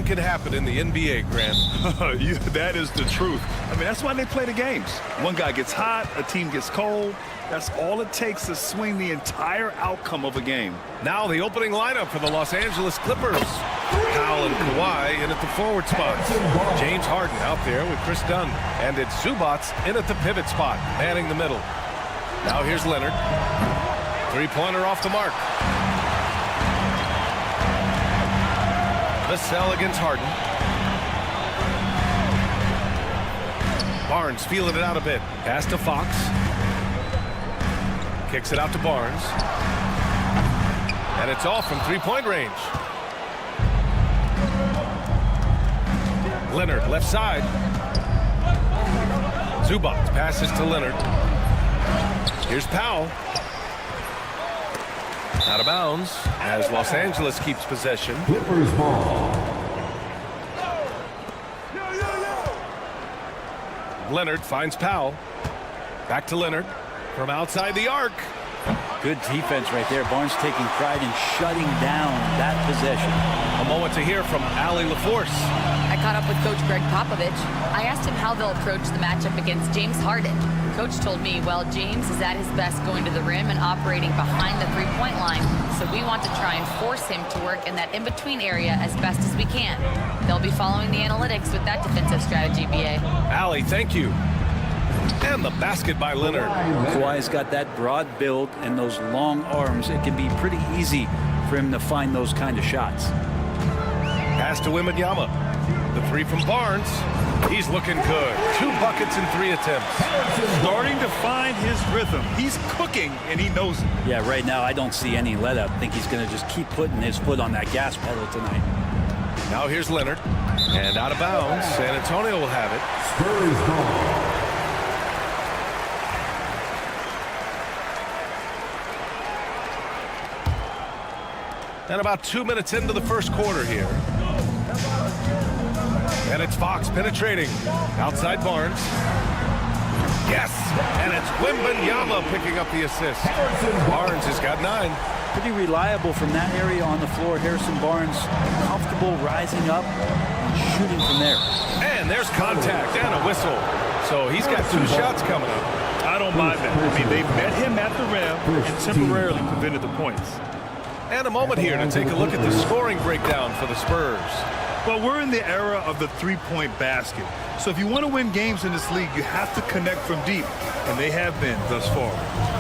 can happen in the NBA, Grant. That is the truth. I mean, that's why they play the games. One guy gets hot, a team gets cold. That's all it takes to swing the entire outcome of a game. Now the opening lineup for the Los Angeles Clippers. Powell and Kawhi in at the forward spots. James Harden out there with Chris Dunn. And it's Zubats in at the pivot spot, manning the middle. Now here's Leonard. Three-pointer off the mark. Vassell against Harden. Barnes feeling it out a bit. Pass to Fox. Kicks it out to Barnes. And it's off from three-point range. Leonard left side. Zubats passes to Leonard. Here's Powell. Out of bounds as Los Angeles keeps possession. Clippers ball. Leonard finds Powell. Back to Leonard from outside the arc. Good defense right there. Barnes taking pride in shutting down that possession. A moment to hear from Allie LaForce. I caught up with Coach Greg Popovich. I asked him how they'll approach the matchup against James Harden. Coach told me, well, James is at his best going to the rim and operating behind the three-point line, so we want to try and force him to work in that in-between area as best as we can. They'll be following the analytics with that defensive strategy, B.A. Allie, thank you. And the basket by Leonard. Kawhi's got that broad build and those long arms. It can be pretty easy for him to find those kind of shots. Pass to Wembanyama. The three from Barnes. He's looking good. 2 buckets in 3 attempts. Starting to find his rhythm. He's cooking, and he knows it. Yeah, right now I don't see any let up. I think he's going to just keep putting his foot on that gas pedal tonight. Now here's Leonard. And out of bounds. San Antonio will have it. Spurs ball. And about 2 minutes into the first quarter here. And it's Fox penetrating. Outside Barnes. Yes! And it's Wembanyama picking up the assist. Barnes has got 9. Pretty reliable from that area on the floor. Harrison Barnes comfortable rising up and shooting from there. And there's contact and a whistle. So he's got 2 shots coming up. I don't mind that. I mean, they met him at the rim and temporarily prevented the points. And a moment here to take a look at the scoring breakdown for the Spurs. Well, we're in the era of the three-point basket. So if you want to win games in this league, you have to connect from deep. And they have been thus far.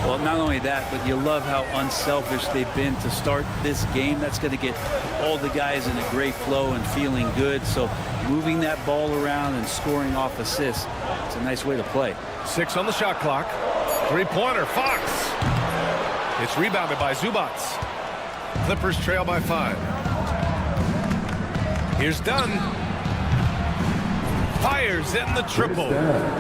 Well, not only that, but you love how unselfish they've been to start this game. That's going to get all the guys in a great flow and feeling good. So moving that ball around and scoring off assists, it's a nice way to play. 6 on the shot clock. Three-pointer, Fox. It's rebounded by Zubats. Clippers trail by 5. Here's Dunn. Fires in the triple.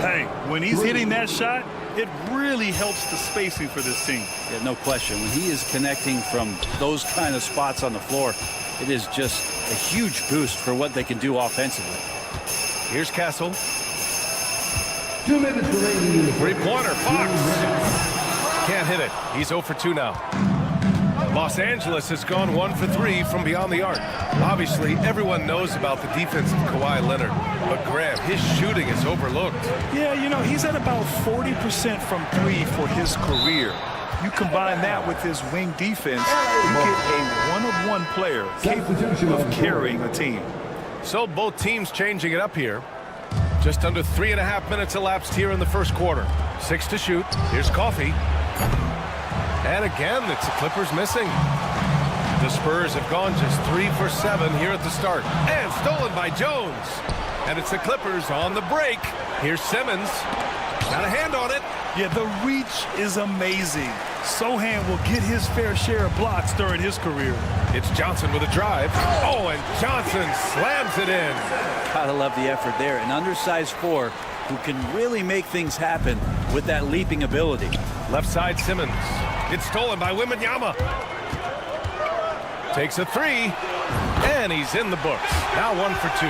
Hey, when he's hitting that shot, it really helps the spacing for this team. Yeah, no question. When he is connecting from those kind of spots on the floor, it is just a huge boost for what they can do offensively. Here's Castle. 2 minutes remaining. Three-pointer, Fox. Can't hit it. He's 0 for 2 now. Los Angeles has gone 1 for 3 from beyond the arc. Obviously, everyone knows about the defense of Kawhi Leonard, but Graham, his shooting is overlooked. Yeah, you know, he's at about 40% from 3 for his career. You combine that with his wing defense, you get a one-of-one player capable of carrying a team. So both teams changing it up here. Just under 3.5 minutes elapsed here in the first quarter. 6 to shoot. Here's Coffey. And again, it's the Clippers missing. The Spurs have gone just 3 for 7 here at the start. And stolen by Jones. And it's the Clippers on the break. Here's Simmons. Got a hand on it. Yeah, the reach is amazing. Sohan will get his fair share of blocks during his career. It's Johnson with a drive. Oh, and Johnson slams it in. Gotta love the effort there. An undersized 4 who can really make things happen with that leaping ability. Left side Simmons. It's stolen by Wembanyama. Takes a 3. And he's in the books. Now 1 for 2.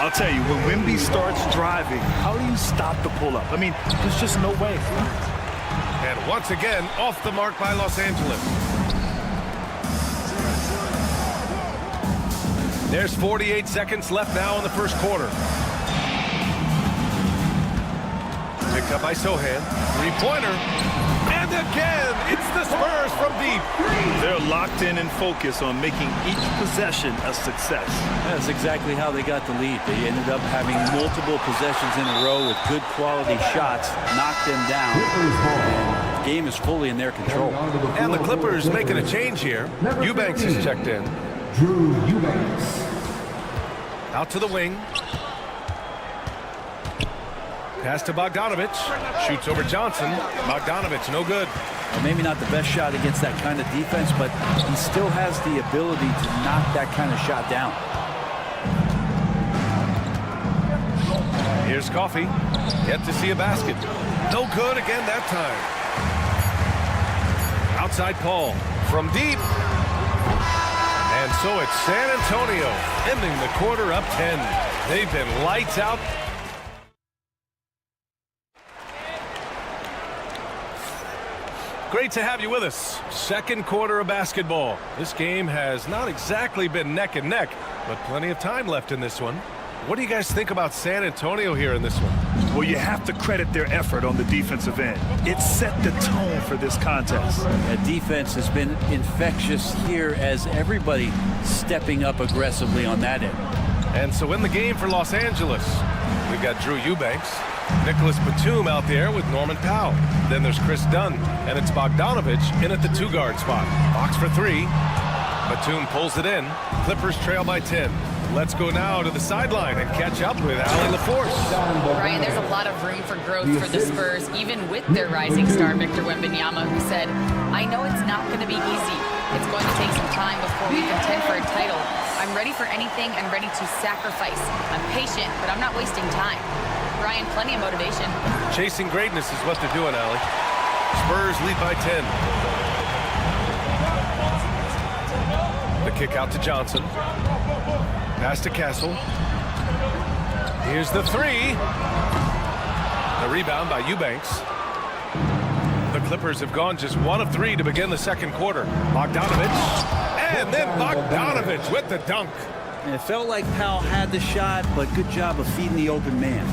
I'll tell you, when Wemby starts driving, how do you stop the pull-up? I mean, there's just no way. And once again, off the mark by Los Angeles. There's 48 seconds left now in the first quarter. Picked up by Sohan. Three-pointer. And again, it's the Spurs from deep. They're locked in and focused on making each possession a success. That's exactly how they got the lead. They ended up having multiple possessions in a row with good quality shots, knocked them down. And the game is fully in their control. And the Clippers making a change here. Eubanks is checked in. Drew Eubanks. Out to the wing. Pass to Bogdanovich. Shoots over Johnson. Bogdanovich, no good. Well, maybe not the best shot against that kind of defense, but he still has the ability to knock that kind of shot down. Here's Coffey. Yet to see a basket. No good again that time. Outside Paul. From deep. And so it's San Antonio ending the quarter up 10. They've been lights out. Great to have you with us. Second quarter of basketball. This game has not exactly been neck and neck, but plenty of time left in this one. What do you guys think about San Antonio here in this one? Well, you have to credit their effort on the defensive end. It set the tone for this contest. The defense has been infectious here as everybody stepping up aggressively on that end. And so in the game for Los Angeles, we've got Drew Eubanks, Nicholas Batum out there with Norman Powell. Then there's Chris Dunn, and it's Bogdanovich in at the two-guard spot. Box for three. Batum pulls it in. Clippers trail by 10. Let's go now to the sideline and catch up with Allie LaForce. Ryan, there's a lot of room for growth for the Spurs, even with their rising star, Victor Wembanyama, who said, I know it's not going to be easy. It's going to take some time before we contend for a title. I'm ready for anything and ready to sacrifice. I'm patient, but I'm not wasting time. Ryan, plenty of motivation. Chasing greatness is what they're doing, Allie. Spurs lead by 10. The kick out to Johnson. Pass to Castle. Here's the three. The rebound by Eubanks. The Clippers have gone just 1 of 3 to begin the second quarter. Bogdanovich. And then Bogdanovich with the dunk. And it felt like Powell had the shot, but good job of feeding the open man.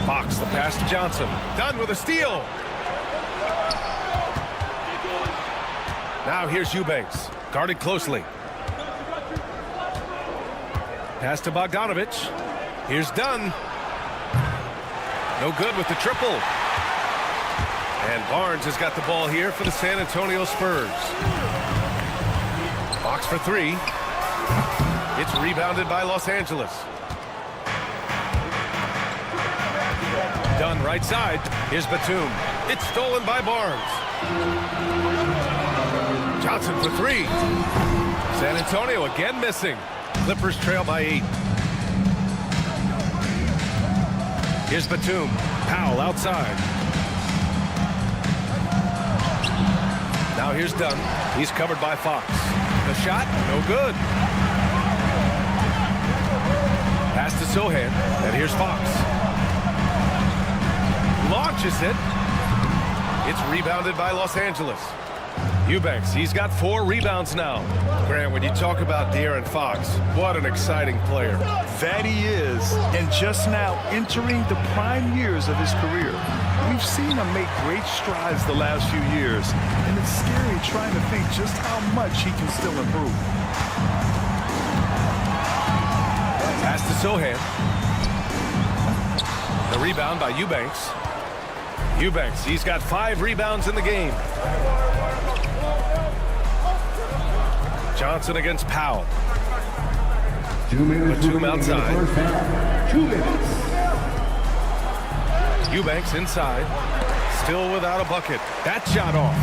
Fox, the pass to Johnson. Done with a steal. Now here's Eubanks. Guarded closely. Pass to Bogdanovich. Here's Dunn. No good with the triple. And Barnes has got the ball here for the San Antonio Spurs. Box for three. It's rebounded by Los Angeles. Dunn right side. Here's Batum. It's stolen by Barnes. Johnson for three. San Antonio again missing. Clippers trail by 8. Here's Batum. Powell outside. Now here's Dunn. He's covered by Fox. The shot, no good. Pass to Sohan. And here's Fox. Launches it. It's rebounded by Los Angeles. Eubanks, he's got 4 rebounds now. Grant, when you talk about De'Aaron Fox, what an exciting player. That he is, and just now entering the prime years of his career. We've seen him make great strides the last few years, and it's scary trying to think just how much he can still improve. Pass to Sohan. The rebound by Eubanks. Eubanks, he's got 5 rebounds in the game. Johnson against Powell. Batum outside. 2 minutes. Eubanks inside. Still without a bucket. That shot off.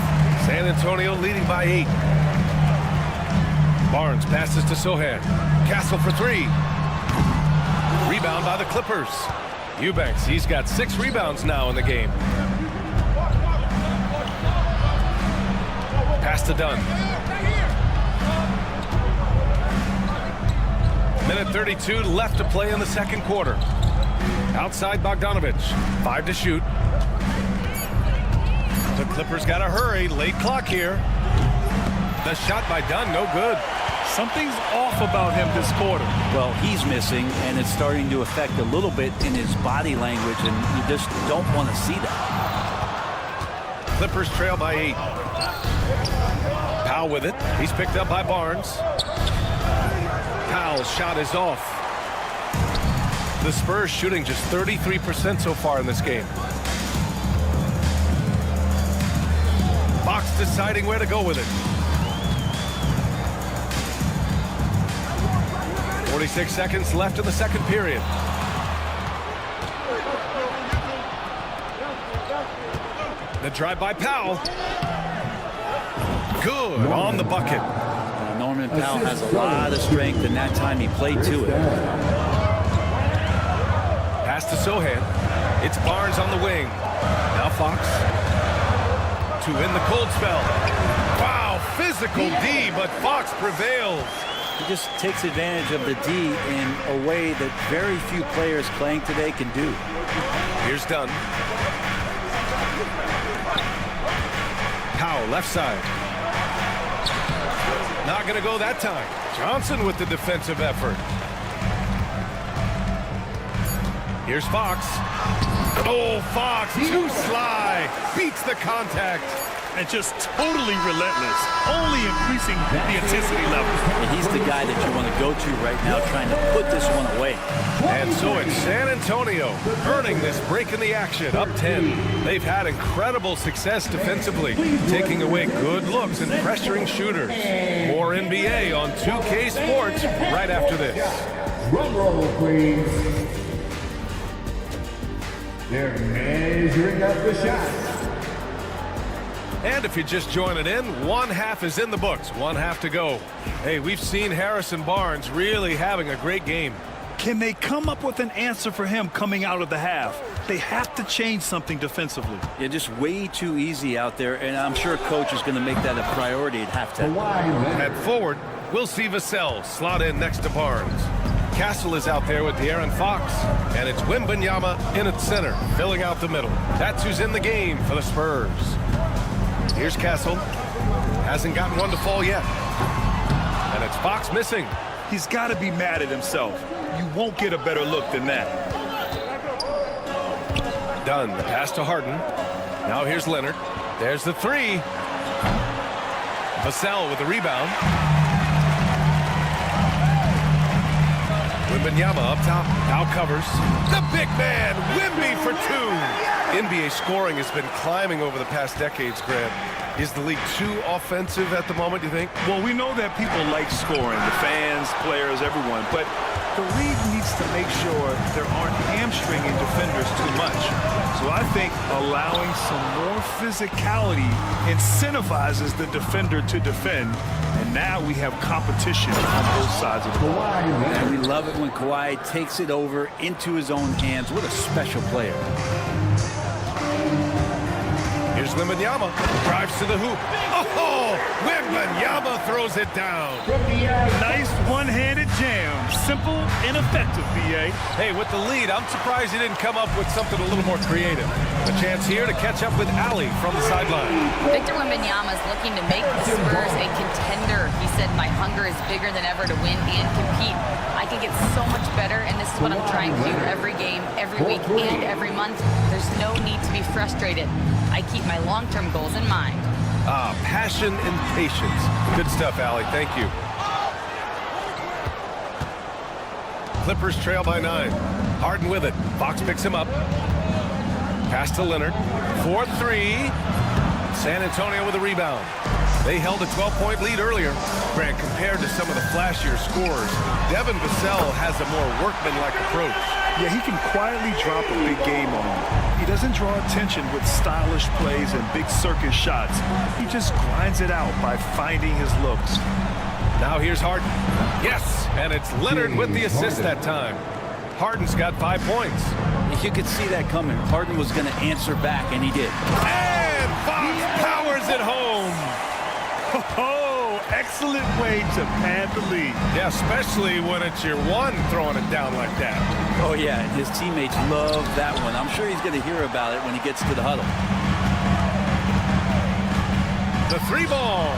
San Antonio leading by 8. Barnes passes to Sohan. Castle for 3. Rebound by the Clippers. Eubanks, he's got 6 rebounds now in the game. Pass to Dunn. Minute 32 left to play in the second quarter. Outside Bogdanovich. 5 to shoot. The Clippers got to hurry. Late clock here. The shot by Dunn, no good. Something's off about him this quarter. Well, he's missing, and it's starting to affect a little bit in his body language, and you just don't want to see that. Clippers trail by 8. Powell with it. He's picked up by Barnes. Powell's shot is off. The Spurs shooting just 33% so far in this game. Fox deciding where to go with it. 46 seconds left in the second period. The drive by Powell. Good on the bucket. Norman Powell has a lot of strength, and that time he played to it. Pass to Sohan. It's Barnes on the wing. Now Fox. To end the cold spell. Wow, physical D, but Fox prevails. He just takes advantage of the D in a way that very few players playing today can do. Here's Dunn. Powell, left side. Not going to go that time. Johnson with the defensive effort. Here's Fox. Oh, Fox, too sly. Beats the contact. And just totally relentless, only increasing the intensity level. And he's the guy that you want to go to right now, trying to put this one away. And so it's San Antonio earning this break in the action, up 10. They've had incredible success defensively, taking away good looks and pressuring shooters. More NBA on 2K Sports right after this. Drum roll, please. They're measuring up the shot. And if you're just joining in, one half is in the books, one half to go. Hey, we've seen Harrison Barnes really having a great game. Can they come up with an answer for him coming out of the half? They have to change something defensively. Yeah, just way too easy out there, and I'm sure coach is going to make that a priority at halftime. At forward, we'll see Vassell slot in next to Barnes. Castle is out there with De'Aaron Fox, and it's Wembanyama in at center, filling out the middle. That's who's in the game for the Spurs. Here's Castle. Hasn't gotten one to fall yet. And it's Fox missing. He's got to be mad at himself. You won't get a better look than that. Dunn, the pass to Harden. Now here's Leonard. There's the three. Vassell with the rebound. Wembanyama up top. Now covers. The big man, Wemby for two. NBA scoring has been climbing over the past decades, Grant. Is the league too offensive at the moment, do you think? Well, we know that people like scoring, the fans, players, everyone, but the league needs to make sure there aren't hamstringing defenders too much. So I think allowing some more physicality incentivizes the defender to defend, and now we have competition on both sides of the ball. And we love it when Kawhi takes it over into his own hands. What a special player. Here's Wembanyama. Drives to the hoop. Oh, Wembanyama throws it down. Nice one-handed jam. Simple and effective, B.A. Hey, with the lead, I'm surprised he didn't come up with something a little more creative. A chance here to catch up with Ali from the sideline. Victor Wembanyama is looking to make the Spurs a contender. He said, my hunger is bigger than ever to win and compete. I can get so much better, and this is what I'm trying to do every game, every week, and every month. There's no need to be frustrated. I keep my long-term goals in mind. Passion and patience. Good stuff, Allie. Thank you. Clippers trail by 9. Harden with it. Fox picks him up. Pass to Leonard. 4-3. San Antonio with a rebound. They held a 12-point lead earlier. Grant, compared to some of the flashier scores, Devin Vassell has a more workmanlike approach. Yeah, he can quietly drop a big game on you. He doesn't draw attention with stylish plays and big circus shots. He just grinds it out by finding his looks. Now here's Harden. Yes, and it's Leonard with the assist that time. Harden's got 5 points. You could see that coming. Harden was going to answer back, and he did. And Fox powers it home. Oh, excellent way to pad the lead. Yeah, especially when it's your one throwing it down like that. Oh, yeah, his teammates love that one. I'm sure he's going to hear about it when he gets to the huddle. The 3 ball.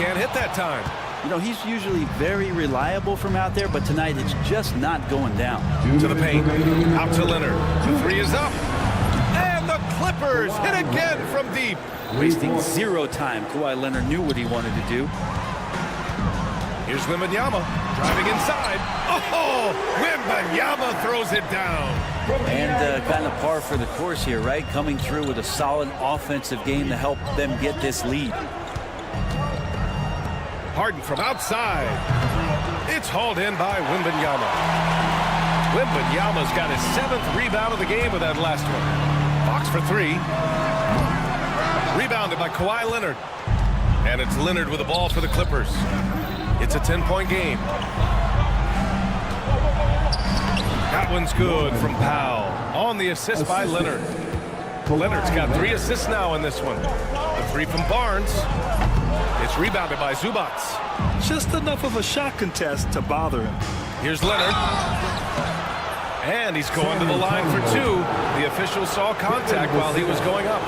can't hit that time. You know, he's usually very reliable from out there, but tonight it's just not going down. To the paint. Out to Leonard. The three is up. And the Clippers hit again from deep. Wasting zero time. Kawhi Leonard knew what he wanted to do. Here's Wembanyama driving inside. Oh, Wembanyama throws it down. And kind of par for the course here, right? Coming through with a solid offensive game to help them get this lead. Harden from outside. It's hauled in by Wembanyama. Wembanyama's got his 7th rebound of the game with that last one. Fox for 3. Rebounded by Kawhi Leonard. And it's Leonard with the ball for the Clippers. It's a 10-point game. That one's good from Powell. On the assist by Leonard. Leonard's got 3 assists now in this one. The 3 from Barnes. It's rebounded by Zubac. Just enough of a shot contest to bother him. Here's Leonard. And he's going to the line for 2. The official saw contact while he was going up.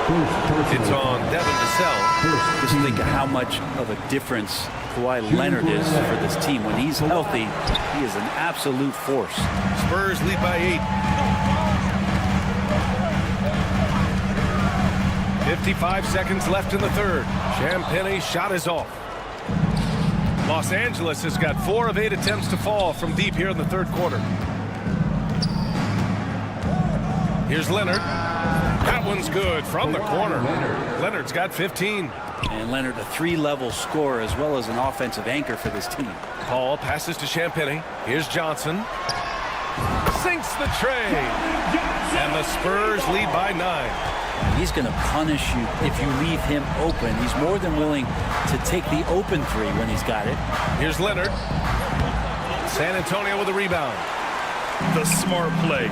It's on Devin Vassell. Just think of how much of a difference Kawhi Leonard is for this team. When he's healthy, he is an absolute force. Spurs lead by 8. 55 seconds left in the third. Champagne's shot is off. Los Angeles has got 4 of 8 attempts to fall from deep here in the third quarter. Here's Leonard. That one's good from the corner. Leonard's got 15. And Leonard, a 3-level scorer as well as an offensive anchor for this team. Paul passes to Champagnie. Here's Johnson. Sinks the tray. And the Spurs lead by 9. He's going to punish you if you leave him open. He's more than willing to take the open 3 when he's got it. Here's Leonard. San Antonio with a rebound. The smart play.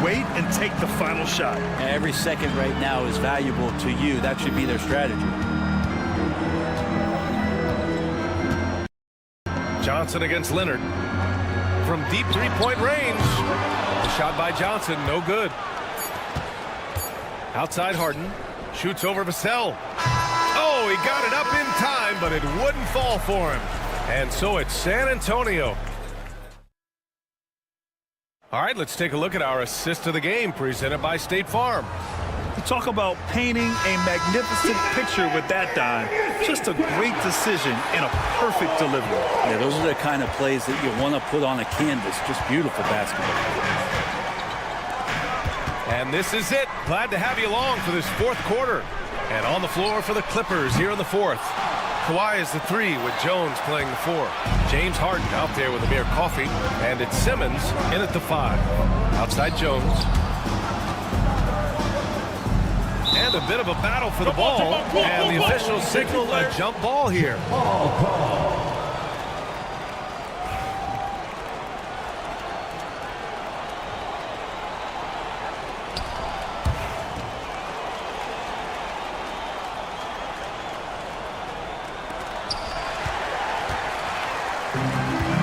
Wait and take the final shot. Every second right now is valuable to you. That should be their strategy. Johnson against Leonard. From deep 3-point range. The shot by Johnson, no good. Outside Harden. Shoots over Vassell. Oh, he got it up in time, but it wouldn't fall for him. And so it's San Antonio. All right, let's take a look at our assist of the game presented by State Farm. You talk about painting a magnificent picture with that dime. Just a great decision and a perfect delivery. Yeah, those are the kind of plays that you want to put on a canvas. Just beautiful basketball. And this is it. Glad to have you along for this fourth quarter. And on the floor for the Clippers here in the fourth. Kawhi is the 3 with Jones playing the 4. James Harden out there with Amir Coffey. And it's Simmons in at the 5. Outside Jones. And a bit of a battle for the ball. And the officials signal a jump ball here.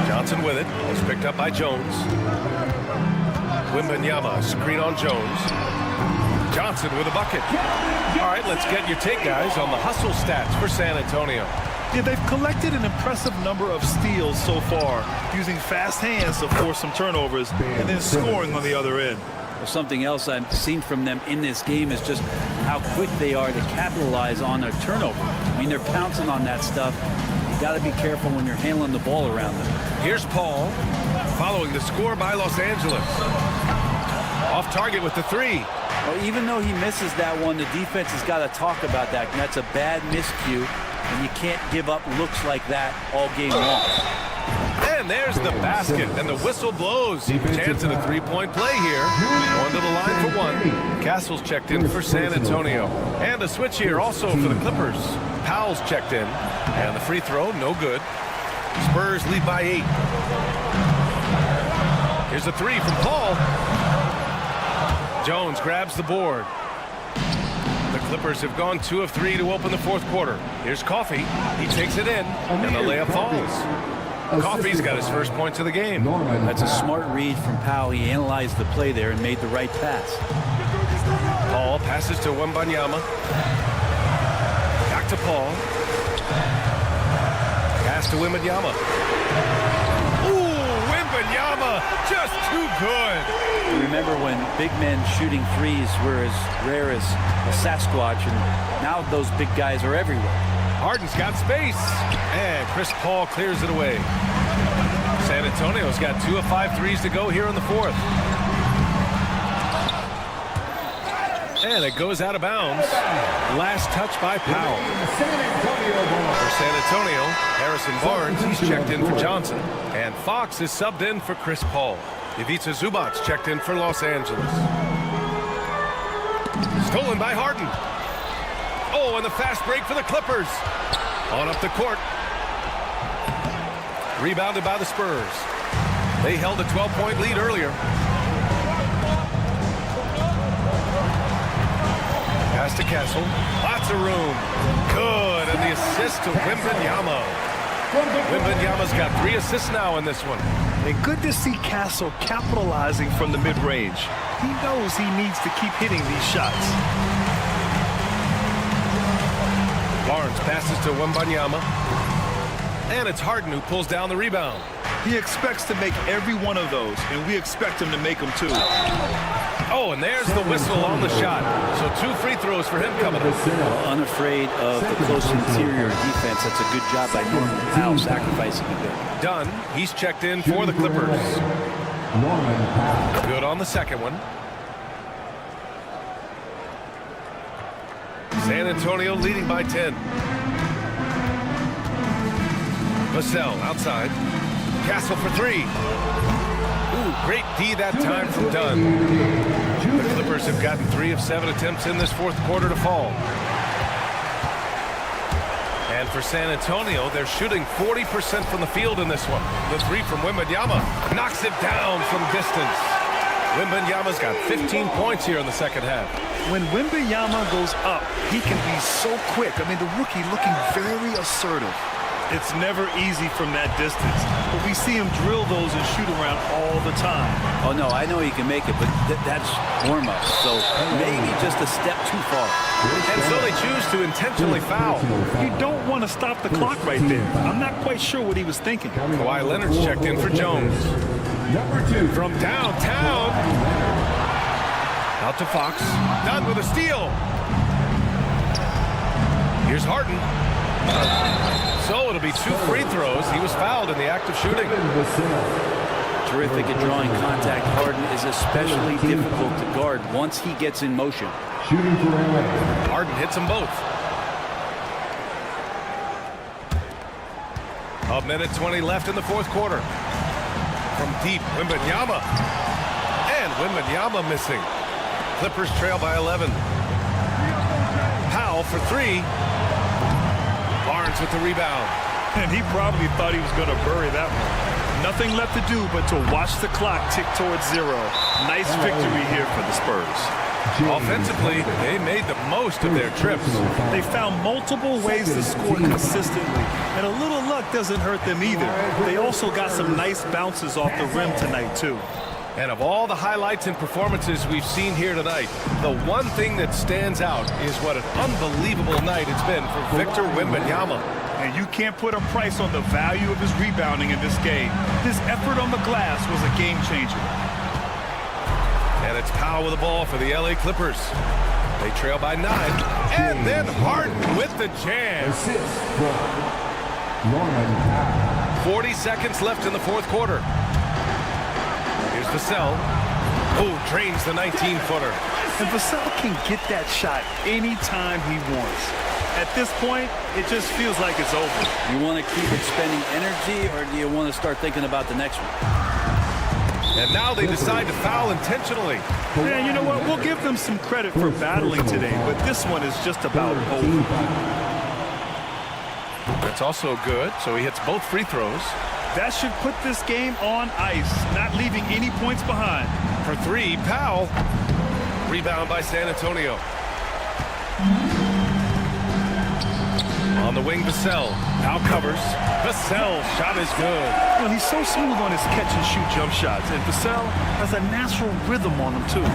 Johnson with it. It's picked up by Jones. Wembanyama, screen on Jones. Johnson with a bucket. All right, let's get your take, guys, on the hustle stats for San Antonio. Yeah, they've collected an impressive number of steals so far, using fast hands to force some turnovers and then scoring on the other end. Well, something else I've seen from them in this game is just how quick they are to capitalize on their turnover. I mean, they're pouncing on that stuff. You got to be careful when you're handling the ball around them. Here's Paul, following the score by Los Angeles. Off target with the 3. Well, even though he misses that one, the defense has got to talk about that. And that's a bad miscue, and you can't give up looks like that all game long. And there's the basket, and the whistle blows. Chance at a 3-point play here. Going to the line for 1. Castle's checked in for San Antonio. And a switch here also for the Clippers. Powell's checked in, and the free throw, no good. Spurs lead by 8. Here's a 3 from Paul. Jones grabs the board. The Clippers have gone 2 of 3 to open the fourth quarter. Here's Coffey. He takes it in, and the layup falls. Coffey's got his first points of the game. That's a smart read from Powell. He analyzed the play there and made the right pass. Paul passes to Wembanyama. Back to Paul. Pass to Wembanyama. Ooh, Wembanyama, just too good. Remember when big men shooting threes were as rare as a Sasquatch, and now those big guys are everywhere. Harden's got space, and Chris Paul clears it away. San Antonio's got 2 of 5 threes to go here in the fourth. And it goes out of bounds. Last touch by Powell. For San Antonio, Harrison Barnes, he's checked in for Johnson. And Fox is subbed in for Chris Paul. Ivica Zubac checked in for Los Angeles. Stolen by Harden. Oh, and the fast break for the Clippers. On up the court. Rebounded by the Spurs. They held a 12-point lead earlier. Pass to Kessel. Lots of room. Good. And the assist to Wembanyama. Wembanyama's got 3 assists now in this one. And good to see Castle capitalizing from the mid-range. He knows he needs to keep hitting these shots. Barnes passes to Wembanyama. And it's Harden who pulls down the rebound. He expects to make every one of those, and we expect him to make them too. Oh, and there's the whistle on the shot. So 2 free throws for him coming up. Unafraid of the close interior defense. That's a good job by Norman Powell sacrificing a bit. Dunn, he's checked in for the Clippers. Good on the second one. San Antonio leading by 10. Vassell outside. Castle for 3. Ooh, great D that time from Dunn. The Clippers have gotten 3 of 7 attempts in this fourth quarter to fall. And for San Antonio, they're shooting 40% from the field in this one. The 3 from Wembanyama knocks it down from distance. Wembanyama's got 15 points here in the second half. When Wembanyama goes up, he can be so quick. I mean, the rookie looking very assertive. It's never easy from that distance, but we see him drill those and shoot around all the time. Oh, no, I know he can make it, but that's warm-up, so maybe just a step too far. And so they choose to intentionally foul. You don't want to stop the clock right there. I'm not quite sure what he was thinking. Kawhi Leonard's checked in for Jones. Number 2. From downtown. Out to Fox. Dunn with a steal. Here's Harden. So it'll be 2 free throws. He was fouled in the act of shooting. Terrific at drawing contact. Harden is especially difficult to guard once he gets in motion. Shooting for LA. Harden hits them both. A minute 20 left in the fourth quarter. From deep, Wembanyama. And Wembanyama missing. Clippers trail by 11. Powell for 3. Barnes with the rebound. And he probably thought he was going to bury that one. Nothing left to do but to watch the clock tick towards 0. Nice victory here for the Spurs. Offensively, they made the most of their trips. They found multiple ways to score consistently, and a little luck doesn't hurt them either. They also got some nice bounces off the rim tonight, too. And of all the highlights and performances we've seen here tonight, the one thing that stands out is what an unbelievable night it's been for Victor Wembanyama. And you can't put a price on the value of his rebounding in this game. His effort on the glass was a game changer. And it's Powell with the ball for the LA Clippers. They trail by 9. And then Harden with the jam. Assist from Norman Powell. 40 seconds left in the fourth quarter. Here's Vassell. Oh, drains the 19-footer. And Vassell can get that shot anytime he wants. At this point, it just feels like it's over. You want to keep expending energy, or do you want to start thinking about the next one? And now they decide to foul intentionally. Yeah, you know what? We'll give them some credit for battling today, but this one is just about over. That's also good, so he hits both free throws. That should put this game on ice, not leaving any points behind. For 3, Powell. Rebound by San Antonio. On the wing, Vassell. Now covers. Vassell, shot is good. Well, he's so smooth on his catch-and-shoot jump shots, and Vassell has a natural rhythm on him, too.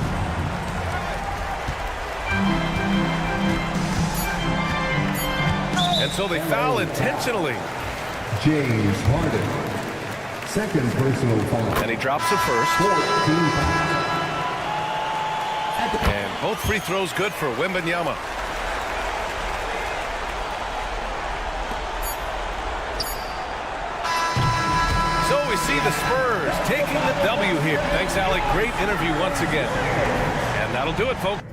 And so they foul intentionally. James Harden. Second personal foul. And he drops it first. 14 fouls. And both free throws good for Wembanyama. So we see the Spurs taking the W here. Thanks, Alec. Great interview once again. And that'll do it, folks.